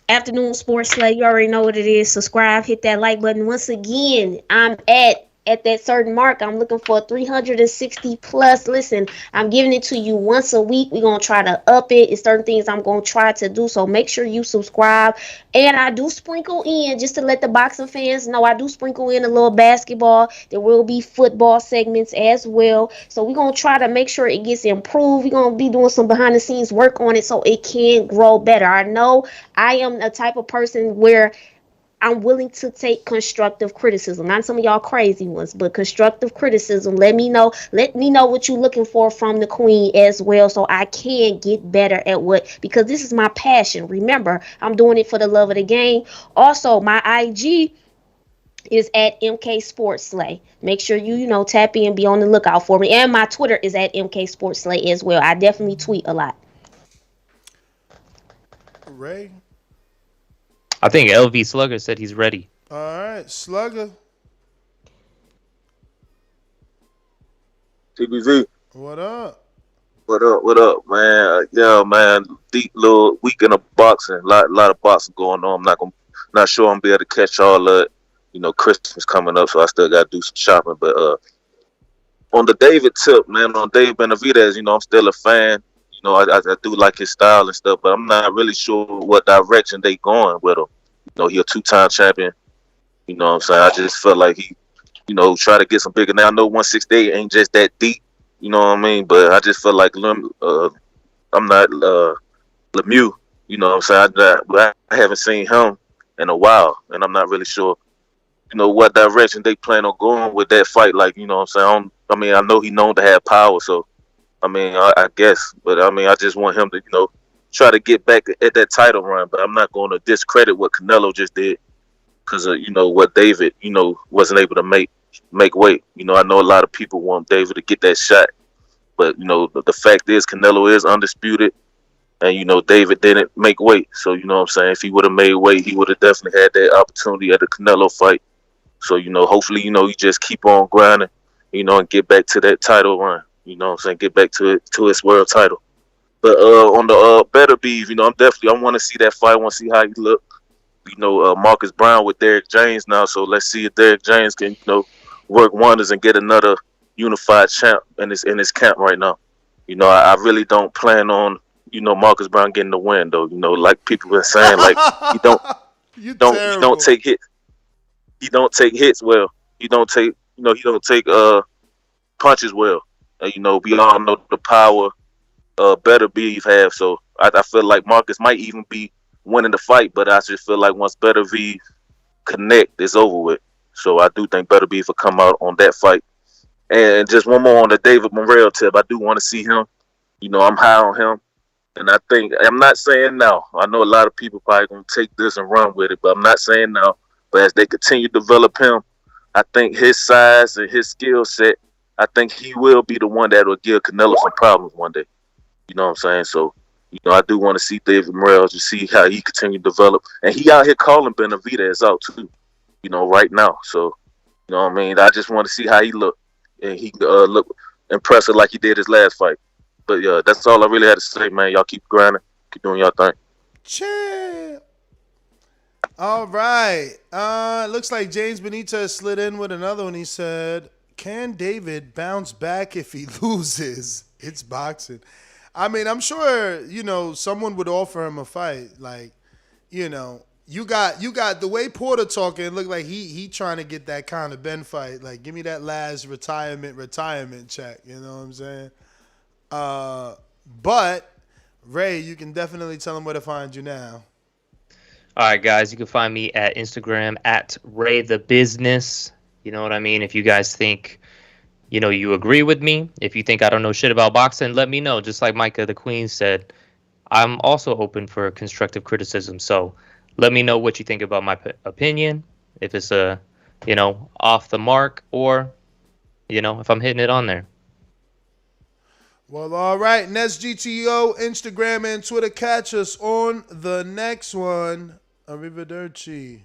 Afternoon Sports Slay, you already know what it is. Subscribe, hit that like button. Once again, I'm at that certain mark. I'm looking for 360 plus. Listen, I'm giving it to you once a week. We're going to try to up it. It's certain things I'm going to try to do. So make sure you subscribe. And I do sprinkle in, just to let the boxing fans know, I do sprinkle in a little basketball. There will be football segments as well. So we're going to try to make sure it gets improved. We're going to be doing some behind the scenes work on it so it can grow better. I know I am the type of person where I'm willing to take constructive criticism. Not some of y'all crazy ones, but constructive criticism. Let me know what you're looking for from the queen as well, so I can get better at because this is my passion. Remember, I'm doing it for the love of the game. Also, my IG is at MK Sports Slay. Make sure you tap in, be on the lookout for me. And my Twitter is at MK Sports Slay as well. I definitely tweet a lot. Ray? I think LV Slugger said he's ready. All right, Slugger. TBV. What up? What up, man? Yeah, man. Deep little weekend of boxing. Lot of boxing going on. I'm not sure I'm gonna be able to catch all of it. Christmas coming up, so I still gotta do some shopping. But on the David tip, man, on Dave Benavidez, I'm still a fan. I do like his style and stuff, but I'm not really sure what direction they going with him. He a 2-time champion. You know what I'm saying? I just feel like he, try to get some bigger. Now I know 168 ain't just that deep. You know what I mean? But I just feel like I'm not Lemieux. You know what I'm saying? I haven't seen him in a while, and I'm not really sure, what direction they plan on going with that fight. Like, you know what I'm saying? I know he known to have power, so I guess, but I just want him to, try to get back at that title run. But I'm not going to discredit what Canelo just did because of, what David, wasn't able to make weight. I know a lot of people want David to get that shot, but the fact is Canelo is undisputed, and David didn't make weight. So what I'm saying, if he would have made weight, he would have definitely had that opportunity at the Canelo fight. So hopefully he just keep on grinding, and get back to that title run. Get back to his world title. But on the Beterbiev, I want to see that fight. I want to see how he look. Marcus Browne with Derek James now. So let's see if Derek James can, work wonders and get another unified champ in his camp right now. I really don't plan on, Marcus Browne getting the win though. Like people been saying, like he don't take hits. He don't take hits well. He don't take punches well. We all know the power Beterbiev have. So I feel like Marcus might even be winning the fight, but I just feel like once Beterbiev connect, it's over with. So I do think Beterbiev will come out on that fight. And just one more on the David Morrell tip. I do want to see him. I'm high on him. And I think, I'm not saying now. I know a lot of people probably going to take this and run with it, but I'm not saying now. But as they continue to develop him, I think his size and his skill set I think he will be the one that will give Canelo some problems one day. You know what I'm saying? So, I do want to see David Morrell to see how he continue to develop. And he out here calling Benavidez out too, right now. So, you know what I mean? I just want to see how he look. And he look impressive like he did his last fight. But yeah, that's all I really had to say, man. Y'all keep grinding. Keep doing y'all thing. Chill. All right. Looks like James Benitez slid in with another one. He said, can David bounce back if he loses? It's boxing. I mean, I'm sure, someone would offer him a fight. Like, you got the way Porter talking, it looked like he trying to get that kind of Ben fight. Like, give me that last retirement check. You know what I'm saying? But, Ray, you can definitely tell him where to find you now. All right, guys, you can find me at Instagram at RayTheBusiness. You know what I mean? If you guys think, you agree with me, if you think I don't know shit about boxing, let me know. Just like Micah the Queen said, I'm also open for constructive criticism. So let me know what you think about my opinion, if it's off the mark, or, if I'm hitting it on there. Well, all right. Nest GTO, Instagram and Twitter. Catch us on the next one. Arrivederci.